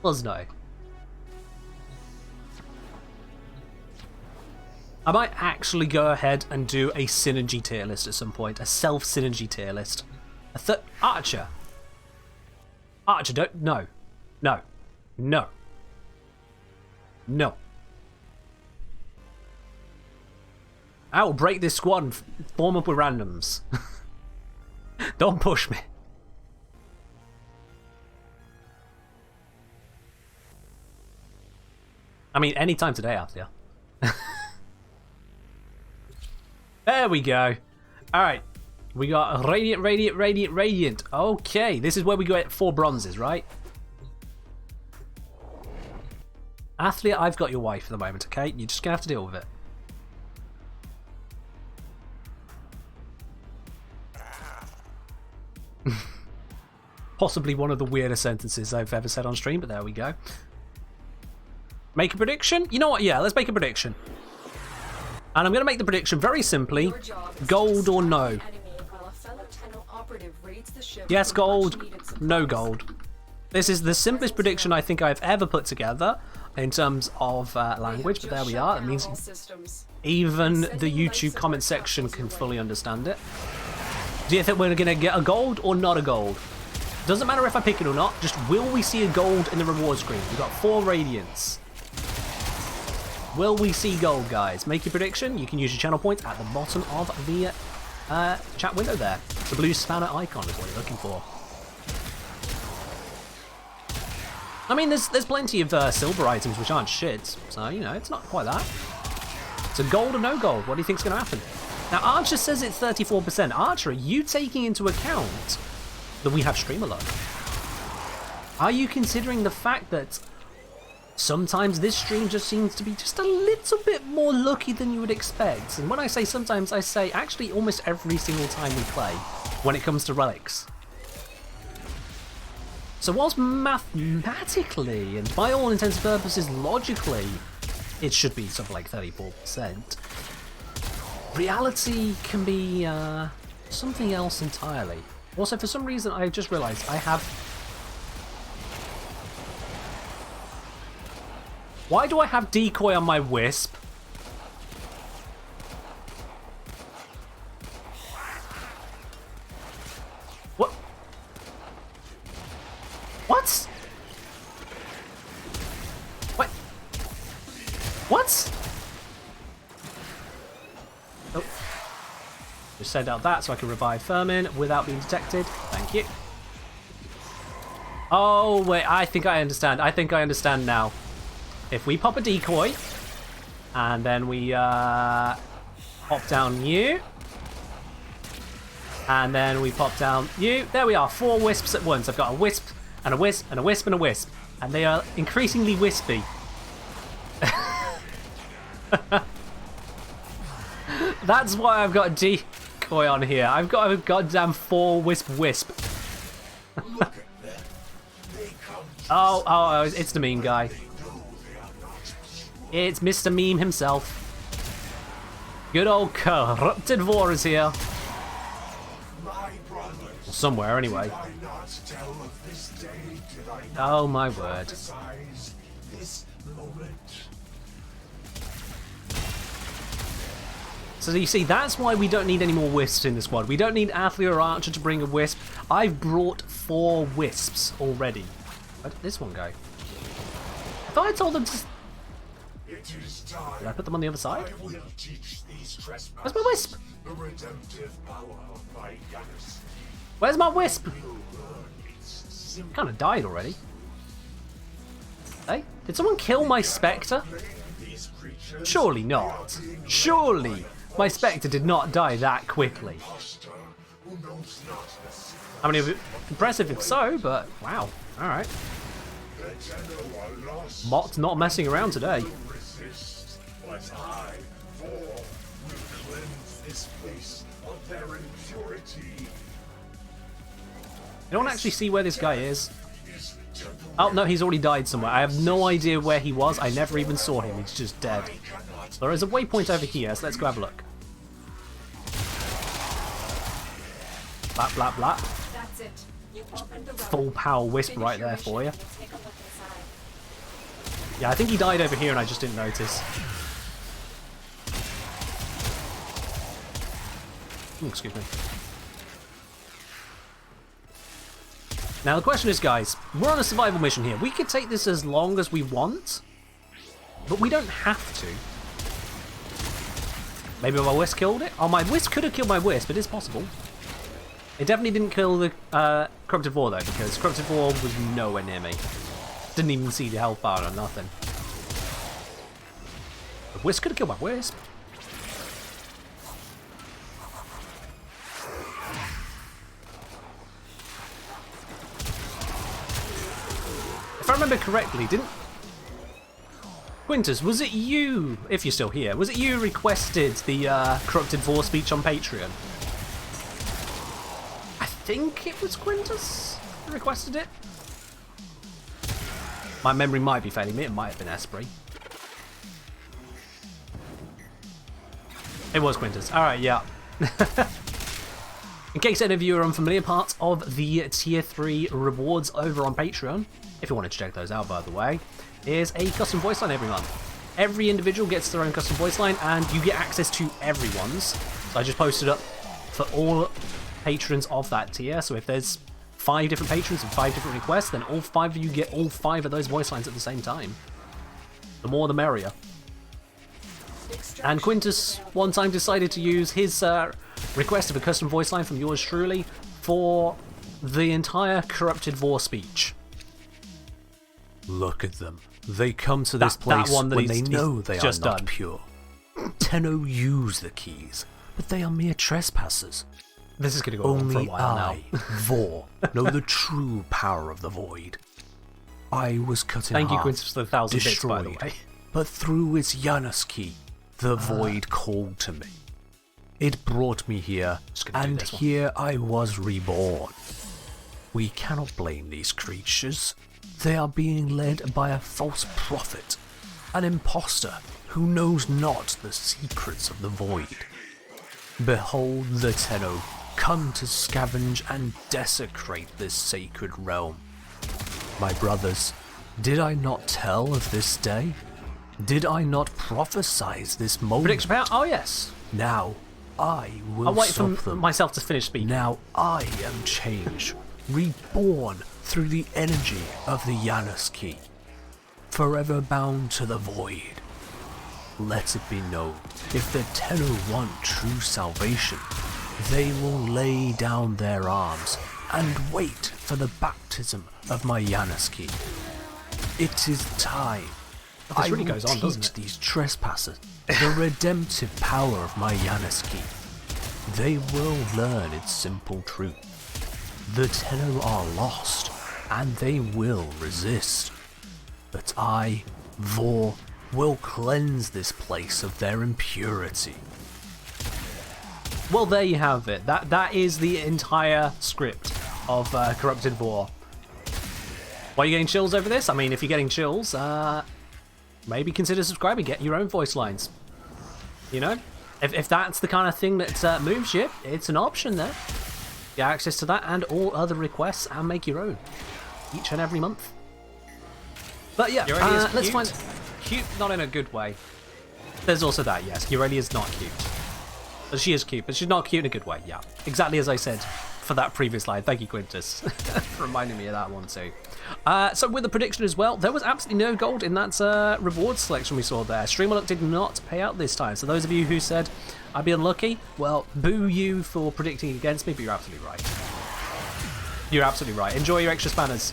Let's no. I might actually go ahead and do a synergy tier list at some point. A self-synergy tier list. Archer. Archer, don't... No. No. No. No. I will break this squad and form up with randoms. Don't push me. I mean, anytime today, Athia. There we go. Alright. We got Radiant, Radiant, Radiant, Radiant. Okay, this is where we get 4 bronzes, right? Athlia, I've got your wife for the moment, okay? You're just going to have to deal with it. Possibly one of the weirdest sentences I've ever said on stream, but there we go. Make a prediction? You know what? Yeah, let's make a prediction. And I'm going to make the prediction very simply. Gold or no? Yes, gold. No gold. This is the simplest prediction I think I've ever put together in terms of language, but there we are. It means even the YouTube comment section can fully understand it. Do you think we're going to get a gold or not a gold? Doesn't matter if I pick it or not, just will we see a gold in the reward screen? We've got 4 radiants. Will we see gold, guys? Make your prediction. You can use your channel points at the bottom of the chat window there. The blue spanner icon is what you're looking for. I mean, there's plenty of silver items which aren't shit, so, you know, it's not quite that. It's a gold or no gold. What do you think's going to happen? Now, Archer says it's 34%. Archer, are you taking into account that we have stream alone? Are you considering the fact that sometimes this stream just seems to be just a little bit more lucky than you would expect? And when I say sometimes, I say actually almost every single time we play when it comes to relics. So whilst mathematically, and by all intents and purposes logically, it should be something like 34%, reality can be something else entirely. Also, for some reason, I just realised I have... Why do I have decoy on my Wisp? What? What? What? What? Oh. Just send out that so I can revive Furman without being detected. Thank you. Oh, wait, I think I understand. I think I understand now. If we pop a decoy, and then we pop down you, and then we pop down you, there we are, 4 wisps at once. I've got a wisp, and a wisp, and a wisp, and a wisp. And they are increasingly wispy. That's why I've got a decoy on here. I've got a goddamn 4 wisp. Oh, it's the meme guy. It's Mr. Meme himself. Good old corrupted War is here. Somewhere, anyway. Oh my word. So you see, that's why we don't need any more wisps in the squad. We don't need Athlete or Archer to bring a wisp. I've brought 4 wisps already. Where did this one go? I thought I told them to... Did I put them on the other side? Where's my wisp? Where's my wisp? Kind of died already. Hey, did someone kill my Spectre? Surely not. Surely my Spectre did not die that quickly. I mean, impressive if so, but wow. Alright. Mott's not messing around today. I don't actually see where this guy is. Oh, no, he's already died somewhere. I have no idea where he was. I never even saw him. He's just dead. There is a waypoint over here, so let's go have a look. Blap, blap, blap. That's it. You opened the Full power wisp right there for you. Yeah, I think he died over here and I just didn't notice. Ooh, excuse me. Now the question is, guys, we're on a survival mission here. We could take this as long as we want, but we don't have to. Maybe my Wisp killed it? Oh, my Wisp could have killed my Wisp, it is possible. It definitely didn't kill the Corrupted Vor, though, because Corrupted Vor was nowhere near me. Didn't even see the health bar or nothing. The Wisp could have killed my Wisp. If I remember correctly, didn't... Quintus, was it you, if you're still here, was it you who requested the Corrupted Vor speech on Patreon? I think it was Quintus who requested it. My memory might be failing me, it might have been Esprit. It was Quintus, alright, yeah. In case any of you are unfamiliar, part of the tier 3 rewards over on Patreon, if you wanted to check those out by the way, is a custom voice line every month. Every individual gets their own custom voice line and you get access to everyone's. So I just posted up for all patrons of that tier, so if there's 5 different patrons and 5 different requests, then all 5 of you get all 5 of those voice lines at the same time. The more the merrier. And Quintus one time decided to use his request of a custom voice line from yours truly for the entire Corrupted Vor speech. Look at them. They come to this That place one that when they he's know they are just not done. pure. Tenno use the keys, but they are mere trespassers. This is going to go on for a Only while I, now. Vor, know the true power of the void. I was cut in Thank you, half, Quintus, for the 1,000 bits, by the destroyed, way. but through its Janus key, the void called to me. It brought me here, Just gonna do and this one. here I was reborn. We cannot blame these creatures. They are being led by a false prophet, an impostor who knows not the secrets of the void. Behold the Tenno, come to scavenge and desecrate this sacred realm. My brothers, did I not tell of this day? Did I not prophesize this moment? Prediction power? Oh, yes. Now, I will I'll wait for stop them. myself to finish speaking. Now I am changed, reborn through the energy of the Janus key, forever bound to the void. Let it be known, if the Tenno want true salvation, they will lay down their arms and wait for the baptism of my Janus key. It is time. This really will goes on, teach doesn't it? these trespassers the redemptive power of my Janus key. They will learn its simple truth. The Tenno are lost, and they will resist. But I, Vor, will cleanse this place of their impurity. Well, there you have it. That is the entire script of Corrupted Vor. Why are you getting chills over this? I mean, if you're getting chills, maybe consider subscribing. Get your own voice lines. You know? If that's the kind of thing that moves you, it's an option there. Get access to that and all other requests and make your own. Each and every month. But yeah, Urania's let's cute? find... Cute, not in a good way. There's also that, yes. Urania's not cute. But she is cute, but she's not cute in a good way, yeah. Exactly as I said for that previous slide. Thank you, Quintus, for reminding me of that one too. So with the prediction as well, there was absolutely no gold in that reward selection we saw there. Streamer Luck did not pay out this time. So those of you who said I'd be unlucky, well, boo you for predicting against me, but you're absolutely right. You're absolutely right. Enjoy your extra spanners.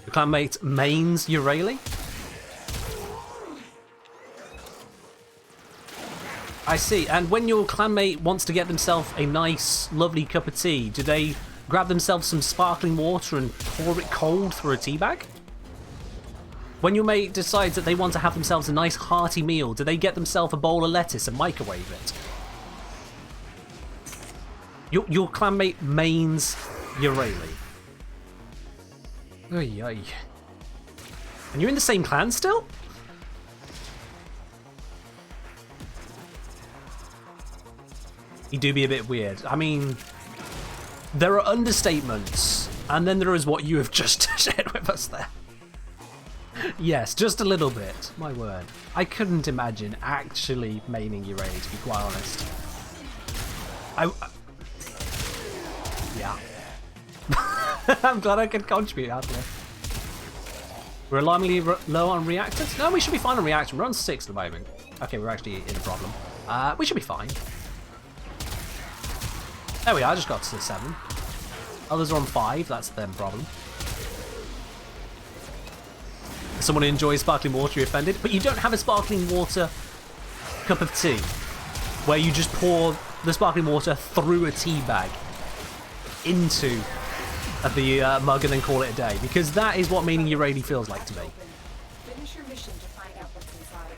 Your clanmate mains Urali. I see. And when your clanmate wants to get themselves a nice, lovely cup of tea, do they grab themselves some sparkling water and pour it cold through a tea bag? When your mate decides that they want to have themselves a nice hearty meal, do they get themselves a bowl of lettuce and microwave it? Your clanmate mains Urali. Oy, oy. And you're in the same clan still? You do be a bit weird. I mean, there are understatements, and then there is what you have just shared with us there. Yes, just a little bit. My word. I couldn't imagine actually maining Urali, to be quite honest. Yeah. I'm glad I could contribute, actually. We're alarmingly low on reactants. No, we should be fine on reaction. We're on 6 at the moment. Okay, we're actually in a problem. We should be fine. There we are, I just got to 7. Others are on 5, that's them problem. Someone who enjoys sparkling water, you're offended. But you don't have a sparkling water cup of tea where you just pour the sparkling water through a tea bag into the mug and then call it a day. Because that is what meaning Urali feels like to me. Finish your mission to find out what's inside.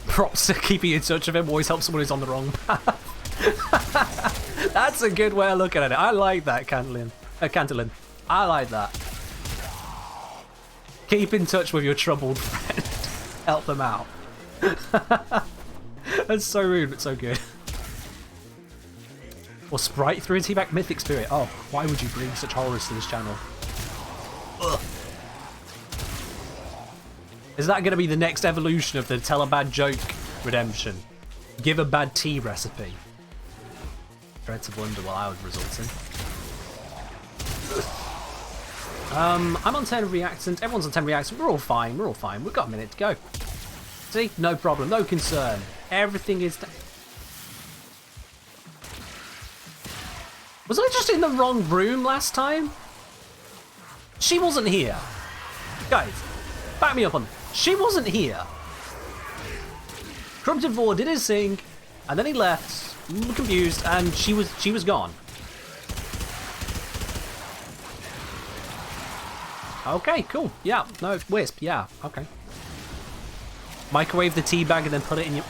Props to keeping in touch with him always helps someone who's on the wrong path. That's a good way of looking at it. I like that, Cantillin. I like that. Keep in touch with your troubled friend. Help them out. That's so rude, but so good. Or Sprite through a teabag mythic spirit. Oh, why would you bring such horrors to this channel? Ugh. Is that going to be the next evolution of the tell a bad joke redemption? Give a bad tea recipe. Dread to wonder what I would result in. I'm on 10 reactant. Everyone's on 10 reactant. We're all fine. We're all fine. We've got a minute to go. See? No problem. No concern. Everything is... Was I just in the wrong room last time? She wasn't here. Guys, back me up on this. She wasn't here. Corrupted Vor did his thing, and then he left, confused, and she was gone. Okay, cool. Yeah, no, Wisp, yeah, okay. Microwave the teabag and then put it in your...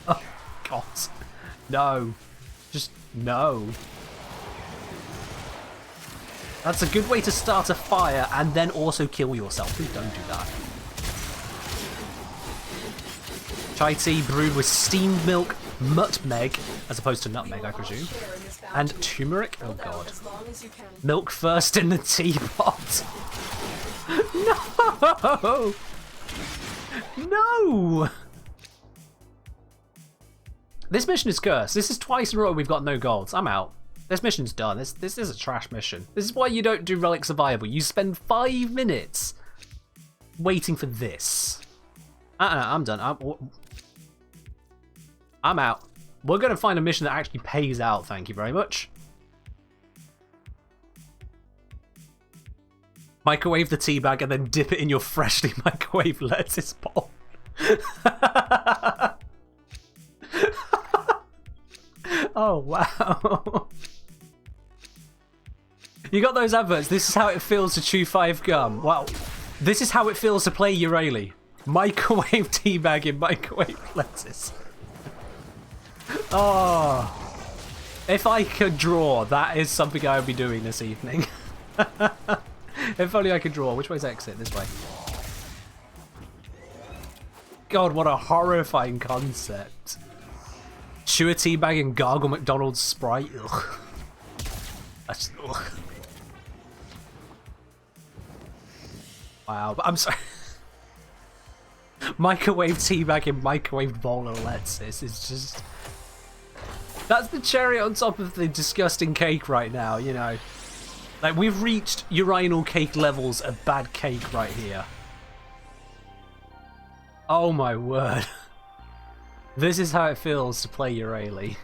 Oh, God. No. Just no. That's a good way to start a fire and then also kill yourself. Please don't do that. Chai tea brewed with steamed milk, nutmeg, as opposed to nutmeg, I presume, and turmeric. Oh God. Milk first in the teapot. No! No! This mission is cursed. This is twice in a row we've got no golds. I'm out. This mission's done. This is a trash mission. This is why you don't do Relic Survival. You spend 5 minutes waiting for this. I'm done. I'm out. We're going to find a mission that actually pays out, thank you very much. Microwave the teabag and then dip it in your freshly microwaved lettuce bowl. Oh, wow. You got those adverts. This is how it feels to chew 5 gum. Wow. This is how it feels to play Urali. Microwave teabag in microwave lettuce. Oh. If I could draw, that is something I would be doing this evening. If only I could draw. Which way's exit? This way. God, what a horrifying concept. Chew a teabag and gargle McDonald's Sprite. Ugh. That's, ugh. Wow, but I'm sorry. Microwave teabag in microwaved bowl of lettuce is just... That's the cherry on top of the disgusting cake right now, you know. Like, we've reached urinal cake levels of bad cake right here. Oh my word. This is how it feels to play Urali.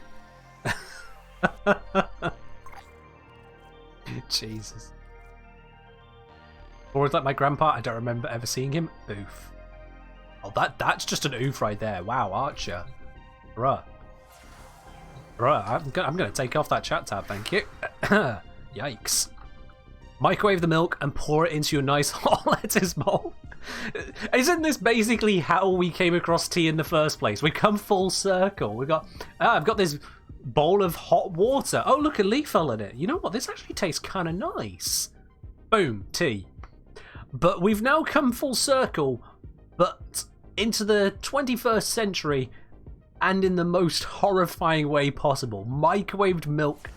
Jesus. Or is that my grandpa? I don't remember ever seeing him. Oof. Oh, that's just an oof right there. Wow, Archer. Bruh. Bruh, I'm gonna take off that chat tab, thank you. Yikes. Microwave the milk and pour it into your nice hot lettuce bowl. Isn't this basically how we came across tea in the first place? We come full circle. We got, I've got this bowl of hot water. Oh, look, a leaf fell in it. You know what? This actually tastes kind of nice. Boom, tea. But we've now come full circle, but into the 21st century and in the most horrifying way possible. Microwaved milk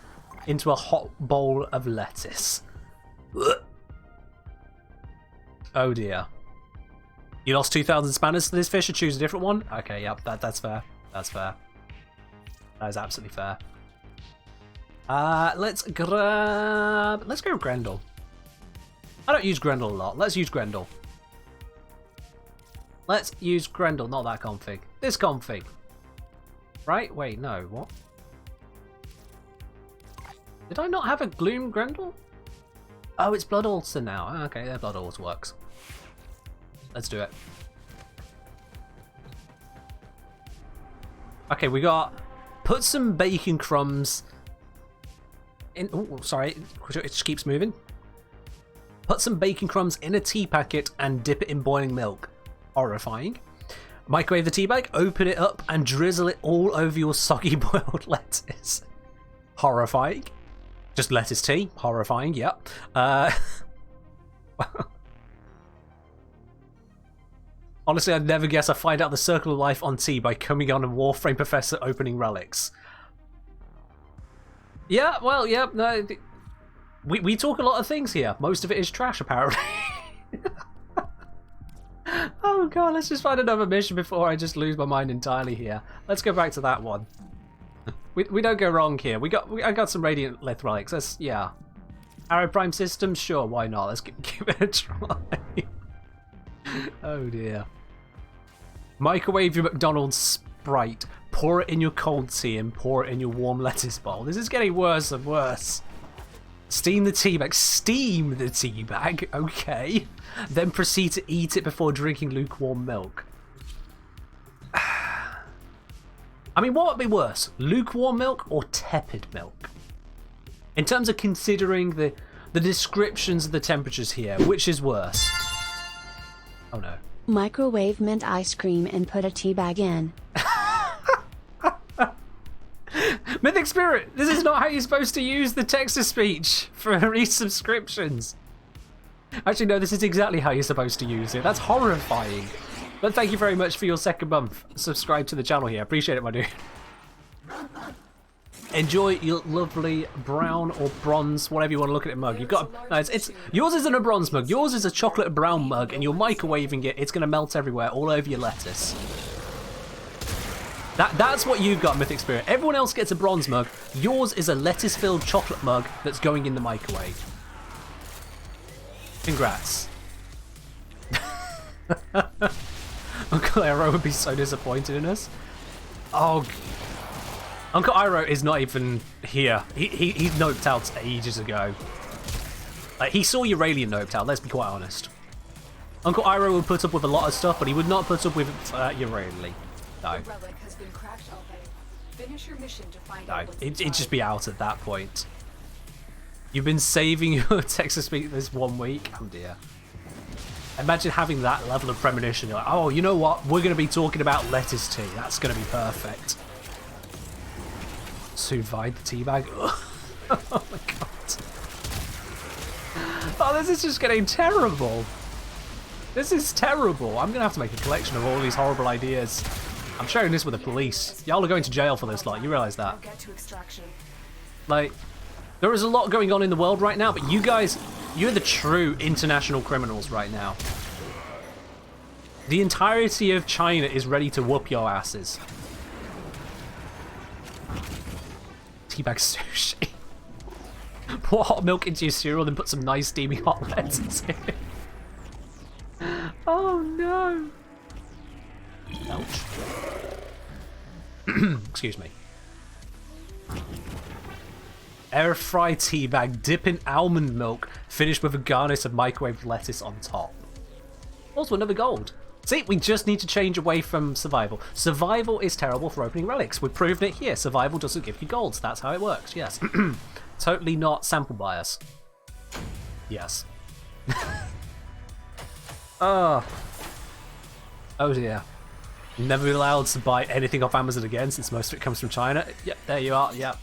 into a hot bowl of lettuce. Ugh. Oh dear. You lost 2,000 spanners to this fish or choose a different one? Okay, yep, that's fair. That's fair. That is absolutely fair. Let's go Grendel. I don't use Grendel a lot. Let's use Grendel. Let's use Grendel, not that config. This config. Right? Wait, no, what? Did I not have a Gloom Grendel? Oh, it's Blood Altar now. Okay, their Blood Altar works. Let's do it. Okay, we got... Put some bacon crumbs in... Oh, sorry. It just keeps moving. Put some bacon crumbs in a tea packet and dip it in boiling milk. Horrifying. Microwave the tea bag, open it up and drizzle it all over your soggy boiled lettuce. Horrifying. Just lettuce tea. Horrifying, yep. Honestly, I'd never guess I find out the circle of life on tea by coming on a Warframe Professor opening relics. Yeah, well, yeah, no... We talk a lot of things here. Most of it is trash, apparently. Oh god, let's just find another mission before I just lose my mind entirely here. Let's go back to that one. We don't go wrong here. I got some Radiant Lith relics. Let's, yeah. Arrow Prime Systems? Sure, why not? Let's give it a try. Oh dear. Microwave your McDonald's Sprite. Pour it in your cold tea and pour it in your warm lettuce bowl. This is getting worse and worse. Steam the tea bag. Steam the tea bag. Okay. Then proceed to eat it before drinking lukewarm milk. I mean, what would be worse? Lukewarm milk or tepid milk? In terms of considering the descriptions of the temperatures here, which is worse? Oh no. Microwave mint ice cream and put a tea bag in. Mythic Spirit, this is not how you're supposed to use the text-to-speech for resubscriptions. Actually, no, this is exactly how you're supposed to use it. That's horrifying. But thank you very much for your second month. Subscribe to the channel here. Appreciate it, my dude. Enjoy your lovely brown or bronze, whatever you want to look at it, mug. You've got no, it's yours isn't a bronze mug. Yours is a chocolate brown mug, and you're microwaving it. It's going to melt everywhere, all over your lettuce. That's what you've got, Mythic Spirit. Everyone else gets a bronze mug. Yours is a lettuce-filled chocolate mug that's going in the microwave. Congrats. Uncle Iroh would be so disappointed in us. Oh, Uncle Iroh is not even here. He's noped out ages ago. Like, he saw Euralian noped out, let's be quite honest. Uncle Iroh would put up with a lot of stuff, but he would not put up with Euralian. No. The relic has been cracked open. Finish your mission to find No, out what's it'd inside. just be out at that point. You've been saving your text-to-speech this 1 week? Oh dear. Imagine having that level of premonition. You're like, oh, you know what? We're going to be talking about lettuce tea. That's going to be perfect. Sous vide the tea bag. Oh my god. Oh, this is just getting terrible. This is terrible. I'm going to have to make a collection of all these horrible ideas. I'm sharing this with the police. Y'all are going to jail for this, like, you realise that? Now get to extraction. Like, there is a lot going on in the world right now, but you guys, you're the true international criminals right now. The entirety of China is ready to whoop your asses. Teabag sushi. Pour hot milk into your cereal, then put some nice steaming hot lettuce in it. Oh no. Ouch. Excuse me. Air fry tea bag, dip in almond milk, finish with a garnish of microwaved lettuce on top. Also another gold. See, we just need to change away from survival. Survival is terrible for opening relics. We've proven it here. Survival doesn't give you golds. That's how it works, yes. Totally not sample bias. Yes. Oh dear. Never be allowed to buy anything off Amazon again since most of it comes from China. Yep, there you are, yep.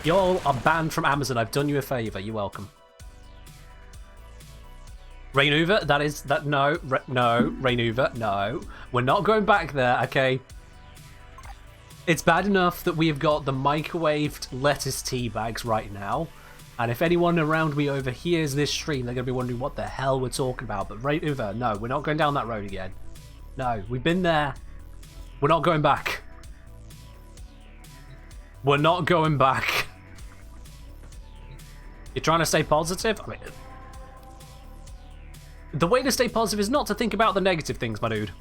You all are banned from Amazon. I've done you a favour. You're welcome. Rainuva, no, Rainuva, no. We're not going back there, okay? It's bad enough that we have got the microwaved lettuce tea bags right now. And if anyone around me overhears this stream, they're going to be wondering what the hell we're talking about. But Rainuva, no, we're not going down that road again. No, we've been there. We're not going back. We're not going back. You're trying to stay positive? I mean, the way to stay positive is not to think about the negative things, my dude.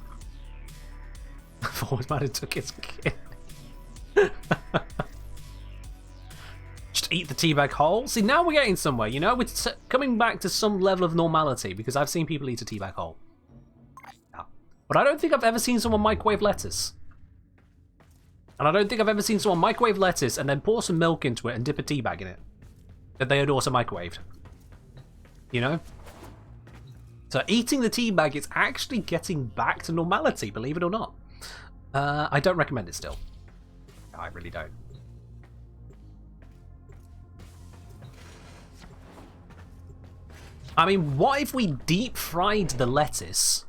Forward man took his kid. Just eat the teabag whole. See, now we're getting somewhere, you know? We're coming back to some level of normality because I've seen people eat a teabag whole. Yeah. But I don't think I've ever seen someone microwave lettuce. And I don't think I've ever seen someone microwave lettuce and then pour some milk into it and dip a teabag in it. That they had also microwaved. You know? So eating the teabag is actually getting back to normality, believe it or not. I don't recommend it still. I really don't. I mean, what if we deep fried the lettuce?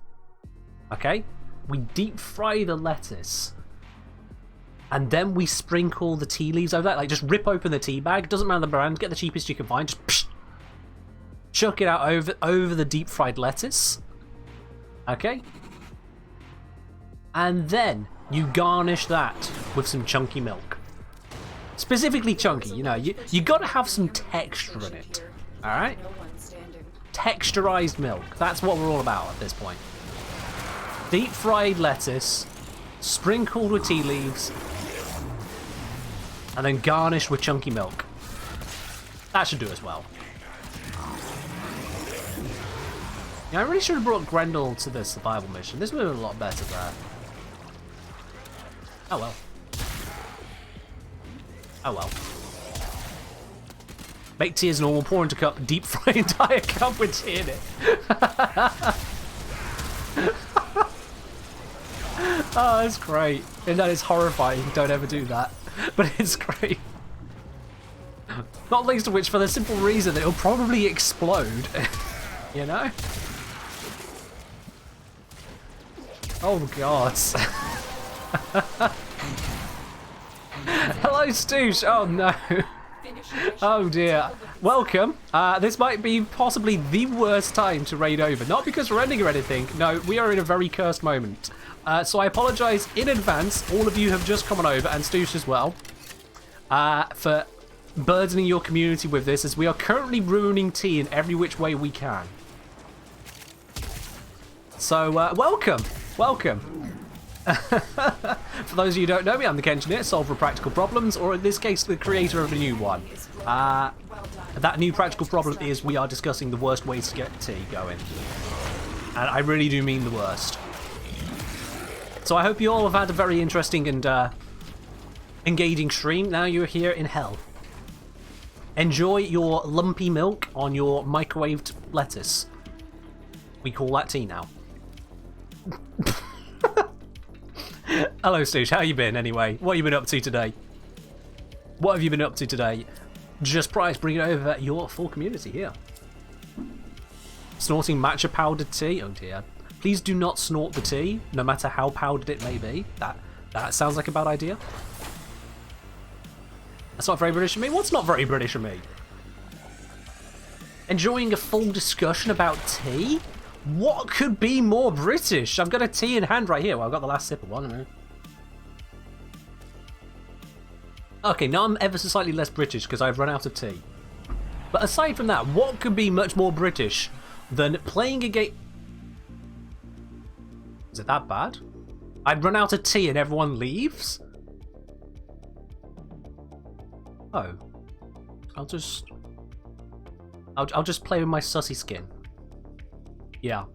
Okay? We deep fry the lettuce. And then we sprinkle the tea leaves over that. Like, just rip open the tea bag. Doesn't matter the brand. Get the cheapest you can find. Just psh, chuck it out over the deep fried lettuce. Okay? And then you garnish that with some chunky milk. Specifically chunky, you know. You got to have some texture in it. Alright? No one standing. Texturized milk. That's what we're all about at this point. Deep fried lettuce, sprinkled with tea leaves, And then garnished with chunky milk. That should do as well. Yeah, I really should have brought Grendel to the survival mission. This would have been a lot better there. Oh well. Oh well. Make tea as normal, pour into cup, deep fry entire cup with tea in it. Oh, that's great. And that is horrifying. Don't ever do that. But it's great. Not least of which for the simple reason that it'll probably explode. You know? Oh god. Hello, Stoosh. Oh no. Oh dear. Welcome. This might be possibly the worst time to raid over. Not because we're ending or anything. No, we are in a very cursed moment. So I apologise in advance. All of you have just come on over, and Stoosh as well, for burdening your community with this, as we are currently ruining tea in every which way we can. So, welcome. Welcome. For those of you who don't know me, I'm TheKengineer, solver of practical problems, or in this case, the creator of a new one. That new practical problem is we are discussing the worst ways to get tea going. And I really do mean the worst. So I hope you all have had a very interesting and engaging stream. Now you're here in hell. Enjoy your lumpy milk on your microwaved lettuce. We call that tea now. Hello, Stoosh. How you been, anyway? What have you been up to today? What have you been up to today? Just price, bringing over your full community here. Snorting matcha powdered tea? Oh dear. Please do not snort the tea, no matter how powdered it may be. That sounds like a bad idea. That's not very British of me. What's not very British of me? Enjoying a full discussion about tea? What could be more British? I've got a tea in hand right here. Well, I've got the last sip of one. Okay, now I'm ever so slightly less British because I've run out of tea. But aside from that, what could be much more British than playing a game... Is it that bad? I'd run out of tea and everyone leaves? Oh. I'll just play with my sussy skin. Yeah.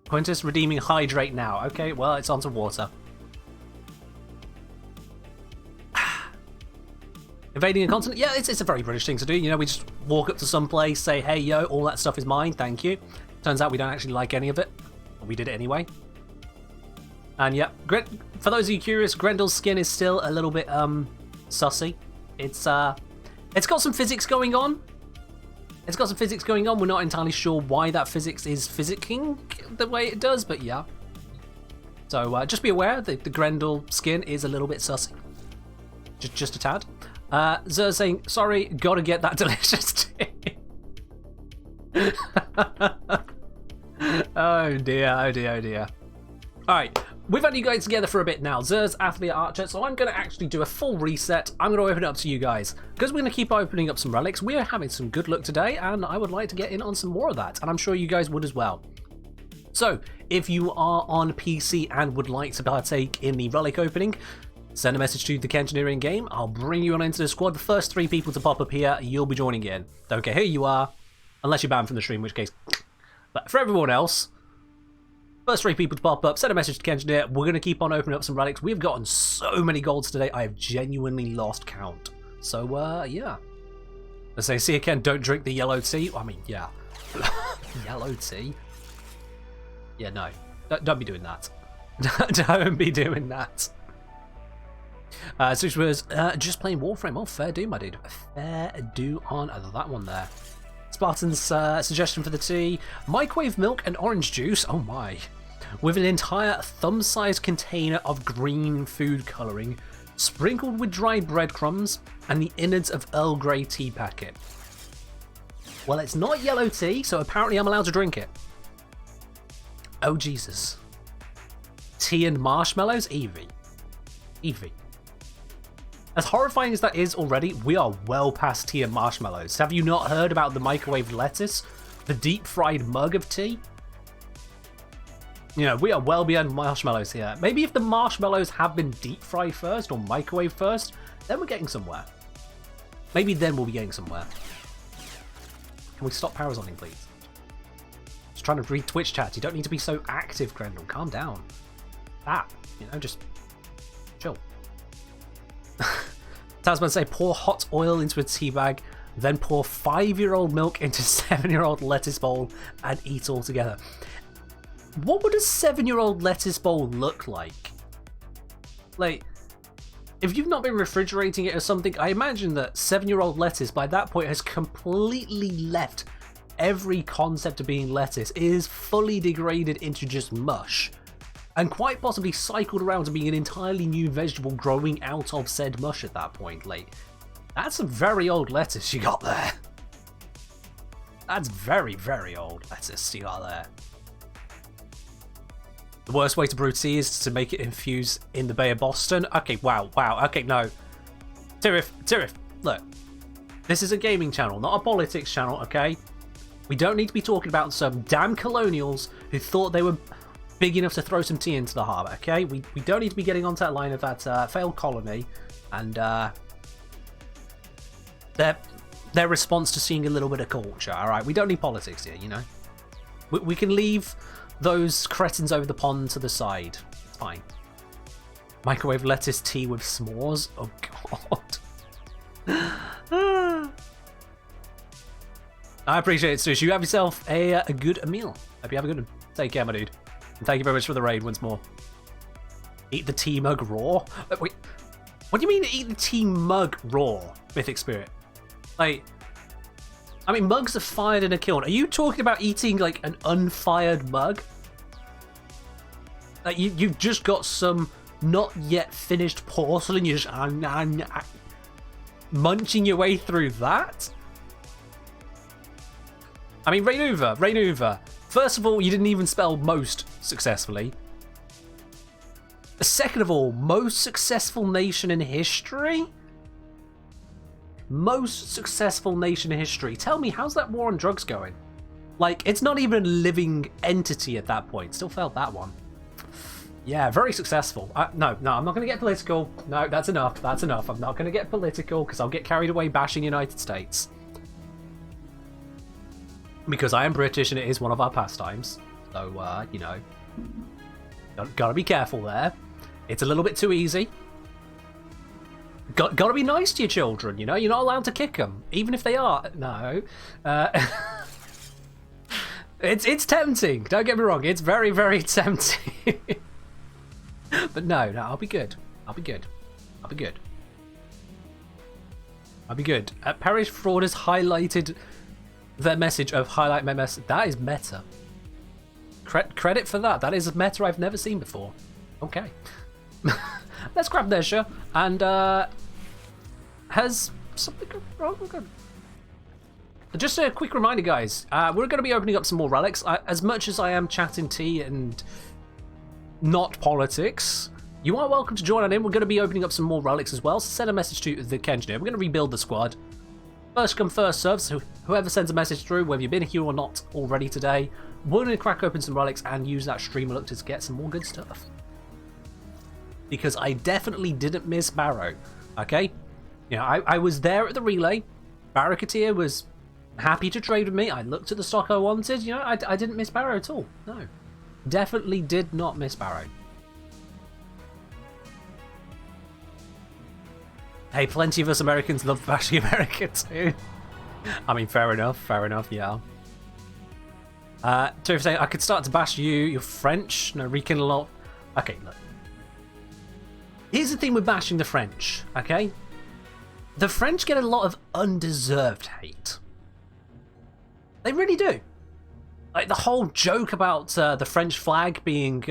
Quintus redeeming hydrate now. Okay, well, it's onto water. Invading a continent? Yeah, it's a very British thing to do. You know, we just walk up to some place, say, hey, yo, all that stuff is mine, thank you. Turns out we don't actually like any of it. But we did it anyway. And yeah, for those of you curious, Grendel's skin is still a little bit, sussy. It's got some physics going on. We're not entirely sure why that physics is physicking the way it does, but yeah. So just be aware that the Grendel skin is a little bit sussy. Just a tad. Zer saying, sorry, gotta get that delicious tea. Oh dear, oh dear, oh dear. Alright, we've had you guys together for a bit now. Zer's Athlete Archer, so I'm going to actually do a full reset. I'm going to open it up to you guys. Because we're going to keep opening up some relics, we're having some good luck today, and I would like to get in on some more of that, and I'm sure you guys would as well. So, if you are on PC and would like to partake in the relic opening, send a message to TheKengineer in game. I'll bring you on into the squad. The first 3 people to pop up here, you'll be joining in. Don't care who you are, unless you're banned from the stream, in which case... But for everyone else... First 3 people to pop up, send a message to TheKengineer. We're going to keep on opening up some relics. We've gotten so many golds today, I have genuinely lost count. So, yeah. Let's say, see again, don't drink the yellow tea. I mean, yeah. Yellow tea? Yeah, no. Don't be doing that. Don't be doing that. So it was just playing Warframe. Oh, fair do, my dude. Fair do on that one there. Spartan's suggestion for the tea: microwave milk and orange juice, oh my, with an entire thumb-sized container of green food colouring, sprinkled with dry breadcrumbs, and the innards of Earl Grey tea packet. Well, it's not yellow tea, so apparently I'm allowed to drink it. Oh, Jesus. Tea and marshmallows? Evie. Evie. As horrifying as that is already, we are well past tea and marshmallows. Have you not heard about the microwaved lettuce? The deep-fried mug of tea? You know, we are well beyond marshmallows here. Maybe if the marshmallows have been deep-fried first or microwaved first, then we're getting somewhere. Maybe then we'll be getting somewhere. Can we stop parazoning, please? Just trying to read Twitch chat. You don't need to be so active, Grendel. Calm down. Just chill. Tasman say, pour hot oil into a tea bag, then pour 5-year-old milk into 7-year-old lettuce bowl and eat all together. What would a 7-year-old lettuce bowl look like? Like, if you've not been refrigerating it or something, I imagine that 7-year-old lettuce by that point has completely left every concept of being lettuce. It is fully degraded into just mush. And quite possibly cycled around to being an entirely new vegetable growing out of said mush at that point. Like, that's some very old lettuce you got there. That's very, very old lettuce you got there. The worst way to brew tea is to make it infuse in the Bay of Boston. Okay, wow, okay, no. Tirif, look. This is a gaming channel, not a politics channel, okay? We don't need to be talking about some damn colonials who thought they were big enough to throw some tea into the harbour, okay? We don't need to be getting onto that line of that failed colony and their response to seeing a little bit of culture, alright? We don't need politics here, you know? We can leave those cretins over the pond to the side. It's fine. Microwave lettuce tea with s'mores? Oh, God. I appreciate it, Sush. You have yourself a good meal. Hope you have a good one. Take care, my dude. And thank you very much for the raid once more. Eat the tea mug raw? Wait, what do you mean eat the tea mug raw, Mythic Spirit? Like, I mean, mugs are fired in a kiln. Are you talking about eating, like, an unfired mug? Like, you've just got some not yet finished porcelain, you're just munching your way through that? I mean, Rainuva. First of all, you didn't even spell most successfully. Second of all, most successful nation in history? Most successful nation in history. Tell me, how's that war on drugs going? Like, it's not even a living entity at that point. Still failed that one. Yeah, very successful. No, I'm not going to get political. No, that's enough. I'm not going to get political because I'll get carried away bashing United States. Because I am British and it is one of our pastimes. So, you know, gotta be careful there. It's a little bit too easy. Gotta be nice to your children, you know? You're not allowed to kick them, even if they are. No. It's tempting. Don't get me wrong. It's very, very tempting. But no, I'll be good. Parish Fraud has highlighted the message of highlight my message. That is meta. Credit for that. That is a meta I've never seen before. Okay. Let's grab Nesha. And has something gone wrong? Just a quick reminder, guys. We're going to be opening up some more relics. As much as I am chatting tea and not politics, you are welcome to join on in. We're going to be opening up some more relics as well. So send a message to TheKengineer. We're going to rebuild the squad. First come, first serve. So whoever sends a message through, whether you've been here or not already today, we're going to crack open some relics and use that streamer look to get some more good stuff. Because I definitely didn't miss Barrow. Okay? You know, I was there at the relay. Barracuteer was happy to trade with me. I looked at the stock I wanted. You know, I didn't miss Barrow at all. No. Definitely did not miss Barrow. Hey, plenty of us Americans love bashing America too. I mean, fair enough, yeah. Turf saying, I could start to bash you're French. No, Rican a lot. Okay, look. Here's the thing with bashing the French, okay? The French get a lot of undeserved hate. They really do. Like, the whole joke about the French flag being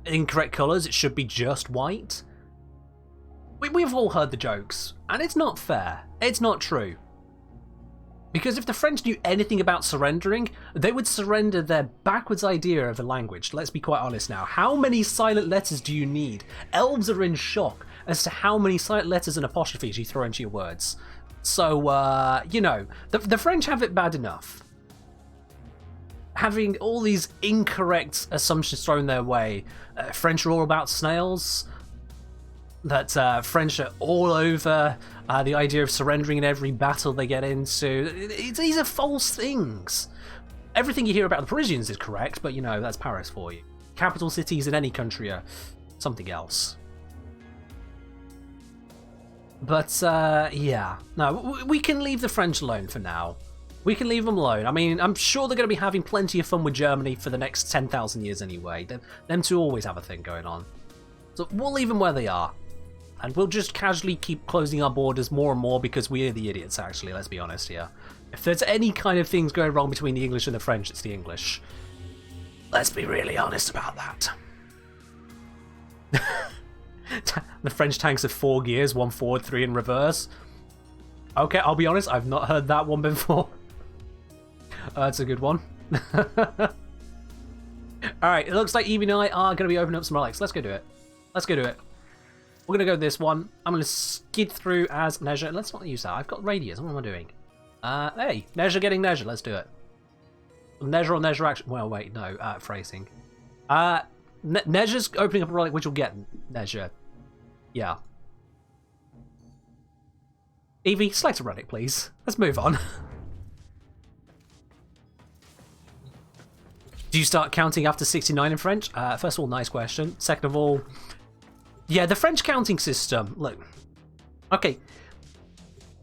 incorrect colours, it should be just white. We've all heard the jokes, and it's not fair. It's not true. Because if the French knew anything about surrendering, they would surrender their backwards idea of a language. Let's be quite honest now. How many silent letters do you need? Elves are in shock as to how many silent letters and apostrophes you throw into your words. So, you know, the French have it bad enough. Having all these incorrect assumptions thrown their way. French are all about snails. that French are all over the idea of surrendering in every battle they get into. These are false things. Everything you hear about the Parisians is correct, but you know, that's Paris for you. Capital cities in any country are something else. But, yeah. No, we can leave the French alone for now. We can leave them alone. I mean, I'm sure they're going to be having plenty of fun with Germany for the next 10,000 years anyway. Them two always have a thing going on. So we'll leave them where they are. And we'll just casually keep closing our borders more and more because we're the idiots, actually, let's be honest here. If there's any kind of things going wrong between the English and the French, it's the English. Let's be really honest about that. The French tanks have 4 gears, 1 forward, 3 in reverse. Okay, I'll be honest, I've not heard that one before. That's a good one. Alright, it looks like Evie and I are going to be opening up some relics. Let's go do it. Let's go do it. We're going to go this one. I'm going to skid through as Neja. Let's not use that. I've got radius. What am I doing? Hey, Neja getting Neja. Let's do it. Neja or Neja action. Well, wait, no. Phrasing. Neja's opening up a relic, which will get Neja. Yeah. Evie, select a relic, please. Let's move on. Do you start counting after 69 in French? First of all, nice question. Second of all, yeah, the French counting system. Look, okay.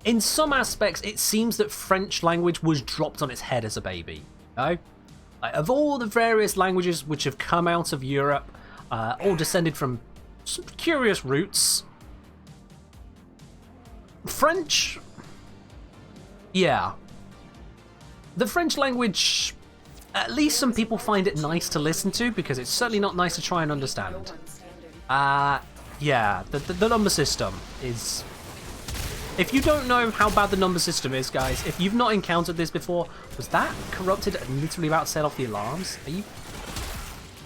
In some aspects, it seems that French language was dropped on its head as a baby. Okay? Of all the various languages which have come out of Europe, all descended from some curious roots, French, yeah. The French language, at least some people find it nice to listen to, because it's certainly not nice to try and understand. Yeah, the number system is... If you don't know how bad the number system is, guys, if you've not encountered this before, was that corrupted and literally about to set off the alarms? Are you...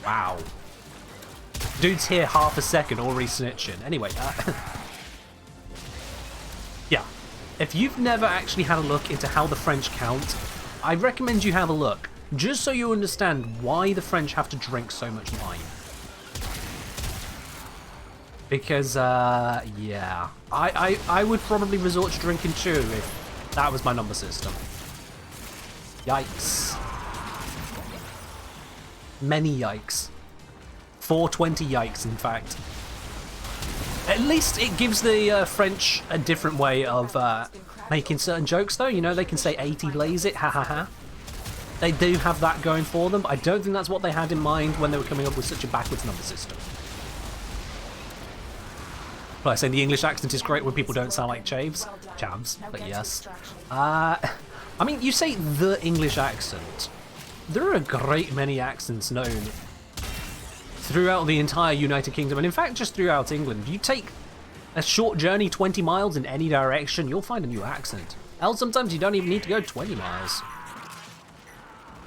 Wow. Dude's here half a second, already snitching. Anyway, yeah. If you've never actually had a look into how the French count, I recommend you have a look, just so you understand why the French have to drink so much wine. Because, yeah, I would probably resort to drinking too if that was my number system. Yikes. Many yikes. 420 yikes, in fact. At least it gives the French a different way of making certain jokes, though. You know, they can say 80 blaze it, ha ha ha. They do have that going for them, but I don't think that's what they had in mind when they were coming up with such a backwards number system. Well, I say the English accent is great when people don't sound like chavs, but yes. I mean, you say the English accent. There are a great many accents known throughout the entire United Kingdom, and in fact just throughout England. You take a short journey 20 miles in any direction, you'll find a new accent. Hell, sometimes you don't even need to go 20 miles.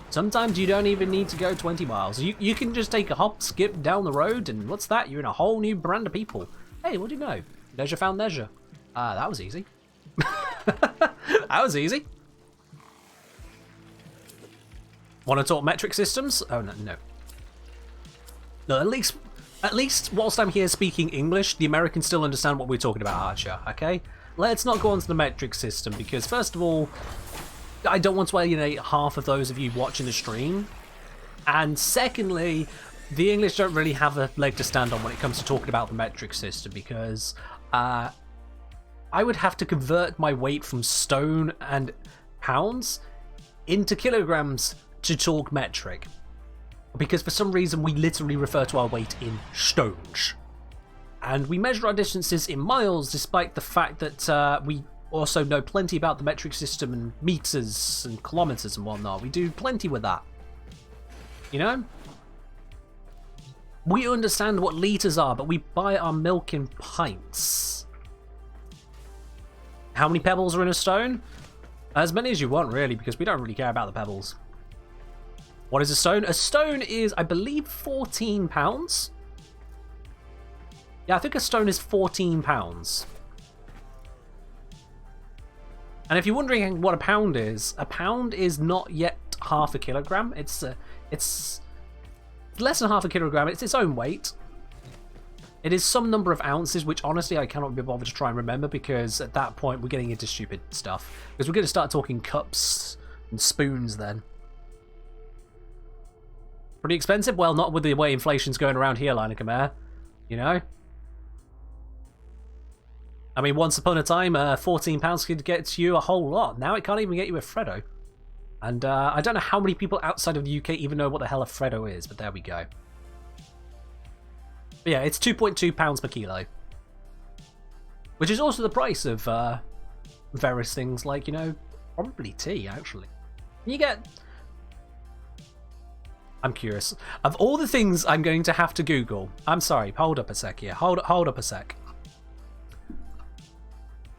Sometimes you don't even need to go 20 miles. You can just take a hop, skip down the road, and what's that? You're in a whole new brand of people. Hey, what do you know? Leisure found leisure. That was easy. That was easy. Want to talk metric systems? Oh, no, no. No, at least whilst I'm here speaking English, the Americans still understand what we're talking about, Archer, okay? Let's not go on to the metric system, because first of all, I don't want to alienate half of those of you watching the stream. And secondly, the English don't really have a leg to stand on when it comes to talking about the metric system, because I would have to convert my weight from stone and pounds into kilograms to talk metric. Because for some reason we literally refer to our weight in stones. And we measure our distances in miles, despite the fact that we also know plenty about the metric system and meters and kilometers and whatnot. We do plenty with that. You know? We understand what liters are, but we buy our milk in pints. How many pebbles are in a stone? As many as you want, really, because we don't really care about the pebbles. What is a stone? A stone is, I believe, 14 pounds. Yeah, I think a stone is 14 pounds. And if you're wondering what a pound is not yet half a kilogram. It's less than half a kilogram. It's its own weight. It is some number of ounces, which honestly I cannot be bothered to try and remember, because at that point we're getting into stupid stuff. Because we're going to start talking cups and spoons then. Pretty expensive? Well, not with the way inflation's going around here, Lineker. You know? I mean, once upon a time, £14 could get you a whole lot. Now it can't even get you a Freddo. And I don't know how many people outside of the UK even know what the hell a Freddo is, but there we go. But yeah, it's £2.2 per kilo. Which is also the price of various things like, you know, probably tea, actually. You get... I'm curious. Of all the things I'm going to have to Google... I'm sorry, hold up a sec here. Hold up a sec.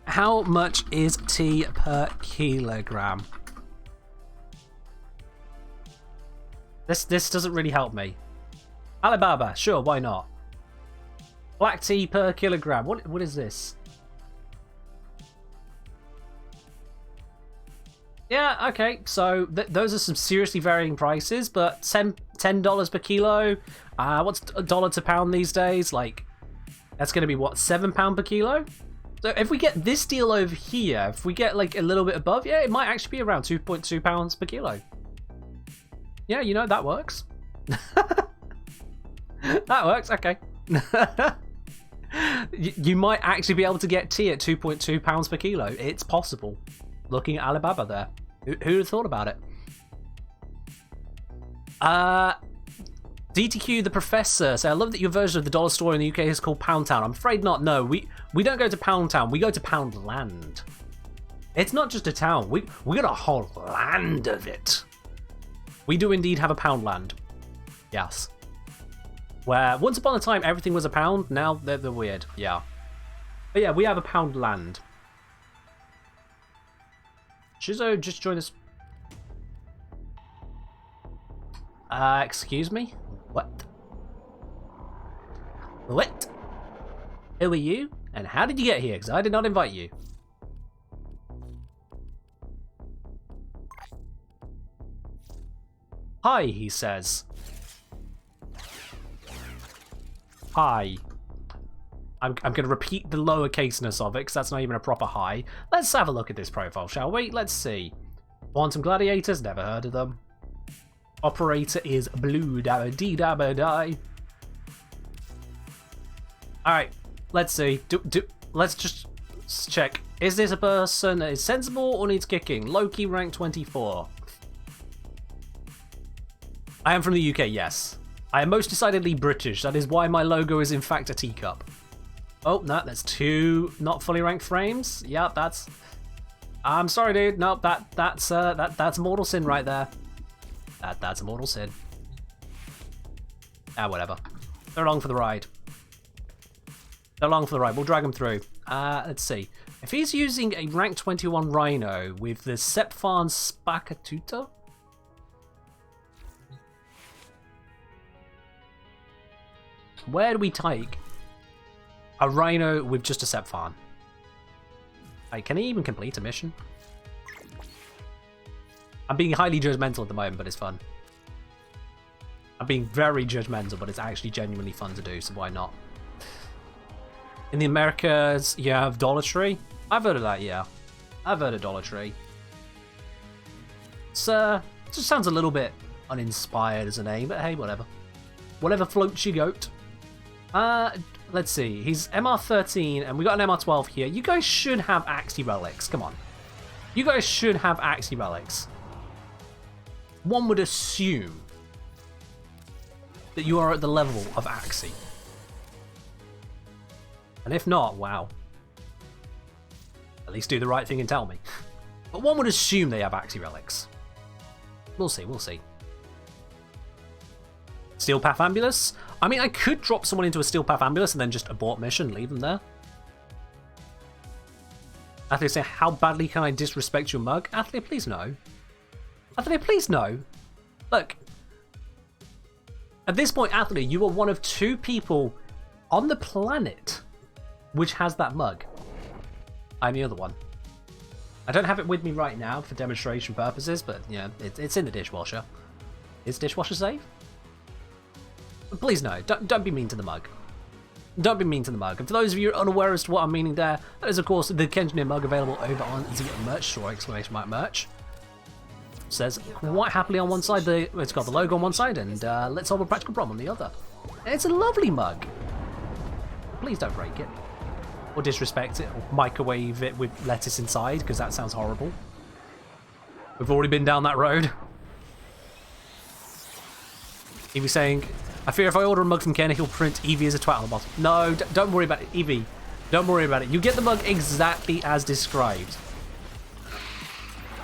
How much is tea per kilogram? This doesn't really help me. Alibaba, sure, why not? Black tea per kilogram. What is this? Yeah, okay. So those are some seriously varying prices, but $10 per kilo. What's a dollar to pound these days? Like, that's going to be what, £7 per kilo? So if we get this deal over here, if we get like a little bit above, yeah, it might actually be around £2.2 per kilo. Yeah, you know, that works. That works, okay. You might actually be able to get tea at £2.2 per kilo. It's possible. Looking at Alibaba there. Who'd have thought about it? DTQ the Professor. So I love that your version of the dollar store in the UK is called Pound Town. I'm afraid not. No, we don't go to Pound Town. We go to Pound Land. It's not just a town. We got a whole land of it. We do indeed have a Pound Land. Yes. Where once upon a time everything was a pound. Now they're weird. Yeah. But yeah, we have a Pound Land. Shizzo, just join us. Excuse me? What? What? Who are you? And how did you get here? Because I did not invite you. Hi, he says. Hi. I'm going to repeat the lowercaseness of it, because that's not even a proper hi. Let's have a look at this profile, shall we? Let's see. Quantum Gladiators, never heard of them. Operator is blue dabba dee dabba die. Alright, let's see. Let's just check. Is this a person that is sensible or needs kicking? Loki rank 24. I am from the UK, yes. I am most decidedly British. That is why my logo is in fact a teacup. Oh, no, that's 2 not fully ranked frames. Yeah, that's... I'm sorry, dude. No, that's mortal sin right there. That's a mortal sin. Whatever. They're along for the ride. They're along for the ride. We'll drag them through. Let's see. If he's using a rank 21 Rhino with the Sepfarn Spakatuta... Where do we take a Rhino with just a Sepfarn? Like, can he even complete a mission? I'm being highly judgmental at the moment, but it's fun. I'm being very judgmental, but it's actually genuinely fun to do, so why not? In the Americas, you have Dollar Tree. I've heard of that, yeah. I've heard of Dollar Tree. It's, it just sounds a little bit uninspired as a name, but hey, whatever. Whatever floats your goat. Let's see. He's MR13, and we got an MR12 here. You guys should have Axie relics. Come on. You guys should have Axie relics. One would assume that you are at the level of Axie. And if not, wow. At least do the right thing and tell me. But one would assume they have Axie relics. We'll see, we'll see. Steel Path Ambulance? I mean, I could drop someone into a Steel Path Ambulance and then just abort mission and leave them there. Athlete say, how badly can I disrespect your mug? Athlete, please no. Athlete, please no. Look. At this point, Athlete, you are one of 2 people on the planet which has that mug. I'm the other one. I don't have it with me right now for demonstration purposes, but, you know, it's in the dishwasher. Is dishwasher safe? Please no, don't be mean to the mug. Don't be mean to the mug. And for those of you unaware as to what I'm meaning there, that is of course the TheKengineer mug available over on the merch store, exclamation mark merch. Says quite happily on one side, it's got the logo on one side, and Let's Solve a Practical Problem on the other. It's a lovely mug. Please don't break it. Or disrespect it, or microwave it with lettuce inside, because that sounds horrible. We've already been down that road. He was saying, I fear if I order a mug from Ken, he'll print Evie as a twat on the bottom. No, don't worry about it, Evie. Don't worry about it. You get the mug exactly as described.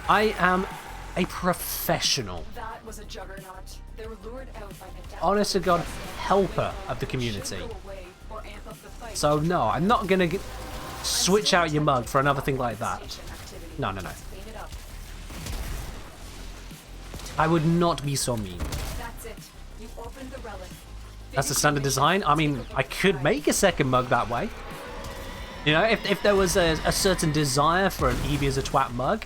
I am a professional. That was a juggernaut. They were lured out by the Honest to God, helper of the community. So no, I'm not going to switch out your mug for another thing like that. No, no, no. I would not be so mean. That's it. You opened the relic. That's the standard design. I mean, I could make a second mug that way. You know, if there was a certain desire for an Evie as a twat mug,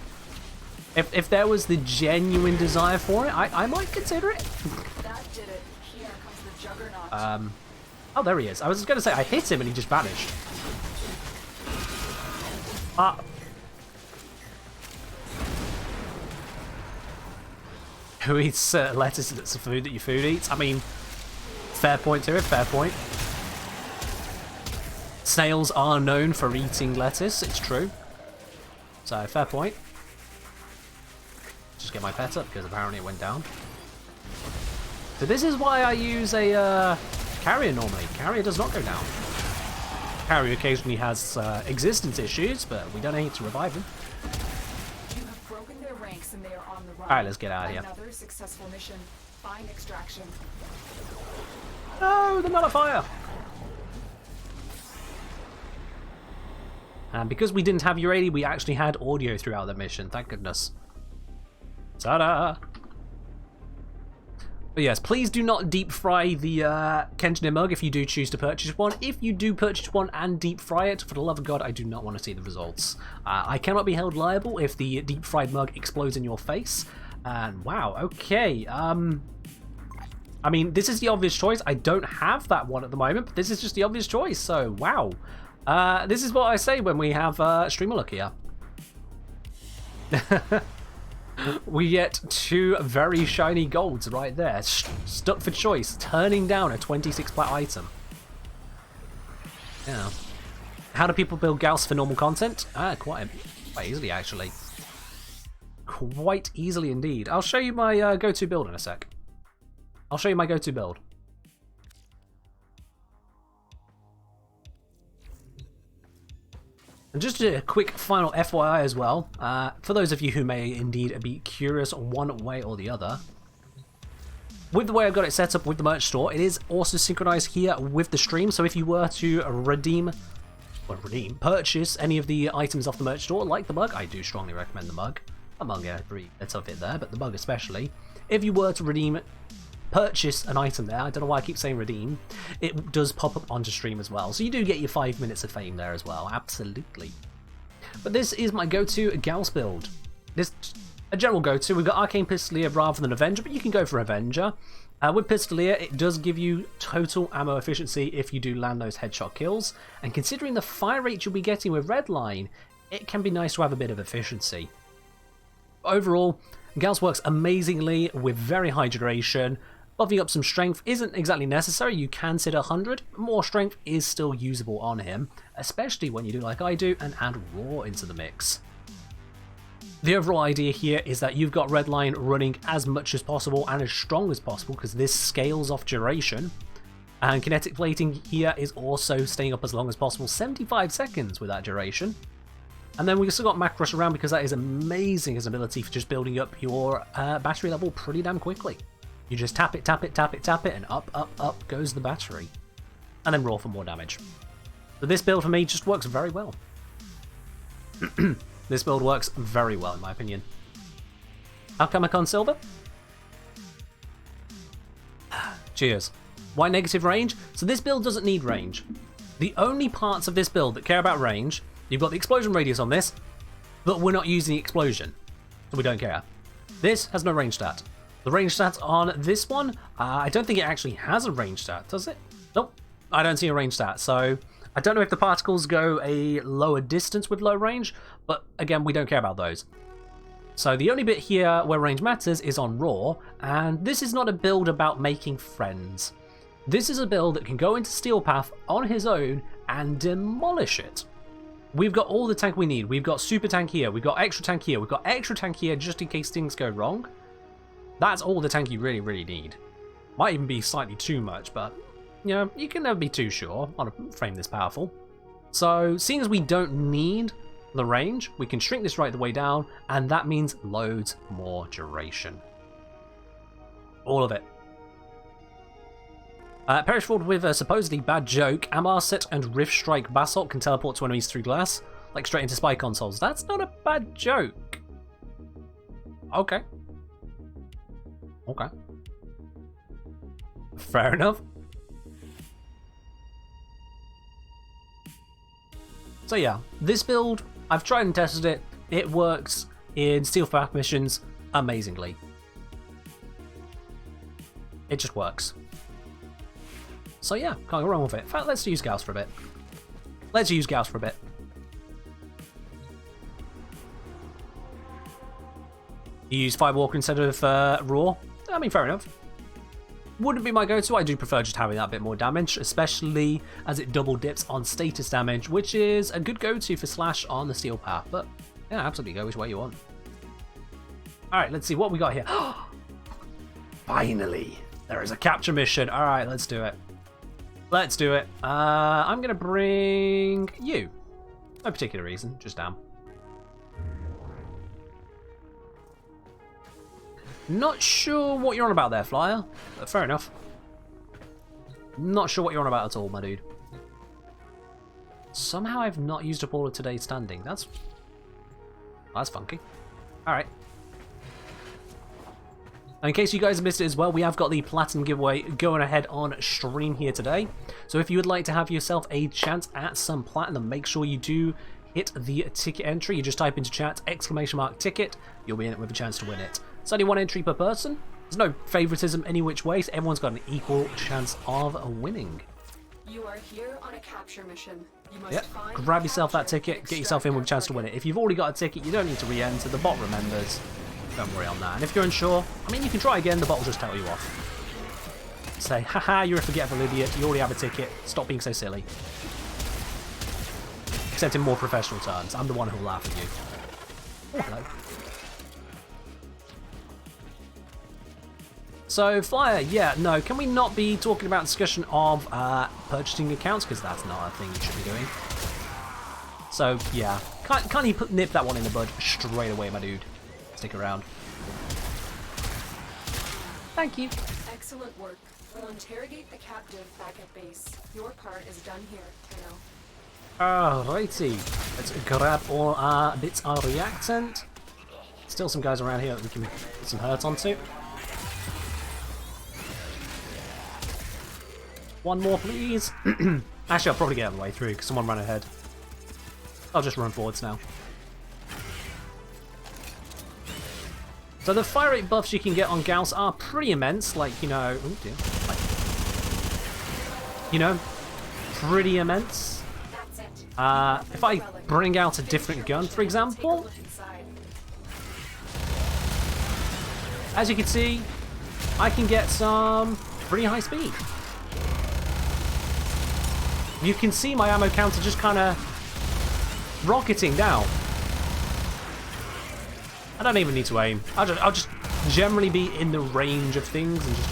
if there was the genuine desire for it, I might consider it. That did it. Here comes the juggernaut. Oh, there he is. I was going to say, I hit him and he just vanished. Who eats lettuce that's the food that your food eats? I mean, fair point to it, fair point. Snails are known for eating lettuce, it's true. So, fair point. Just get my pet up, because apparently it went down. So this is why I use a carrier normally. Carrier does not go down. Carrier occasionally has existence issues, but we don't need to revive him. You have broken their ranks and they are on the run. Alright, let's get out of here. Another successful mission. Find extraction. No, they're not on fire! And because we didn't have Uradi, we actually had audio throughout the mission. Thank goodness. Ta-da! But yes, please do not deep fry the TheKengineer mug if you do choose to purchase one. If you do purchase one and deep fry it, for the love of God, I do not want to see the results. I cannot be held liable if the deep fried mug explodes in your face. And wow, okay. I mean, this is the obvious choice. I don't have that one at the moment, but this is just the obvious choice. So wow. This is what I say when we have streamer luck here. We get two very shiny golds right there. Stuck for choice, turning down a 26 plat item. Yeah. How do people build Gauss for normal content? Quite easily, actually. Quite easily indeed. I'll show you my go-to build in a sec. I'll show you my go-to build. And just a quick final FYI as well, for those of you who may indeed be curious one way or the other, with the way I've got it set up with the merch store, it is also synchronized here with the stream, so if you were to purchase any of the items off the merch store, like the mug, I do strongly recommend the mug, among every bit of it there, but the mug especially, if you were to purchase an item there, I don't know why I keep saying redeem, it does pop up onto stream as well, so you do get your 5 minutes of fame there as well, absolutely. But this is my go-to Gauss build. This a general go-to. We've got Arcane Pistolier rather than Avenger, but you can go for Avenger. With Pistolier, it does give you total ammo efficiency if you do land those headshot kills, and considering the fire rate you'll be getting with Redline, it can be nice to have a bit of efficiency. Overall, Gauss works amazingly with very high duration. Buffing up some strength isn't exactly necessary, you can sit 100, more strength is still usable on him, especially when you do like I do and add Raw into the mix. The overall idea here is that you've got Redline running as much as possible and as strong as possible because this scales off duration, and kinetic plating here is also staying up as long as possible, 75 seconds with that duration. And then we've still got Mac Rush around because that is amazing as an ability for just building up your battery level pretty damn quickly. You just tap it, tap it, tap it, tap it, and up, up, up goes the battery. And then Raw for more damage. But this build for me just works very well. This build works very well in my opinion. How come I can't silver? Cheers. Why negative range? So this build doesn't need range. The only parts of this build that care about range, you've got the explosion radius on this, but we're not using the explosion, so we don't care. This has no range stat. The range stats on this one, I don't think it actually has a range stat, does it? Nope. I don't see a range stat, so I don't know if the particles go a lower distance with low range, but again, we don't care about those. So the only bit here where range matters is on Raw, and this is not a build about making friends. This is a build that can go into Steel Path on his own and demolish it. We've got all the tank we need. We've got super tank here, we've got extra tank here, we've got extra tank here just in case things go wrong. That's all the tank you really, really need. Might even be slightly too much, but you know, you can never be too sure on a frame this powerful. So seeing as we don't need the range, we can shrink this right the way down, and that means loads more duration. All of it. Perish forward with a supposedly bad joke. Amarset and Rift Strike Basalt can teleport to enemies through glass, like straight into spy consoles. That's not a bad joke. Okay. Okay. Fair enough. So yeah, this build, I've tried and tested it. It works in Steel Path missions amazingly. It just works. So yeah, can't go wrong with it. In fact, let's use Gauss for a bit. Let's use Gauss for a bit. You use Firewalker instead of Raw? I mean, fair enough. Wouldn't be my go-to. I do prefer just having that bit more damage, especially as it double dips on status damage, which is a good go-to for Slash on the Steel Path. But yeah, absolutely go which way you want. Alright, let's see what we got here. Finally, there is a capture mission. Alright, let's do it. Let's do it. I'm going to bring you. No particular reason, just down. Not sure what you're on about there, Flyer. But fair enough. Not sure what you're on about at all, my dude. Somehow I've not used up all of today's standing. That's funky. Alright. In case you guys missed it as well, we have got the Platinum giveaway going ahead on stream here today. So if you would like to have yourself a chance at some Platinum, make sure you do hit the ticket entry. You just type into chat, !ticket. You'll be in it with a chance to win it. It's only one entry per person. There's no favoritism any which way, so everyone's got an equal chance of winning. You are here on a capture mission. You must find Grab yourself that capture, ticket, get yourself in with a chance to win it. If you've already got a ticket, you don't need to re-enter. The bot remembers. Don't worry on that. And if you're unsure, I mean, you can try again. The bot will just tell you off. Say, haha, you're a forgetful idiot. You already have a ticket. Stop being so silly. Except in more professional terms. I'm the one who'll laugh at you. Oh, hello. So, Flyer, yeah, no, can we not be talking about discussion of purchasing accounts? Because that's not a thing you should be doing. So, yeah, can't you nip that one in the bud straight away, my dude? Stick around. Thank you. Excellent work. We'll interrogate the captive back at base. Your part is done here, Tenno. Alrighty. Let's grab all our bits of reactant. Still some guys around here that we can put some hurt onto. One more, please. Actually, I'll probably get out of the way through because someone ran ahead. I'll just run forwards now. So the fire rate buffs you can get on Gauss are pretty immense, like, you know... Oh dear. Like, you know, pretty immense. If I bring out a different gun, for example... As you can see, I can get some pretty high speed. You can see my ammo counter just kind of rocketing down. I don't even need to aim. I'll just generally be in the range of things and just...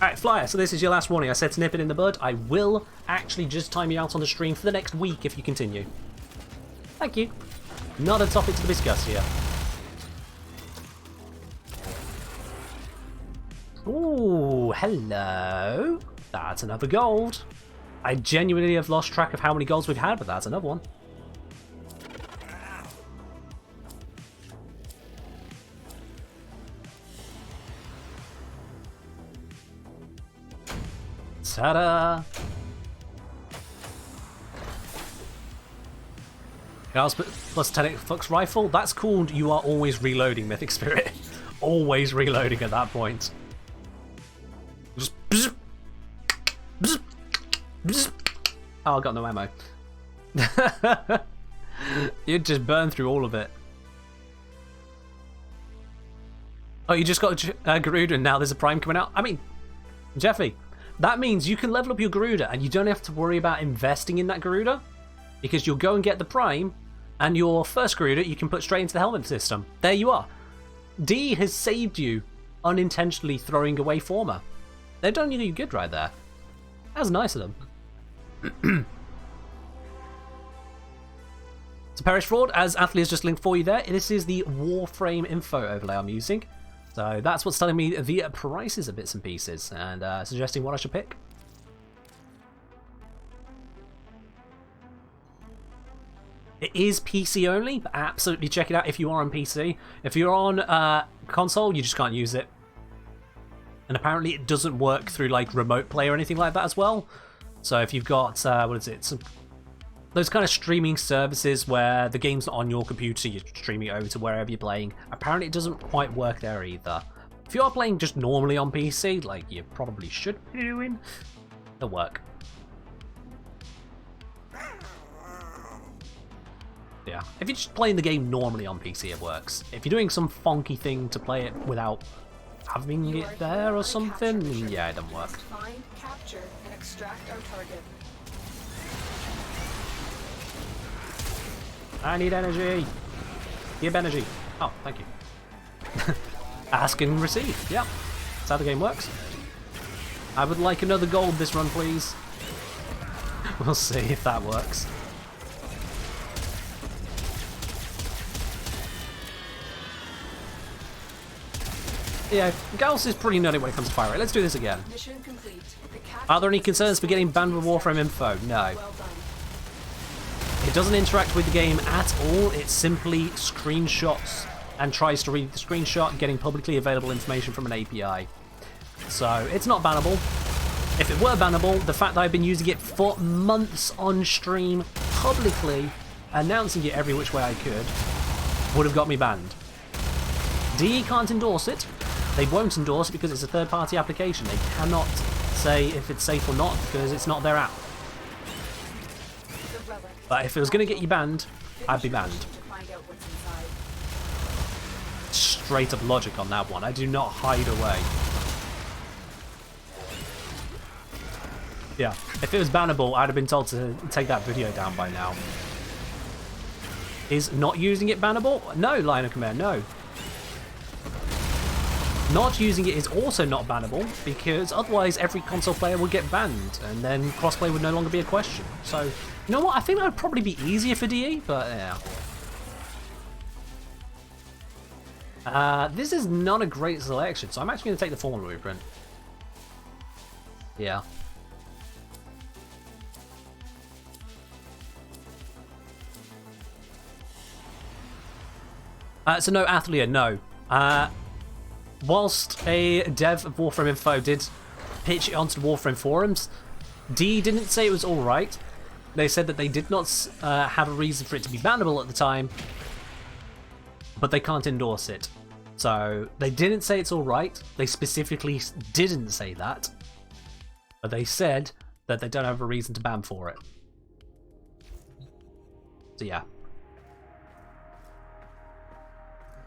Alright, Flyer, so this is your last warning. I said to nip it in the bud. I will actually just time you out on the stream for the next week if you continue. Thank you. Not a topic to be discussed here. Ooh, hello. That's another gold. I genuinely have lost track of how many golds we've had, but that's another one. Ta-da! Gauss plus 10 Flux Rifle, that's called you are always reloading, Mythic Spirit. Always reloading at that point. Just bzz, bzz, bzz. Oh, I got no ammo. You'd just burn through all of it. Oh, you just got Garuda and now there's a Prime coming out? I mean, Jeffy, that means you can level up your Garuda and you don't have to worry about investing in that Garuda because you'll go and get the Prime and your first Garuda you can put straight into the helmet system. There you are. D has saved you unintentionally throwing away Former. They've done you good right there. That was nice of them. So Perish Fraud, as Athlete has just linked for you there, this is the Warframe info overlay I'm using. So that's what's telling me the prices of bits and pieces and suggesting what I should pick. It is PC only, but absolutely check it out if you are on PC. If you're on console, you just can't use it. And apparently it doesn't work through like remote play or anything like that as well. So if you've got, what is it, those kind of streaming services where the game's not on your computer, you're streaming it over to wherever you're playing, apparently it doesn't quite work there either. If you are playing just normally on PC, like you probably should be doing, it'll work. Yeah, if you're just playing the game normally on PC, it works. If you're doing some funky thing to play it without having it there or something, yeah, it doesn't work. Find, capture, and extract our target. I need energy. Give energy. Oh, thank you. Ask and receive. Yeah, that's how the game works. I would like another gold this run, please. We'll see if that works. Yeah, Gauss is pretty nutty when it comes to fire rate. Let's do this again. Mission complete. Are there any concerns for getting banned with Warframe info? No. Well done. It doesn't interact with the game at all. It simply screenshots and tries to read the screenshot, getting publicly available information from an API. So it's not bannable. If it were bannable, the fact that I've been using it for months on stream, publicly, announcing it every which way I could, would have got me banned. DE can't endorse it. They won't endorse it because it's a third-party application. They cannot say if it's safe or not because it's not their app. But if it was going to get you banned, I'd be banned. Straight up logic on that one. I do not hide away. Yeah, if it was bannable, I'd have been told to take that video down by now. Is not using it bannable? No, Line of Command, no. Not using it is also not bannable, because otherwise every console player would get banned, and then crossplay would no longer be a question. So, you know what, I think that would probably be easier for DE, but yeah. This is not a great selection, so I'm actually going to take the formal blueprint. Yeah. So no, Athlia, no. Whilst a dev of Warframe Info did pitch it onto the Warframe forums, D didn't say it was alright. They said that they did not have a reason for it to be bannable at the time, but they can't endorse it. So they didn't say it's alright, they specifically didn't say that, but they said that they don't have a reason to ban for it. So yeah.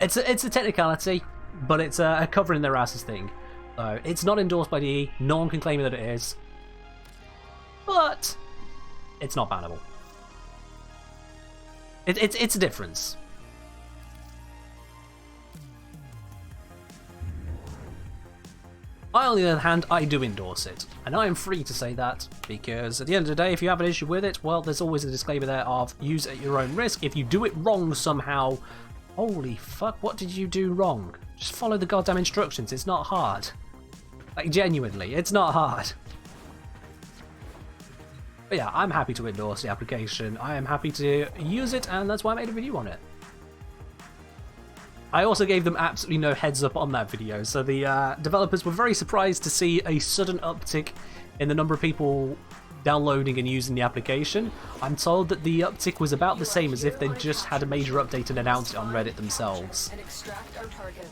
It's a technicality, but it's a covering their asses thing. So it's not endorsed by DE, no one can claim that it is, but it's not bannable. It's a difference. I, on the other hand, I do endorse it, and I am free to say that, because at the end of the day, if you have an issue with it, well, there's always a disclaimer there of use at your own risk. If you do it wrong somehow, holy fuck, what did you do wrong? Just follow the goddamn instructions, it's not hard. Like, genuinely, it's not hard. But yeah, I'm happy to endorse the application, I am happy to use it, and that's why I made a video on it. I also gave them absolutely no heads up on that video, so the developers were very surprised to see a sudden uptick in the number of people downloading and using the application, I'm told that the uptick was about the same as if they just had a major update and announced it on Reddit themselves. And extract our target.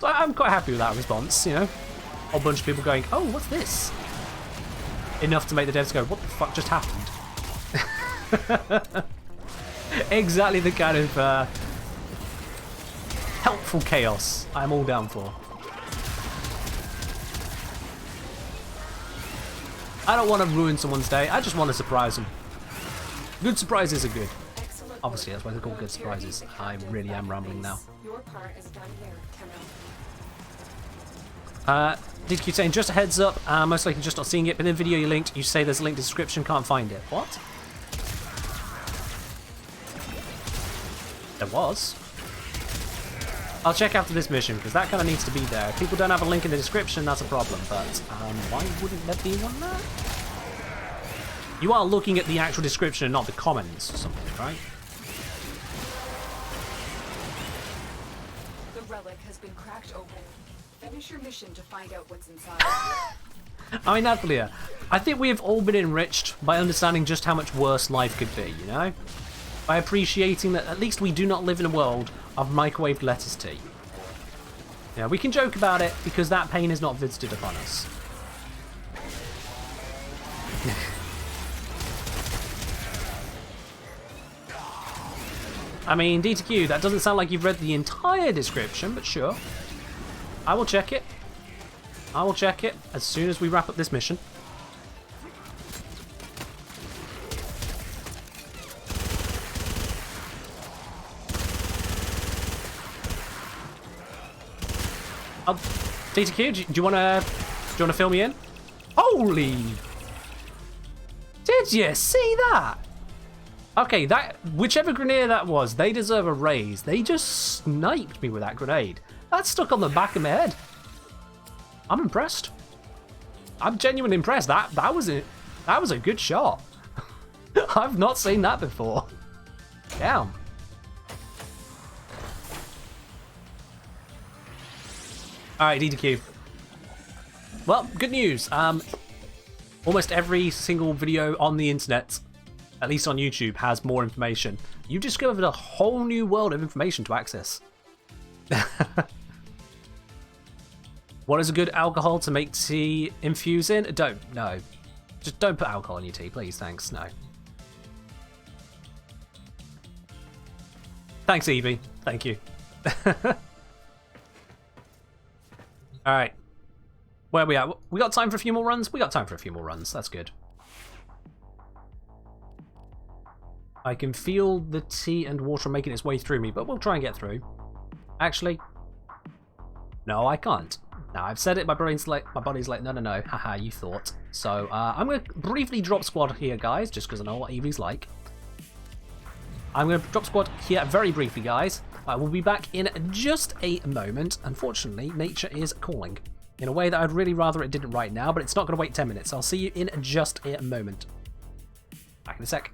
So I'm quite happy with that response, you know? A whole bunch of people going, oh, what's this? Enough to make the devs go, what the fuck just happened? Exactly the kind of helpful chaos I'm all down for. I don't want to ruin someone's day, I just want to surprise them. Good surprises are good. Excellent. Obviously, that's why they're called good surprises. I really am rambling now. Your part is done here, Tenno. Did keep saying, just a heads up, most likely just not seeing it, but in the video you linked, you say there's a link to the description, can't find it. What? There was. I'll check after this mission, because that kind of needs to be there. If people don't have a link in the description, that's a problem, but why wouldn't there be one there? You are looking at the actual description and not the comments or something, right? The relic has been cracked open. Finish your mission to find out what's inside. I mean, Natalia, I think we have all been enriched by understanding just how much worse life could be, you know? By appreciating that at least we do not live in a world of microwaved lettuce tea. Yeah, we can joke about it because that pain is not visited upon us. I mean, DTQ, that doesn't sound like you've read the entire description, but sure. I will check it. I will check it as soon as we wrap up this mission. DTQ, do you wanna fill me in? Holy! Did you see that? Okay, that whichever grenade that was, they deserve a raise. They just sniped me with that grenade. That stuck on the back of my head. I'm impressed. I'm genuinely impressed. That was it. That was a good shot. I've not seen that before. Damn. Alright, DTQ. Well, good news. Almost every single video on the internet, at least on YouTube, has more information. You've discovered a whole new world of information to access. What is a good alcohol to make tea infuse in? No. Just don't put alcohol in your tea, please. Thanks. No. Thanks, Evie. Thank you. Alright. Where are we at? We got time for a few more runs? We got time for a few more runs. That's good. I can feel the tea and water making its way through me, but we'll try and get through. Actually, no, I can't. Now, I've said it, my body's like, no, haha, you thought. So, I'm going to briefly drop squad here, guys, just because I know what Evie's like. I'm going to drop squad here very briefly, guys. I will be back in just a moment. Unfortunately, nature is calling in a way that I'd really rather it didn't right now, but it's not going to wait 10 minutes. I'll see you in just a moment. Back in a sec.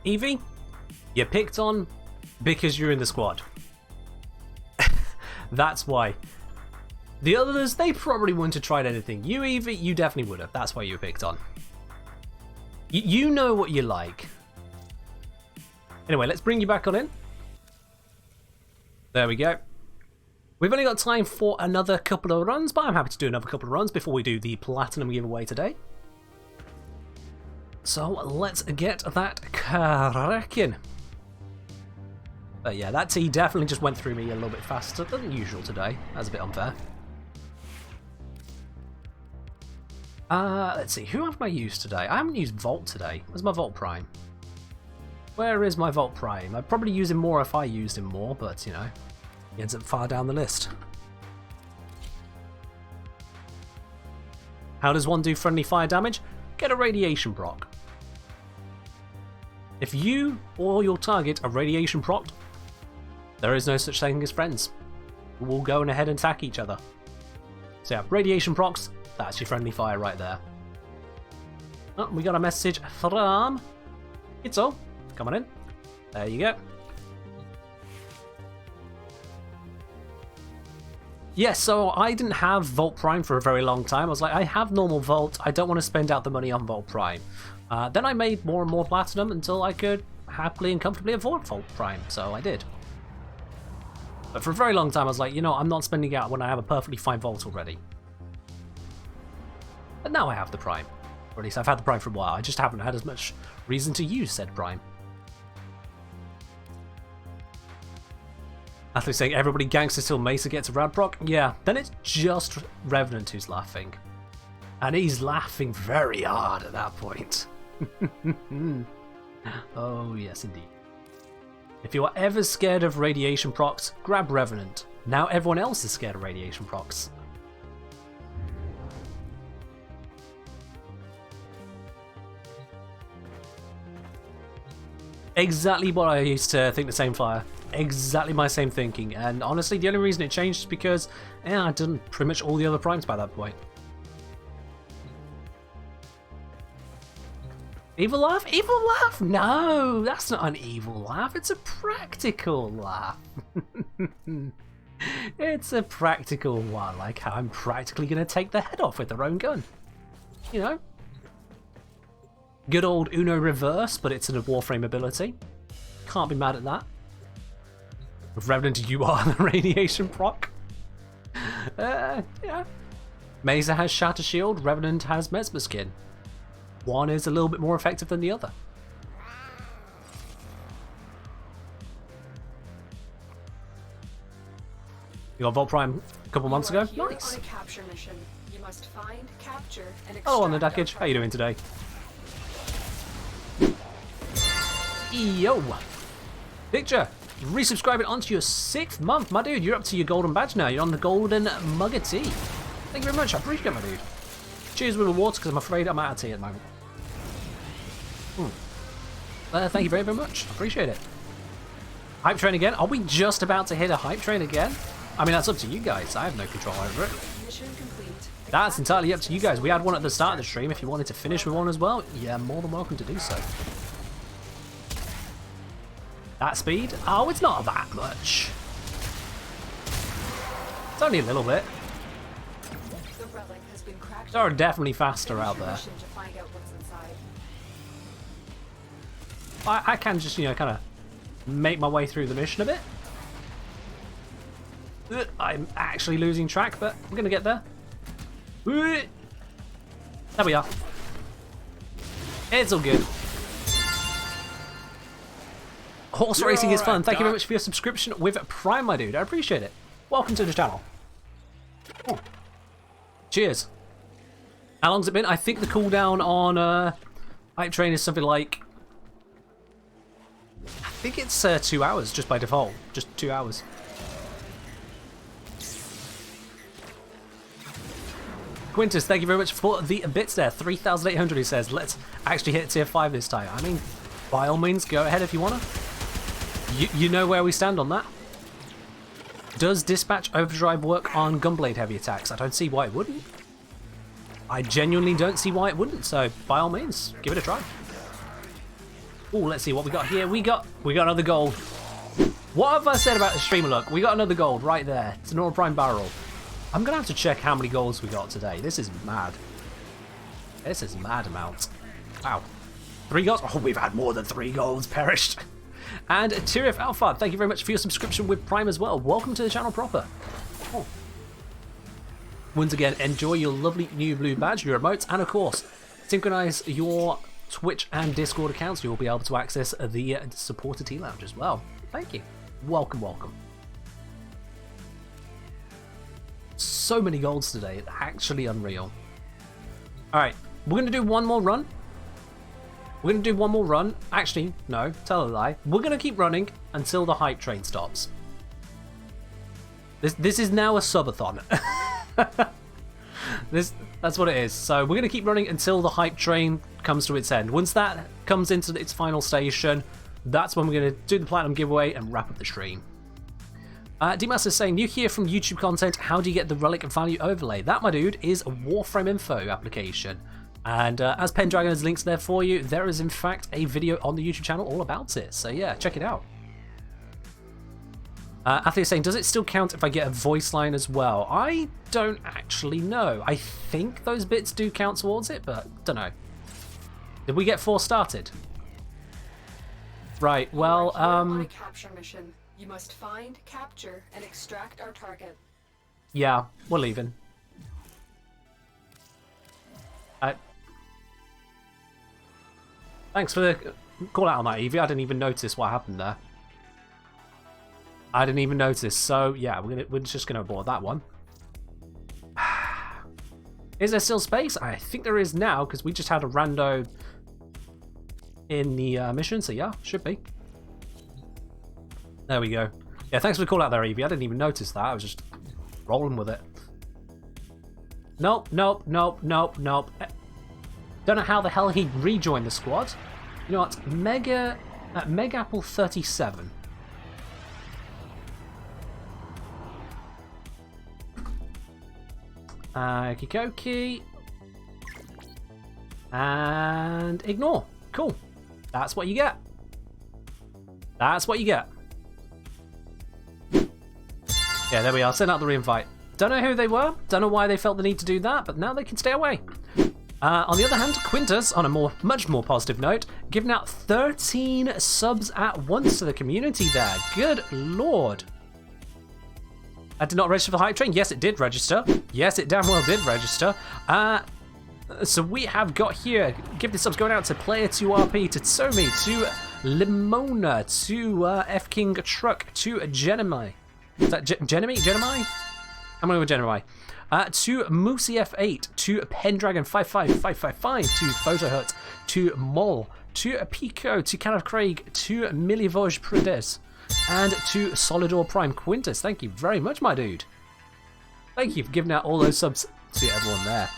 Evie, you're picked on because you're in the squad. That's why. The others, they probably wouldn't have tried anything. You, Evie, you definitely would have. That's why you were picked on. You know what you like. Anyway, let's bring you back on in. There we go. We've only got time for another couple of runs, but I'm happy to do another couple of runs before we do the platinum giveaway today. So let's get that cracking. But yeah, that tea definitely just went through me a little bit faster than usual today. That's a bit unfair. Let's see, who have I used today? I haven't used Vault today. Where's my Vault Prime? Where is my Vault Prime? I'd probably use him more if I used him more, but you know, he ends up far down the list. How does one do friendly fire damage? Get a radiation proc. If you or your target are radiation procced, there is no such thing as friends. We'll go ahead and attack each other. So yeah, radiation procs, that's your friendly fire right there. Oh, we got a message from Itzo. Come on in. There you go. Yeah, so I didn't have Vault Prime for a very long time. I was like, I have normal Vault. I don't want to spend out the money on Vault Prime. Then I made more and more Platinum until I could happily and comfortably afford Vault Prime, so I did. But for a very long time, I was like, you know, I'm not spending out when I have a perfectly fine Vault already. But now I have the Prime. Or at least I've had the Prime for a while. I just haven't had as much reason to use said Prime. After saying everybody gangsters till Mesa gets a rad proc, yeah, then it's just Revenant who's laughing. And he's laughing very hard at that point. Oh, yes, indeed. If you are ever scared of radiation procs, grab Revenant. Now everyone else is scared of radiation procs. Exactly what I used to think the same fire. Exactly my same thinking. And honestly, the only reason it changed is because I'd done pretty much all the other primes by that point. Evil laugh? Evil laugh? No, that's not an evil laugh. It's a practical laugh. It's a practical one, like how I'm practically going to take the head off with their own gun. You know? Good old Uno reverse, but it's a Warframe ability. Can't be mad at that. With Revenant, you are the radiation proc. Yeah. Mesa has Shatter Shield, Revenant has Mesmer Skin. One is a little bit more effective than the other. You got Vault Prime a couple months ago? Nice. On a capture mission. You must find, capture, and Hello on the extract Duckage. How you doing today? Yo! Picture! Resubscribing onto your 6th month, my dude. You're up to your golden badge now. You're on the golden mugger tea. Thank you very much. I appreciate it, my dude. Cheers with the water because I'm afraid I'm out of tea at the moment. Thank you very, very much. I appreciate it. Hype train again? Are we just about to hit a hype train again? I mean, that's up to you guys. I have no control over it. Mission complete. That's entirely up to you guys. We had one at the start of the stream. If you wanted to finish with one as well, you're more than welcome to do so. That speed? Oh, it's not that much. It's only a little bit. The relic has been cracked. There are definitely faster out there. Mission to find out what's inside. I can just, you know, kind of make my way through the mission a bit. I'm actually losing track, but we're going to get there. There we are. It's all good. Horse racing is fun. Thank you very much for your subscription with Prime, my dude. I appreciate it. Welcome to the channel. Ooh. Cheers. How long's it been? I think the cooldown on Hype Train is something like... I think it's 2 hours just by default. Just 2 hours. Quintus, thank you very much for the bits there. 3,800 he says. Let's actually hit tier 5 this time. I mean, by all means, go ahead if you want to. You know where we stand on that. Does Dispatch Overdrive work on Gunblade heavy attacks? I don't see why it wouldn't. I genuinely don't see why it wouldn't, so by all means, give it a try. Oh, let's see what we got here. We got another gold. What have I said about the streamer look? We got another gold right there. It's an Aura Prime barrel. I'm going to have to check how many golds we got today. This is mad. This is mad amount. Wow. 3 golds? Oh, we've had more than 3 golds perished. And Tyrif Alpha, thank you very much for your subscription with Prime as well. Welcome to the channel proper. Oh. Once again, enjoy your lovely new blue badge, your emotes, and of course, synchronize your Twitch and Discord accounts. You'll be able to access the supporter tea lounge as well. Thank you. Welcome, welcome. So many golds today, it's actually unreal. Alright, we're going to do one more run. We're going to do one more run. Actually, no, tell a lie. We're going to keep running until the hype train stops. This is now a subathon. That's what it is. So we're going to keep running until the hype train comes to its end. Once that comes into its final station, that's when we're going to do the platinum giveaway and wrap up the stream. D-Master is saying, you hear from YouTube content, how do you get the relic value overlay? That, my dude, is a Warframe info application. And as Pendragon has links there for you, there is in fact a video on the YouTube channel all about it. So yeah, check it out. Athlete is saying, does it still count if I get a voice line as well? I don't actually know. I think those bits do count towards it, but don't know. Did we get 4 started? Right, well, on a capture mission. You must find, capture, and extract our target. Yeah, we're leaving. Thanks for the call out on that, Evie. I didn't even notice what happened there. I didn't even notice. So yeah, we're just gonna abort that one. Is there still space? I think there is now because we just had a rando in the mission. So yeah, should be. There we go. Yeah, thanks for the call out there, Evie. I didn't even notice that. I was just rolling with it. Nope, nope, nope, nope, nope. Don't know how the hell he rejoined the squad. You know what? Mega Apple 37. Kikoki. And ignore. Cool. That's what you get. That's what you get. Yeah, there we are. Send out the reinvite. Don't know who they were. Don't know why they felt the need to do that, but now they can stay away. On the other hand, Quintus, on a much more positive note, giving out 13 subs at once to the community there. Good lord. I did not register for the hype train. Yes, it did register. Yes, it damn well did register. So we have got here, give the subs going out to Player2RP, to Tsomi, to Limona, to F King Truck, to Jenemy. Is that Jenemy? I'm going with Jenemy. To Moosey F8, to Pendragon 55555, to Photohut, to Moll, to Pico, to Kenneth Craig, to Milivoj Predes, and to Solidor Prime Quintus. Thank you very much, my dude. Thank you for giving out all those subs to everyone there.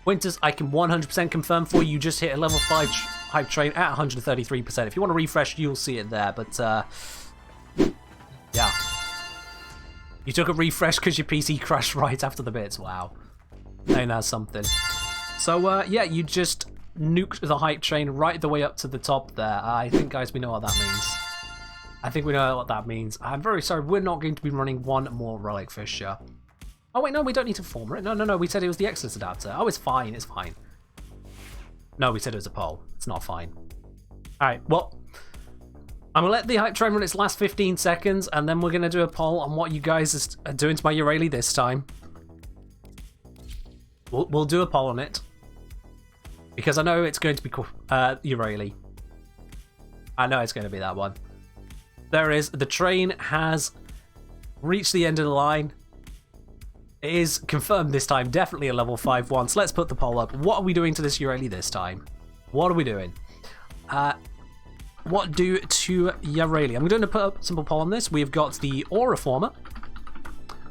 Quintus, I can 100% confirm for you, just hit a level 5 hype train at 133%. If you want to refresh, you'll see it there, but yeah. You took a refresh because your PC crashed right after the bits. Wow. Ain't that something? So, yeah, you just nuked the hype train right the way up to the top there. I think, guys, we know what that means. I think we know what that means. I'm very sorry, we're not going to be running one more Relic Fisher. Oh, wait, no, we don't need to form it. No, we said it was the Excellence Adapter. Oh, it's fine, it's fine. No, we said it was a poll. It's not fine. Alright, well, I'm going to let the hype train run its last 15 seconds, and then we're going to do a poll on what you guys are doing to my Urali this time. We'll do a poll on it. Because I know it's going to be Urali. I know it's going to be that one. There is. The train has reached the end of the line. It is confirmed this time. Definitely a level 5 one. So let's put the poll up. What are we doing to this Urali this time? What are we doing? What do to Urali? I'm going to put up a simple poll on this. We've got the Aura Former.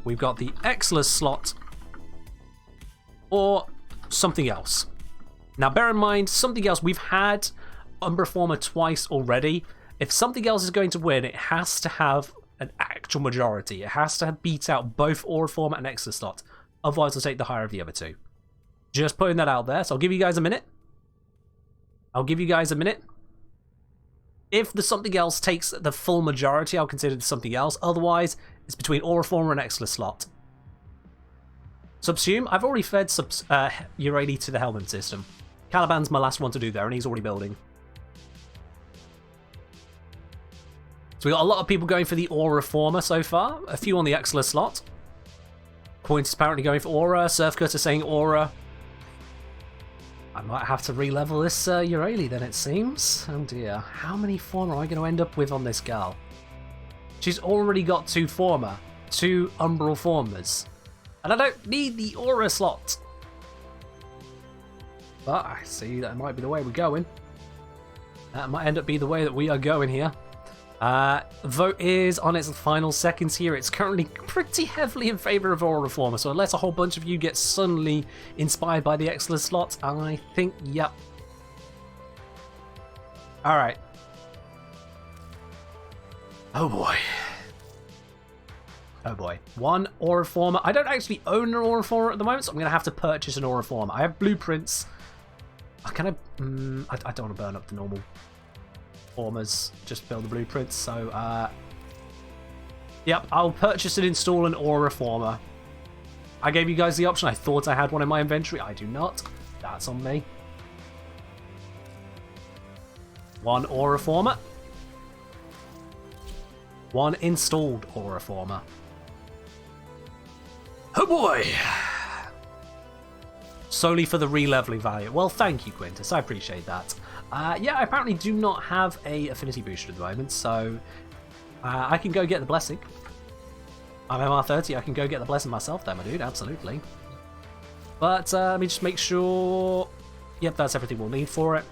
We've got the Exilus slot. Or something else. Now, bear in mind, something else. We've had Umbra Former twice already. If something else is going to win, it has to have an actual majority. It has to beat out both Aura Former and Exilus slot. Otherwise, I'll take the higher of the other two. Just putting that out there. So I'll give you guys a minute. I'll give you guys a minute. If the something else takes the full majority, I'll consider it something else. Otherwise, it's between Aura Former and Excellent Slot. Subsume, I've already fed Urali to the Helmet system. Caliban's my last one to do there, and he's already building. So we got a lot of people going for the Aura Former so far. A few on the Excellent Slot. Point is apparently going for Aura. Surfcutter saying Aura. I might have to re-level this Urali then, it seems. Oh dear. How many Former am I going to end up with on this gal? She's already got 2 Former. 2 Umbral Formers. And I don't need the Aura slot. But I see that might be the way we're going. That might end up being the way that we are going here. Vote is on its final seconds here. It's currently pretty heavily in favour of Aura Reformer, so unless a whole bunch of you get suddenly inspired by the Excellent Slot, I think, yep. Alright. Oh boy. Oh boy. 1 Aura Former. I don't actually own an Aura Former at the moment, so I'm going to have to purchase an Aura Former. I have blueprints. I kind of... I don't want to burn up the normal Formers. Just build the blueprints, so... Yep, I'll purchase and install an Aura Former. I gave you guys the option. I thought I had one in my inventory. I do not. That's on me. 1 Aura Former. 1 installed Aura Former. Oh boy! Solely for the re-leveling value. Well, thank you, Quintus. I appreciate that. Yeah, I apparently do not have a affinity booster at the moment, so I can go get the blessing. I'm MR30, I can go get the blessing myself there, my dude, absolutely. But let me just make sure... Yep, that's everything we'll need for it.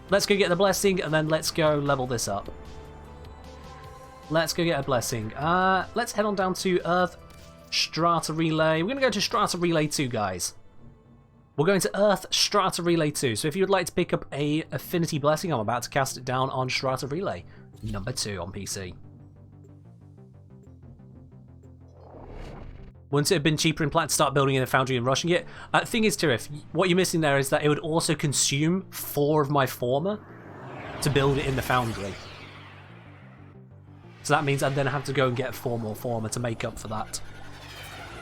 Let's go get the blessing, and then let's go level this up. Let's go get a blessing. Let's head on down to Earth Strata Relay. We're going to go to Strata Relay 2, guys. We're going to Earth Strata Relay 2. So if you would like to pick up a Affinity Blessing, I'm about to cast it down on Strata Relay number 2 on PC. Wouldn't it have been cheaper in Plat to start building in a foundry and rushing it? The thing is, Tirif, what you're missing there is that it would also consume 4 of my Former to build it in the foundry. So that means I'd then have to go and get 4 more Former to make up for that.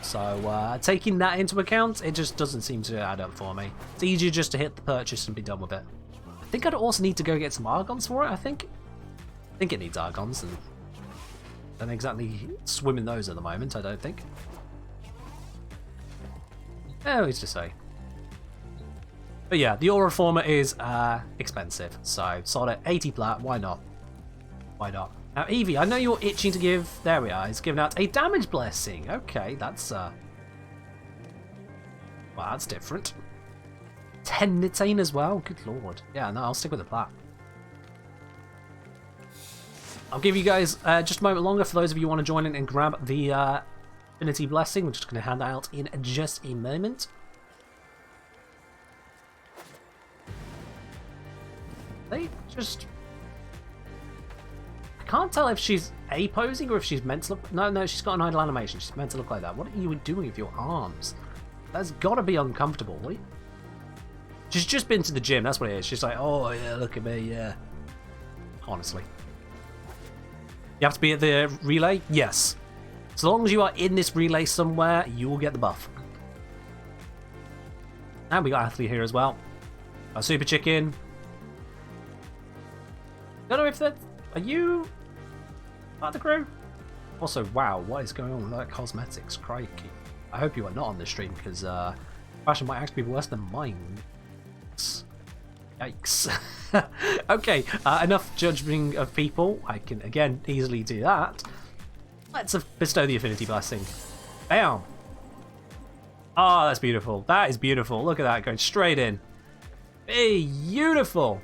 So taking that into account, it just doesn't seem to add up for me. It's easier just to hit the purchase and be done with it. I think I'd also need to go get some Argons for it, I think it needs Argons, and I don't exactly swim in those at the moment, I don't think. Who's to say? But yeah, the Aura Former is expensive, so solid 80 plat, why not? Why not? Now, Evie, I know you're itching to give... There we are. He's given out a damage blessing. Okay, that's... Well, that's different. 10 Nitain as well? Good lord. Yeah, no, I'll stick with the plat. I'll give you guys just a moment longer for those of you who want to join in and grab the Affinity Blessing. We're just going to hand that out in just a moment. They just... Can't tell if she's posing or if she's meant to look... No, she's got an idle animation. She's meant to look like that. What are you doing with your arms? That's got to be uncomfortable, right? She's just been to the gym. That's what it is. She's like, oh, yeah, look at me, yeah. Honestly. You have to be at the relay? Yes. As long as you are in this relay somewhere, you will get the buff. And we got Athlete here as well. A Super Chicken. Don't know if that... Are you... part of the crew? Also, wow, what is going on with that cosmetics? Crikey. I hope you are not on this stream, because fashion might actually be worse than mine. Yikes. Okay, enough judging of people. I can, again, easily do that. Let's bestow the Affinity Blessing. Bam! Oh, that's beautiful. That is beautiful. Look at that, going straight in. Beautiful!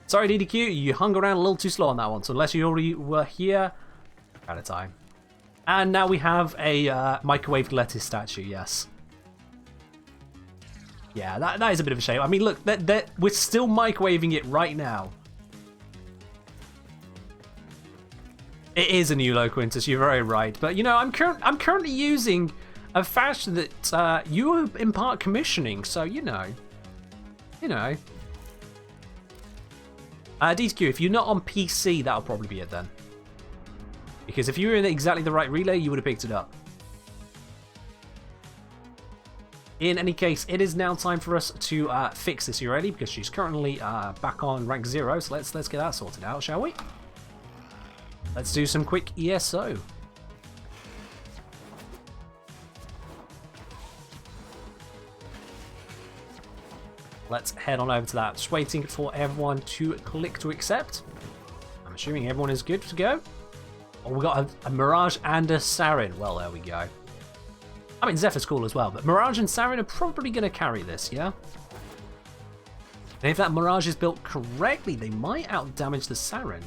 Sorry, DDQ, you hung around a little too slow on that one, so unless you already were here, out of time. And now we have a microwaved lettuce statue, yes. Yeah, that is a bit of a shame. I mean, look, we're still microwaving it right now. It is a new low, Quintus, you're very right. But, you know, I'm currently using a fashion that you are in part commissioning, so, you know. DTQ, if you're not on PC, that'll probably be it then. Because if you were in exactly the right relay, you would have picked it up. In any case, it is now time for us to fix this already, because she's currently back on rank 0, so let's get that sorted out, shall we? Let's do some quick ESO. Let's head on over to that. Just waiting for everyone to click to accept. I'm assuming everyone is good to go. Oh, we got a Mirage and a Sarin. Well, there we go. I mean, Zephyr's cool as well, but Mirage and Sarin are probably going to carry this, yeah? And if that Mirage is built correctly, they might outdamage the Sarin.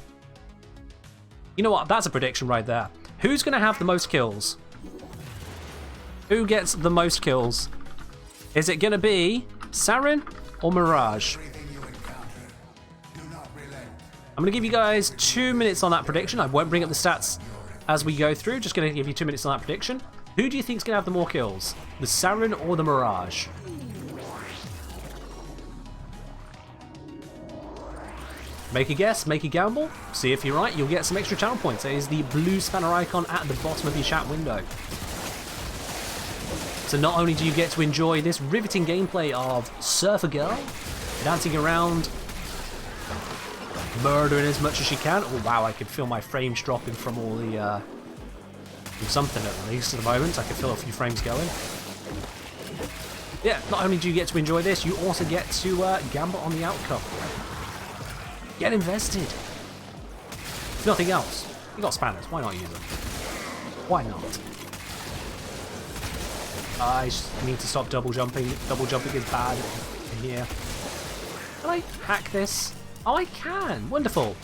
You know what? That's a prediction right there. Who's going to have the most kills? Who gets the most kills? Is it going to be Sarin or Mirage? I'm going to give you guys 2 minutes on that prediction. I won't bring up the stats as we go through. Just going to give you 2 minutes on that prediction. Who do you think is going to have the more kills? The Sarin or the Mirage? Make a guess, make a gamble. See if you're right, you'll get some extra channel points. There is the blue spanner icon at the bottom of your chat window. So not only do you get to enjoy this riveting gameplay of Surfer Girl, dancing around, murdering as much as she can. Oh wow, I can feel my frames dropping from all the, from something at least at the moment. I can feel a few frames going. Yeah, not only do you get to enjoy this, you also get to gamble on the outcome. Get invested. If nothing else, you got spanners, why not use them? Why not? I just need to stop double jumping. Double jumping is bad in here. Can I hack this? Oh, I can. Wonderful.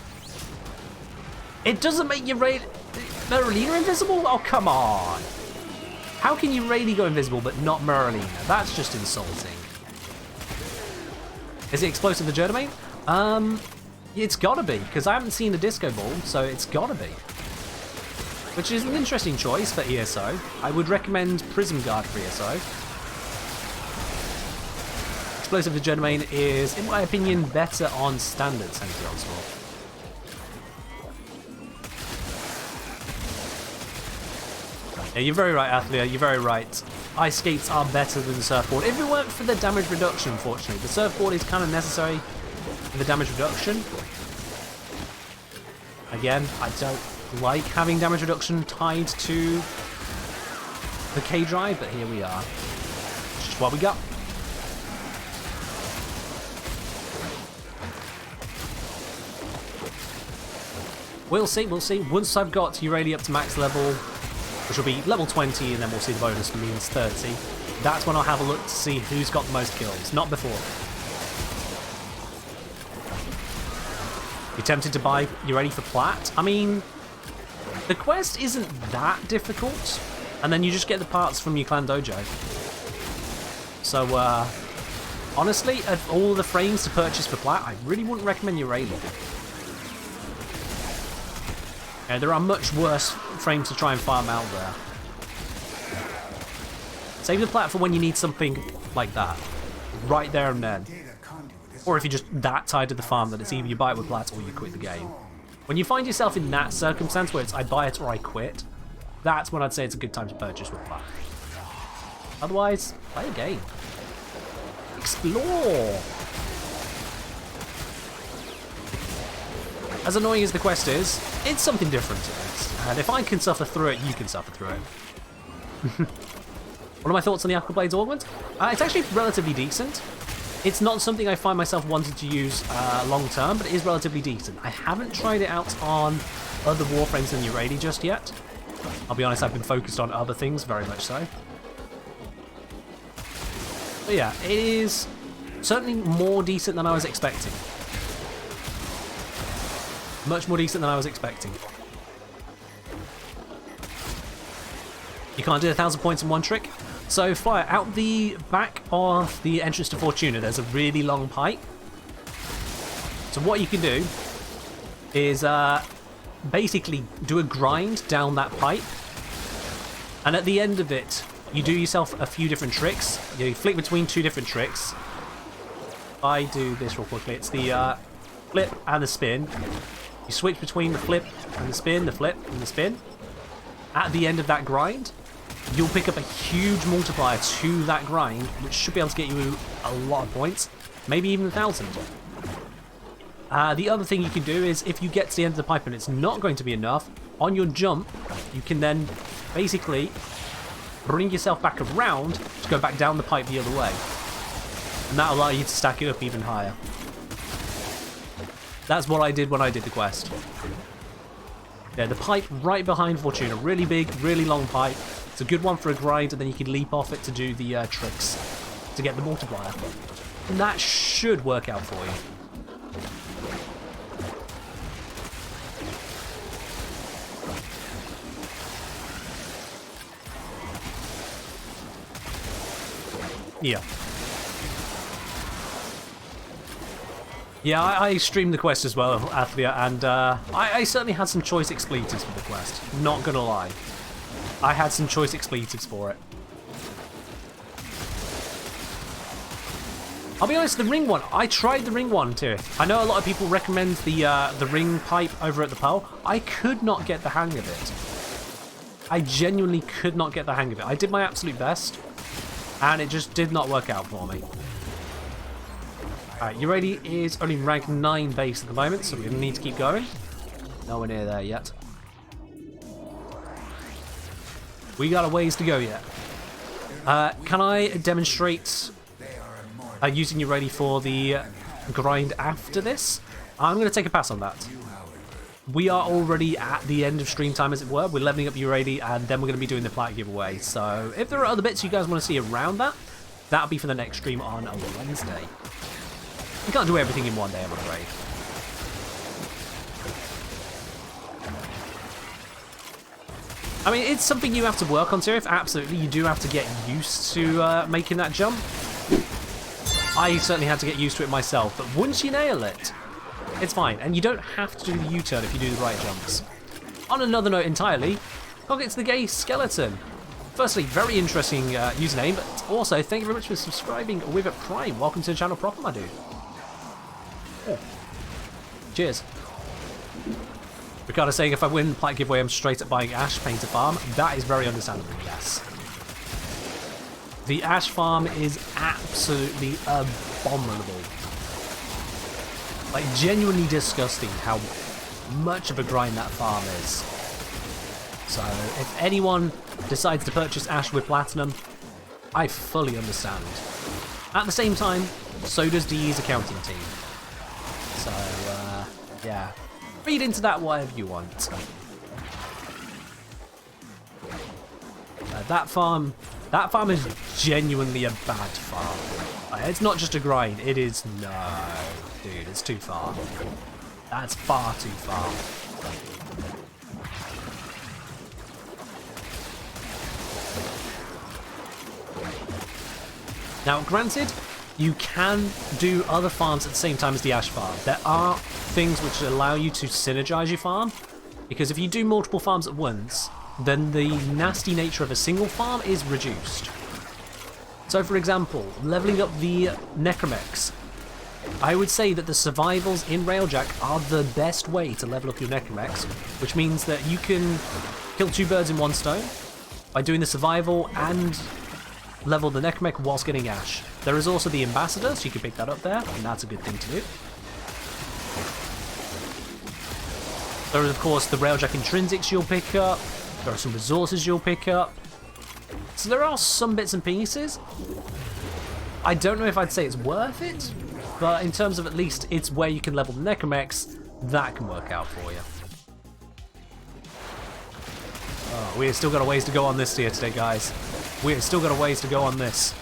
It doesn't make your Merlina invisible? Oh, come on. How can you Rayleigh go invisible but not Merlina? That's just insulting. Is it explosive the Journeyman? It's gotta be, because I haven't seen the disco ball, so it's gotta be. Which is an interesting choice for ESO. I would recommend Prism Guard for ESO. Explosive the Journeyman is, in my opinion, better on standard Sentinel Onslaught. Yeah, you're very right, Athlia, you're very right. Ice skates are better than the surfboard. If it weren't for the damage reduction, unfortunately. The surfboard is kind of necessary for the damage reduction. Again, I don't like having damage reduction tied to the K-Drive, but here we are. It's just what we got. We'll see, we'll see. Once I've got Urali up to max level, which will be level 20, and then we'll see the bonus means 30, that's when I'll have a look to see who's got the most kills, not before. You're tempted to buy Urali for plat? I mean, the quest isn't that difficult, and then you just get the parts from your clan dojo. So, honestly, of all the frames to purchase for plat, I really wouldn't recommend Urali. Yeah, there are much worse frames to try and farm out there. Save the plat for when you need something like that, right there and then. Or if you're just that tied to the farm that it's either you buy it with plat or you quit the game. When you find yourself in that circumstance where it's I buy it or I quit, that's when I'd say it's a good time to purchase with plat. Otherwise, play a game. Explore! As annoying as the quest is, it's something different at least. And if I can suffer through it, you can suffer through it. What are my thoughts on the Aqua Blades Augment? It's actually relatively decent. It's not something I find myself wanting to use long term, but it is relatively decent. I haven't tried it out on other Warframes than Urali just yet. I'll be honest, I've been focused on other things, very much so. But yeah, it is certainly more decent than I was expecting. Much more decent than I was expecting. You can't do 1,000 points in one trick. So fire out the back of the entrance to Fortuna, there's a really long pipe. So what you can do is basically do a grind down that pipe, and at the end of it you do yourself a few different tricks. You flick between two different tricks. I do this real quickly. It's the flip and the spin. You switch between the flip and the spin, the flip and the spin. At the end of that grind, you'll pick up a huge multiplier to that grind, which should be able to get you a lot of points, maybe even 1,000. The other thing you can do is, if you get to the end of the pipe and it's not going to be enough, on your jump, you can then basically bring yourself back around to go back down the pipe the other way. And that'll allow you to stack it up even higher. That's what I did when I did the quest. Yeah, the pipe right behind Fortuna. Really big, really long pipe. It's a good one for a grind, and then you can leap off it to do the tricks to get the multiplier. And that should work out for you. Yeah. Yeah, I streamed the quest as well, Athlia, and I certainly had some choice expletives for the quest. Not gonna lie. I had some choice expletives for it. I'll be honest, the ring one, I tried the ring one too. I know a lot of people recommend the ring pipe over at the Pearl. I could not get the hang of it. I genuinely could not get the hang of it. I did my absolute best, and it just did not work out for me. Alright, Uradi is only rank 9 base at the moment, so we're going to need to keep going. Nowhere near there yet. We got a ways to go yet. Can I demonstrate using Uradi for the grind after this? I'm going to take a pass on that. We are already at the end of stream time, as it were. We're leveling up Uradi, and then we're going to be doing the plat giveaway. So if there are other bits you guys want to see around that, that'll be for the next stream on a Wednesday. You can't do everything in one day, I'm afraid. I mean, it's something you have to work on, Serif. Absolutely, you do have to get used to making that jump. I certainly had to get used to it myself, but once you nail it, it's fine. And you don't have to do the U-turn if you do the right jumps. On another note entirely, congrats to the gay skeleton. Firstly, very interesting username, but also thank you very much for subscribing with a Prime. Welcome to the channel proper, my dude. Oh. Cheers. Ricardo saying if I win the plat giveaway, I'm straight up buying Ash Painter Farm. That is very understandable, yes. The Ash Farm is absolutely abominable. Like, genuinely disgusting how much of a grind that farm is. So, if anyone decides to purchase Ash with Platinum, I fully understand. At the same time, so does DE's accounting team. So, yeah. Read into that whatever you want. That farm is genuinely a bad farm. It's not just a grind, it is... No, dude, it's too far. That's far too far. Now, granted, you can do other farms at the same time as the Ash farm. There are things which allow you to synergize your farm, because if you do multiple farms at once, then the nasty nature of a single farm is reduced. So, for example, leveling up the Necromechs. I would say that the survivals in Railjack are the best way to level up your Necromechs, which means that you can kill 2 birds in 1 stone by doing the survival and level the Necromech whilst getting Ash. There is also the Ambassador, so you can pick that up there, and that's a good thing to do. There is, of course, the Railjack Intrinsics you'll pick up. There are some resources you'll pick up. So there are some bits and pieces. I don't know if I'd say it's worth it, but in terms of at least it's where you can level the Necromechs, that can work out for you. Oh, we've still got a ways to go on this here today, guys. We've still got a ways to go on this.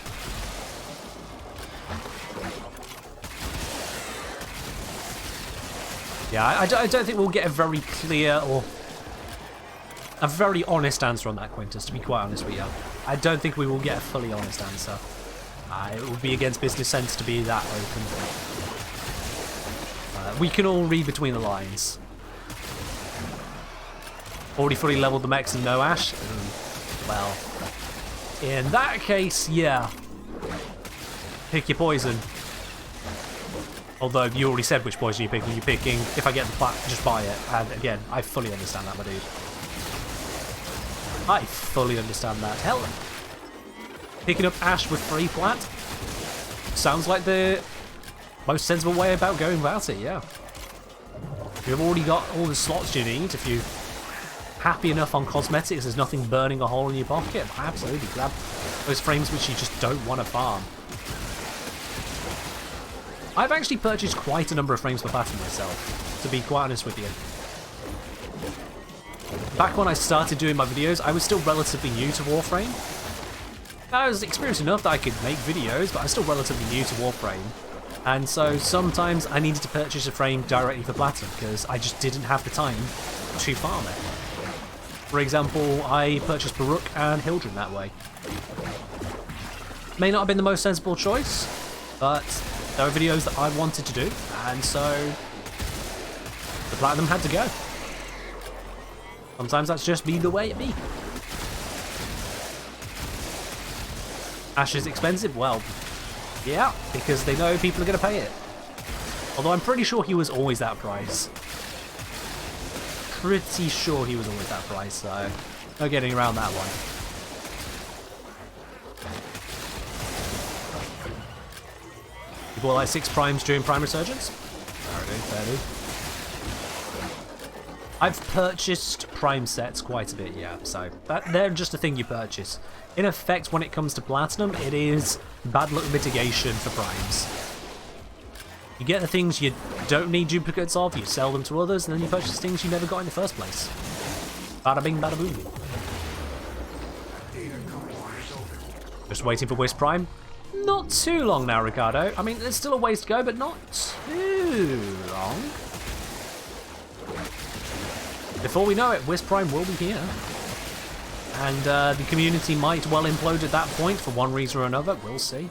Yeah, I don't think we'll get a very clear or a very honest answer on that, Quintus, to be quite honest with you. I don't think we will get a fully honest answer. It would be against business sense to be that open. We can all read between the lines. Already fully leveled the mechs and no Ash? Well, in that case, yeah. Pick your poison. Although you already said which poison you're picking. You're picking, if I get the plat, just buy it. And again, I fully understand that, my dude. I fully understand that. Hell, picking up Ash with free plat sounds like the most sensible way about going about it, yeah. You've already got all the slots you need. If you're happy enough on cosmetics, there's nothing burning a hole in your pocket, absolutely grab those frames which you just don't want to farm. I've actually purchased quite a number of frames for platinum myself, to be quite honest with you. Back when I started doing my videos, I was still relatively new to Warframe. I was experienced enough that I could make videos, but I was still relatively new to Warframe. And so sometimes I needed to purchase a frame directly for platinum because I just didn't have the time to farm it. For example, I purchased Baruch and Hildren that way. May not have been the most sensible choice, but there are videos that I wanted to do, and so the platinum had to go. Sometimes that's just be the way it be. Ash is expensive? Well, yeah, because they know people are going to pay it. Although I'm pretty sure he was always that price. Pretty sure he was always that price, so no getting around that one. You bought like 6 primes during Prime Resurgence? Fair dude. I've purchased prime sets quite a bit, yeah, so they're just a thing you purchase. In effect, when it comes to platinum, it is bad luck mitigation for primes. You get the things you don't need duplicates of, you sell them to others, and then you purchase things you never got in the first place. Bada bing, bada boom. Just waiting for Wisp Prime. Not too long now, Ricardo. I mean, there's still a ways to go, but not too long. Before we know it, Wisp Prime will be here. And the community might well implode at that point for one reason or another. We'll see.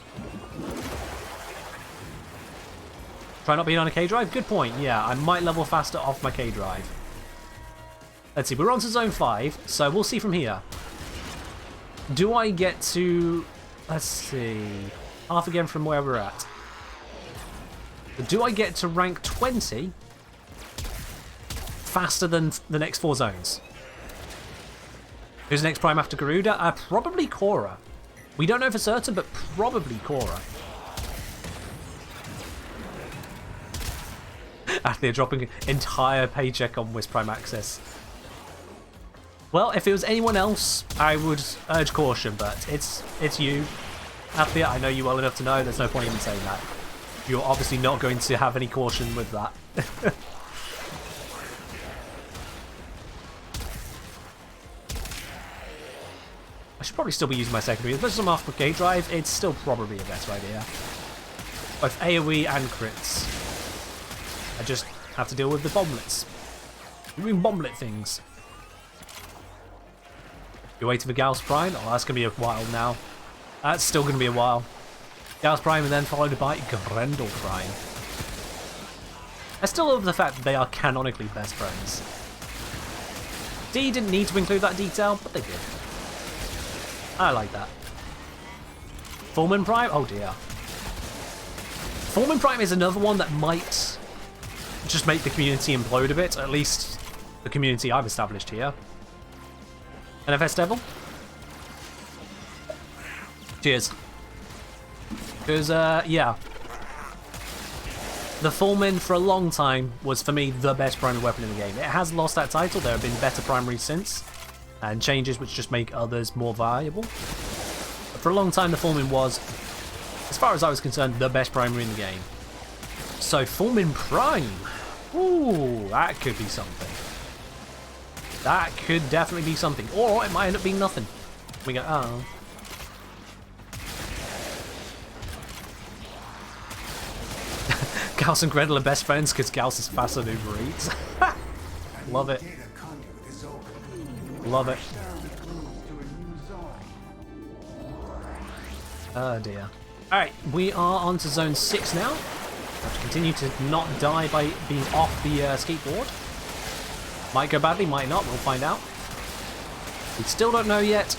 Try not being on a K drive? Good point. Yeah, I might level faster off my K drive. Let's see, we're on to Zone 5, so we'll see from here. Do I get to... Let's see... half again from where we're at. Do I get to rank 20 faster than the next 4 zones? Who's the next prime after Garuda? Probably Korra. We don't know for certain, but probably Korra. After they're dropping entire paycheck on Wisp Prime access. Well, if it was anyone else, I would urge caution, but it's you. Athia, I know you well enough to know there's no point even saying that. You're obviously not going to have any caution with that. I should probably still be using my secondary. As much as I'm off Brigade Drive, it's still probably a better idea. Both AoE and crits. I just have to deal with the bomblets. Doing bomblet things. You're waiting for Gauss Prime? Oh, that's going to be a while now. That's still going to be a while. Gauss Prime and then followed by Grendel Prime. I still love the fact that they are canonically best friends. D didn't need to include that detail, but they did. I like that. Foreman Prime? Oh dear. Foreman Prime is another one that might just make the community implode a bit, at least the community I've established here. NFS Devil? Cheers. Because, yeah. The Foreman for a long time was, for me, the best primary weapon in the game. It has lost that title. There have been better primaries since, and changes which just make others more valuable. But for a long time, the Foreman was, as far as I was concerned, the best primary in the game. So, Foreman Prime. Ooh, that could be something. That could definitely be something. Or it might end up being nothing. We go, oh. Gauss and Grendel are best friends because Gauss is faster than Uber Eats. Love it. Love it. Oh dear. Alright, we are on to Zone 6 now. Have to continue to not die by being off the skateboard. Might go badly, might not, we'll find out. We still don't know yet,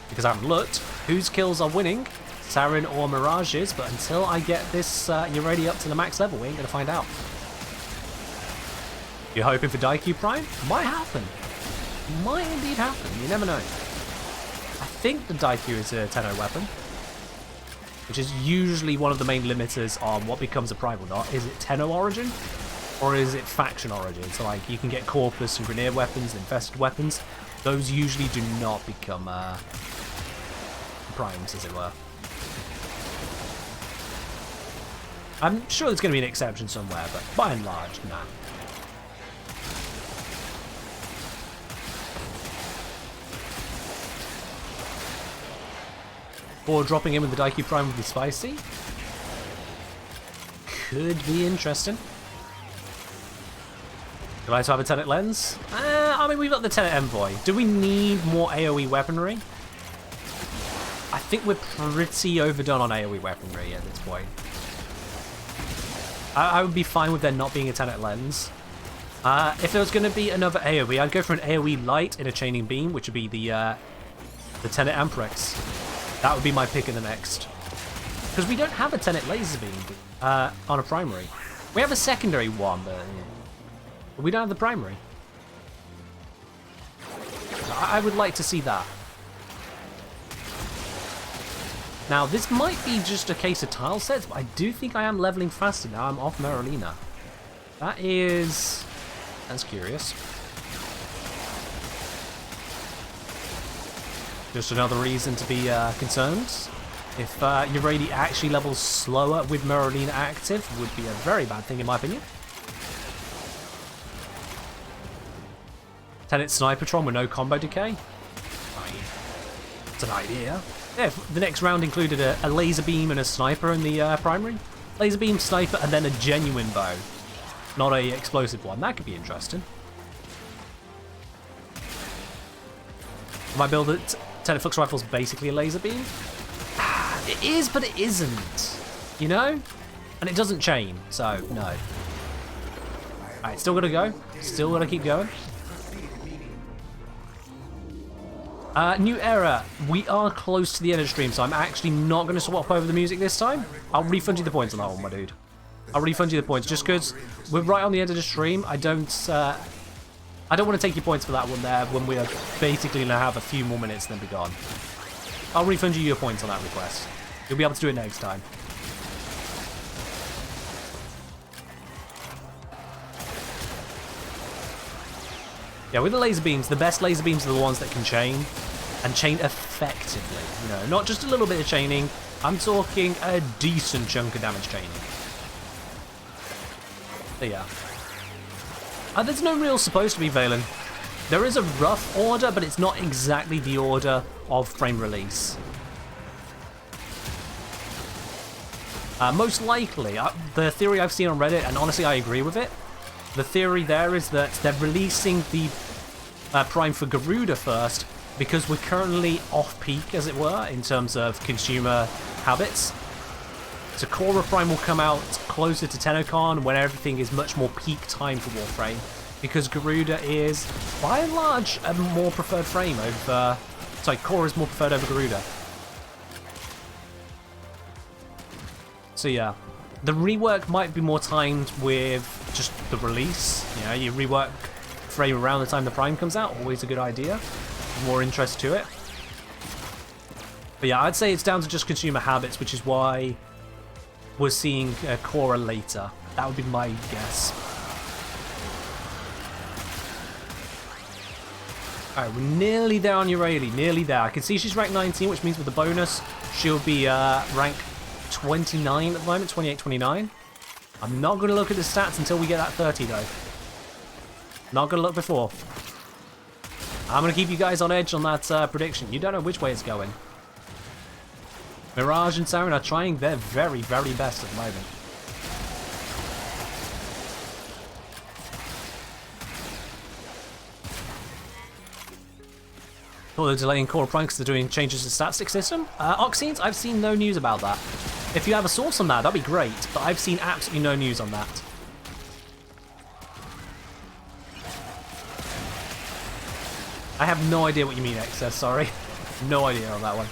because I haven't looked, whose kills are winning. Sarin or Mirages, but until I get this Uredi up to the max level, we ain't gonna find out. You're hoping for Daiku Prime? Might happen. Might indeed happen. You never know. I think the Daiku is a Tenno weapon, which is usually one of the main limiters on what becomes a Prime or not. Is it Tenno origin? Or is it faction origin? So like you can get Corpus and Grenadier weapons, infested weapons. Those usually do not become primes, as it were. I'm sure there's going to be an exception somewhere, but by and large, nah. Or dropping in with the Daiku Prime would be spicy. Could be interesting. Would I like to have a Tenet Lens? I mean, we've got the Tenet Envoy. Do we need more AoE weaponry? I think we're pretty overdone on AoE weaponry at this point. I would be fine with there not being a Tenet Lens. If there was going to be another AoE, I'd go for an AoE Light in a Chaining Beam, which would be the Tenet Amprex. That would be my pick in the next. Because we don't have a Tenet Laser Beam on a primary. We have a secondary one, but we don't have the primary. I would like to see that. Now, this might be just a case of tile sets, but I do think I am leveling faster now. I'm off Merolina. That's curious. Just another reason to be concerned. If Uredi actually levels slower with Merolina active, would be a very bad thing in my opinion. Tenet Snipertron with no combo decay? It's an idea. Yeah, if the next round included a laser beam and a sniper in the primary. Laser beam, sniper, and then a genuine bow. Not a explosive one. That could be interesting. My build at Tenet Flux Rifle's basically a laser beam? It is, but it isn't. You know? And it doesn't chain, so no. Alright, still gotta go. Still gotta keep going. New era. We are close to the end of the stream, so I'm actually not going to swap over the music this time. I'll refund you the points on that one, my dude. I'll refund you the points, just because we're right on the end of the stream. I don't want to take your points for that one there when we are basically going to have a few more minutes and then be gone. I'll refund you your points on that request. You'll be able to do it next time. Yeah, with the laser beams, the best laser beams are the ones that can chain, and chain effectively. You know, not just a little bit of chaining. I'm talking a decent chunk of damage chaining. But yeah. There's no real supposed to be Valen. There is a rough order, but it's not exactly the order of frame release. Most likely, the theory I've seen on Reddit, and honestly I agree with it, the theory there is that they're releasing the Prime for Garuda first because we're currently off-peak, as it were, in terms of consumer habits. So Korra Prime will come out closer to TennoCon when everything is much more peak time for Warframe, because Garuda is, by and large, a more preferred frame over... Sorry, Korra is more preferred over Garuda. So yeah. The rework might be more timed with just the release. You know, you rework frame around the time the Prime comes out. Always a good idea. More interest to it. But yeah, I'd say it's down to just consumer habits, which is why we're seeing Korra later. That would be my guess. Alright, we're nearly there on Uredi. Nearly there. I can see she's rank 19, which means with the bonus, she'll be rank 29 at the moment, 28, 29. I'm not going to look at the stats until we get that 30 though. Not going to look before. I'm going to keep you guys on edge on that prediction. You don't know which way it's going. Mirage and Siren are trying their very, very best at the moment. Thought they're delaying Core Prime because they're doing changes to the static system. Oxines, I've seen no news about that. If you have a source on that, that'd be great, but I've seen absolutely no news on that. I have no idea what you mean, Excess, sorry. No idea on that one.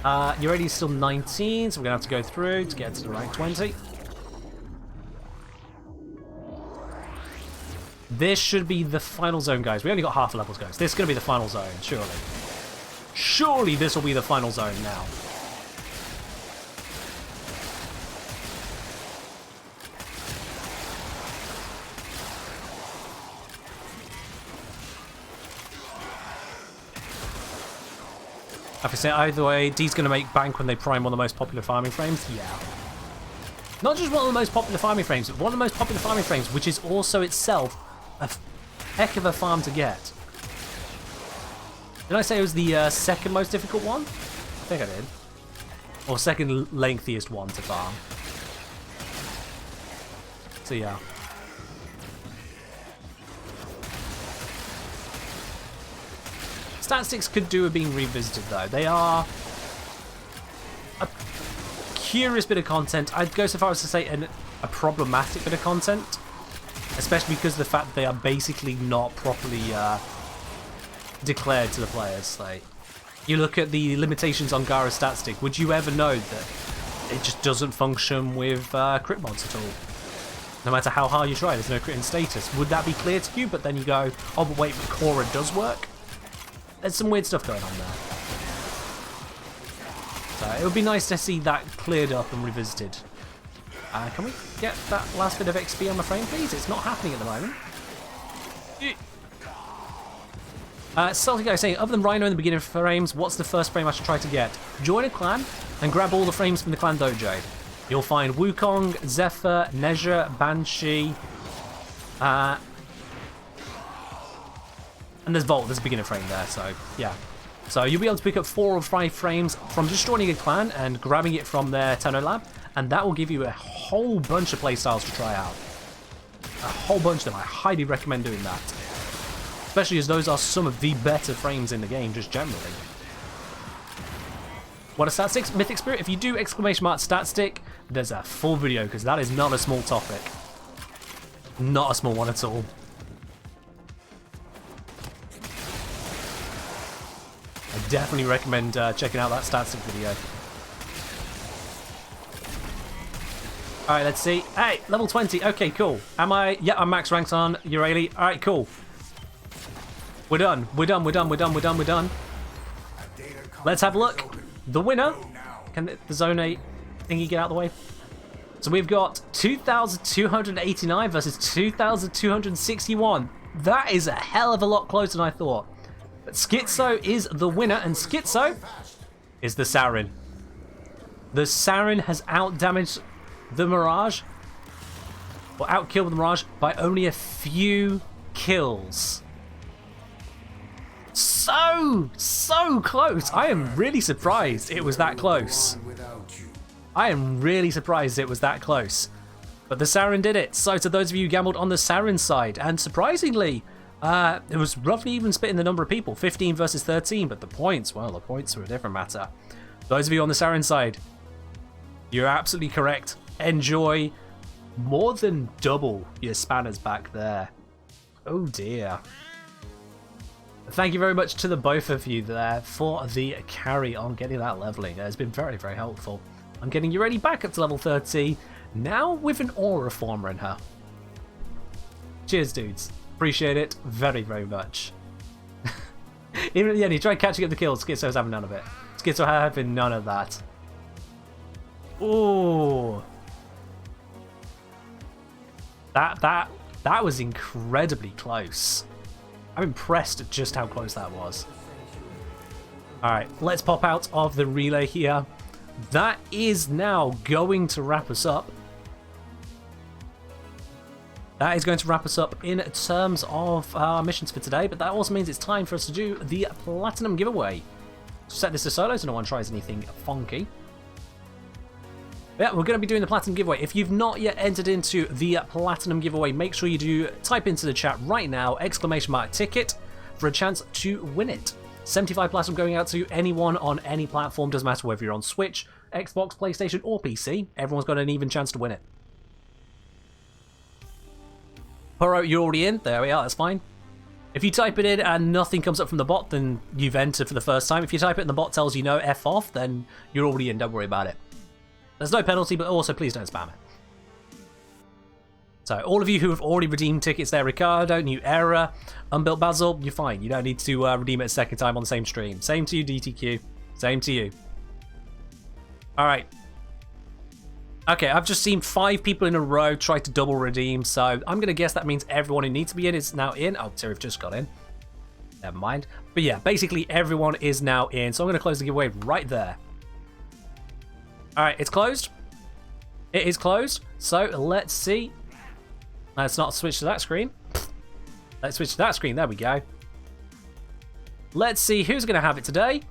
You're already still 19, so we're going to have to go through to get to the rank 20. This should be the final zone, guys. We only got half levels, guys. This is going to be the final zone, surely. Surely this will be the final zone now. I have to say, either way, D's going to make bank when they prime one of the most popular farming frames. Yeah. Not just one of the most popular farming frames, but one of the most popular farming frames, which is also itself a heck of a farm to get. Did I say it was the second most difficult one? I think I did. Or second lengthiest one to farm. So yeah. Statistics could do with being revisited though. They are a curious bit of content. I'd go so far as to say a problematic bit of content. Especially because of the fact that they are basically not properly declared to the players. Like, you look at the limitations on Garuda's statistic, would you ever know that it just doesn't function with crit mods at all? No matter how hard you try, there's no crit in status. Would that be clear to you? But then you go, oh, but wait, but Cora does work? There's some weird stuff going on there. So it would be nice to see that cleared up and revisited. Can we get that last bit of XP on the frame, please? It's not happening at the moment. Celtic guy saying, other than Rhino in the beginning frames, what's the first frame I should try to get? Join a clan and grab all the frames from the clan dojo. You'll find Wukong, Zephyr, Nezha, Banshee, and there's Volt, there's a beginner frame there, so yeah. So you'll be able to pick up 4 or 5 frames from just joining a clan and grabbing it from their Tenno lab, and that will give you a whole bunch of playstyles to try out. A whole bunch of them. I highly recommend doing that. Especially as those are some of the better frames in the game, just generally. What are statistics? Mythic Spirit, if you do ! Statistic, there's a full video, because that is not a small topic. Not a small one at all. I definitely recommend checking out that statistic video. Alright, let's see. Hey, level 20. Okay, cool. Am I? Yeah, I'm max ranked on Urali. Alright, cool. We're done. We're done. We're done. We're done. We're done. We're done. Let's have a look. The winner. Can the Zone 8 thingy get out of the way? So we've got 2,289 versus 2,261. That is a hell of a lot closer than I thought. But Schizo is the winner, and Schizo is the Sarin. The Sarin has outdamaged the Mirage, or outkilled the Mirage by only a few kills. So close. I am really surprised it was that close. I am really surprised it was that close. But the Sarin did it. So to those of you who gambled on the Sarin side, and surprisingly, it was roughly even split in the number of people, 15 versus 13, but the points, well, the points are a different matter. Those of you on the Sarin side, you're absolutely correct. Enjoy more than double your spanners back there. Oh dear. Thank you very much to the both of you there for the carry on getting that leveling. It's been very, very helpful. I'm getting you ready back up to level 30, now with an aura former in her. Cheers, dudes. Appreciate it very, very much. Even at the end, he tried catching up the kills. Schizo's having none of it. Schizo having none of that. Ooh. That was incredibly close. I'm impressed at just how close that was. Alright, let's pop out of the relay here. That is now going to wrap us up. That is going to wrap us up in terms of our missions for today, but that also means it's time for us to do the Platinum giveaway. Set this to solo so no one tries anything funky. Yeah, we're going to be doing the Platinum giveaway. If you've not yet entered into the Platinum giveaway, make sure you do type into the chat right now, !ticket, for a chance to win it. 75 Platinum going out to anyone on any platform, doesn't matter whether you're on Switch, Xbox, PlayStation or PC, everyone's got an even chance to win it. Poro, you're already in? There we are, that's fine. If you type it in and nothing comes up from the bot, then you've entered for the first time. If you type it and the bot tells you no, F off, then you're already in, don't worry about it. There's no penalty, but also please don't spam it. So all of you who have already redeemed tickets there, Ricardo, New Era, Unbuilt Basil, you're fine. You don't need to redeem it a second time on the same stream. Same to you, DTQ. Same to you. Alright. Okay, I've just seen 5 people in a row try to double redeem, so I'm going to guess that means everyone who needs to be in is now in. Oh, Terry just got in. Never mind. But yeah, basically everyone is now in, so I'm going to close the giveaway right there. Alright, it's closed. It is closed, so let's see. Let's not switch to that screen. Let's switch to that screen. There we go. Let's see who's going to have it today.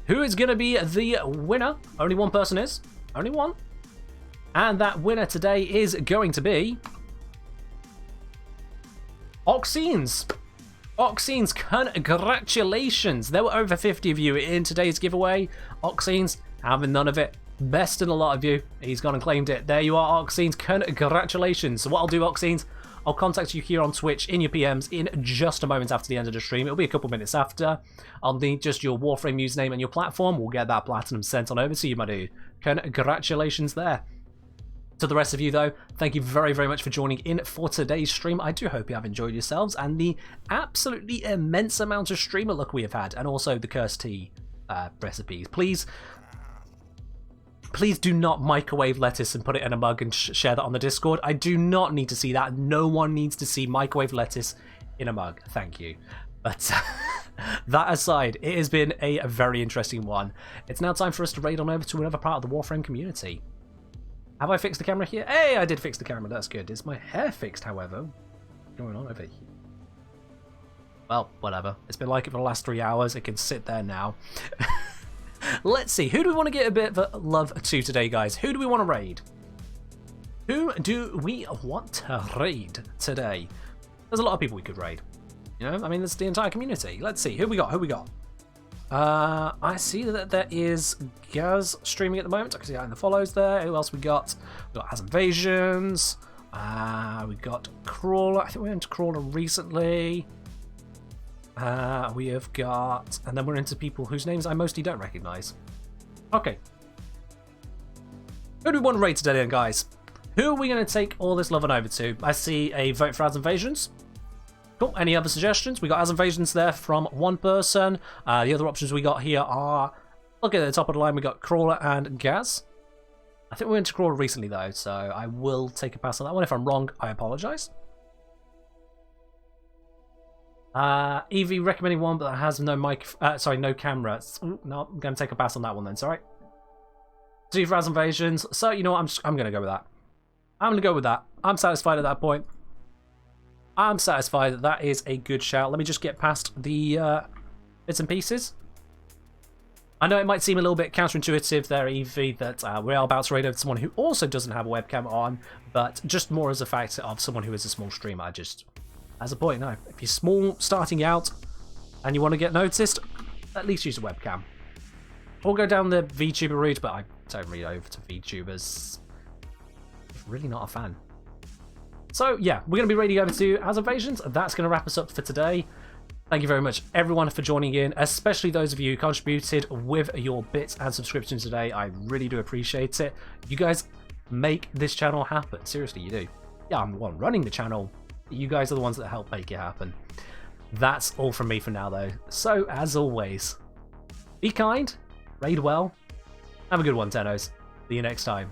Who is going to be the winner? Only one person is. Only one. And that winner today is going to be... Oxines. Oxines, congratulations. There were over 50 of you in today's giveaway. Oxines, having none of it. Best in a lot of you. He's gone and claimed it. There you are, Oxines. Congratulations. So what I'll do, Oxines, I'll contact you here on Twitch in your PMs in just a moment after the end of the stream. It'll be a couple minutes after. I'll need just your Warframe username and your platform. We'll get that platinum sent on over to you, my dude. Congratulations there. To the rest of you, though, thank you very, very much for joining in for today's stream. I do hope you have enjoyed yourselves and the absolutely immense amount of streamer luck we have had, and also the cursed tea recipes. Please do not microwave lettuce and put it in a mug and share that on the Discord. I do not need to see that. No one needs to see microwave lettuce in a mug. Thank you. But that aside, it has been a very interesting one. It's now time for us to raid on over to another part of the Warframe community. Have I fixed the camera here? Hey, I did fix the camera. That's good. Is my hair fixed, however? What's going on over here? Well, whatever. It's been like it for the last 3 hours. It can sit there now. Let's see. Who do we want to get a bit of love to today, guys? Who do we want to raid? Who do we want to raid today? There's a lot of people we could raid. You know, I mean, there's the entire community. Let's see. Who we got? Who we got? I see that there is Gaz streaming at the moment. I can see that in the follows there. Who else we got? We got Has Invasions. We got Crawler. I think we went to Crawler recently. We have got, and then we're into people whose names I mostly don't recognize. Okay. Who do we want to raid today then, guys? Who are we going to take all this love on over to? I see a vote for Has Invasions. Cool. Any other suggestions? We got Has Invasions there from one person. The other options we got here are, look at the top of the line, we got Crawler and Gaz. I think we went to Crawler recently though, so I will take a pass on that one. If I'm wrong, I apologize. Evie recommending one, but that has no mic. Sorry, no camera. Ooh, no, I'm going to take a pass on that one then. Sorry. 2 for Has Invasions. So you know what? I'm going to go with that. I'm going to go with that. I'm satisfied at that point. I'm satisfied that that is a good shout. Let me just get past the bits and pieces. I know it might seem a little bit counterintuitive there, Evie, that we are about to raid over to someone who also doesn't have a webcam on, but just more as a fact of someone who is a small streamer. I just, as a point, no. If you're small, starting out, and you want to get noticed, at least use a webcam. Or go down the VTuber route, but I don't read over to VTubers. Really not a fan. So yeah, we're going to be raiding over to Has Invasions. That's going to wrap us up for today. Thank you very much, everyone, for joining in, especially those of you who contributed with your bits and subscriptions today. I really do appreciate it. You guys make this channel happen. Seriously, you do. Yeah, I'm the one running the channel. You guys are the ones that help make it happen. That's all from me for now, though. So, as always, be kind, raid well, have a good one, Tennos. See you next time.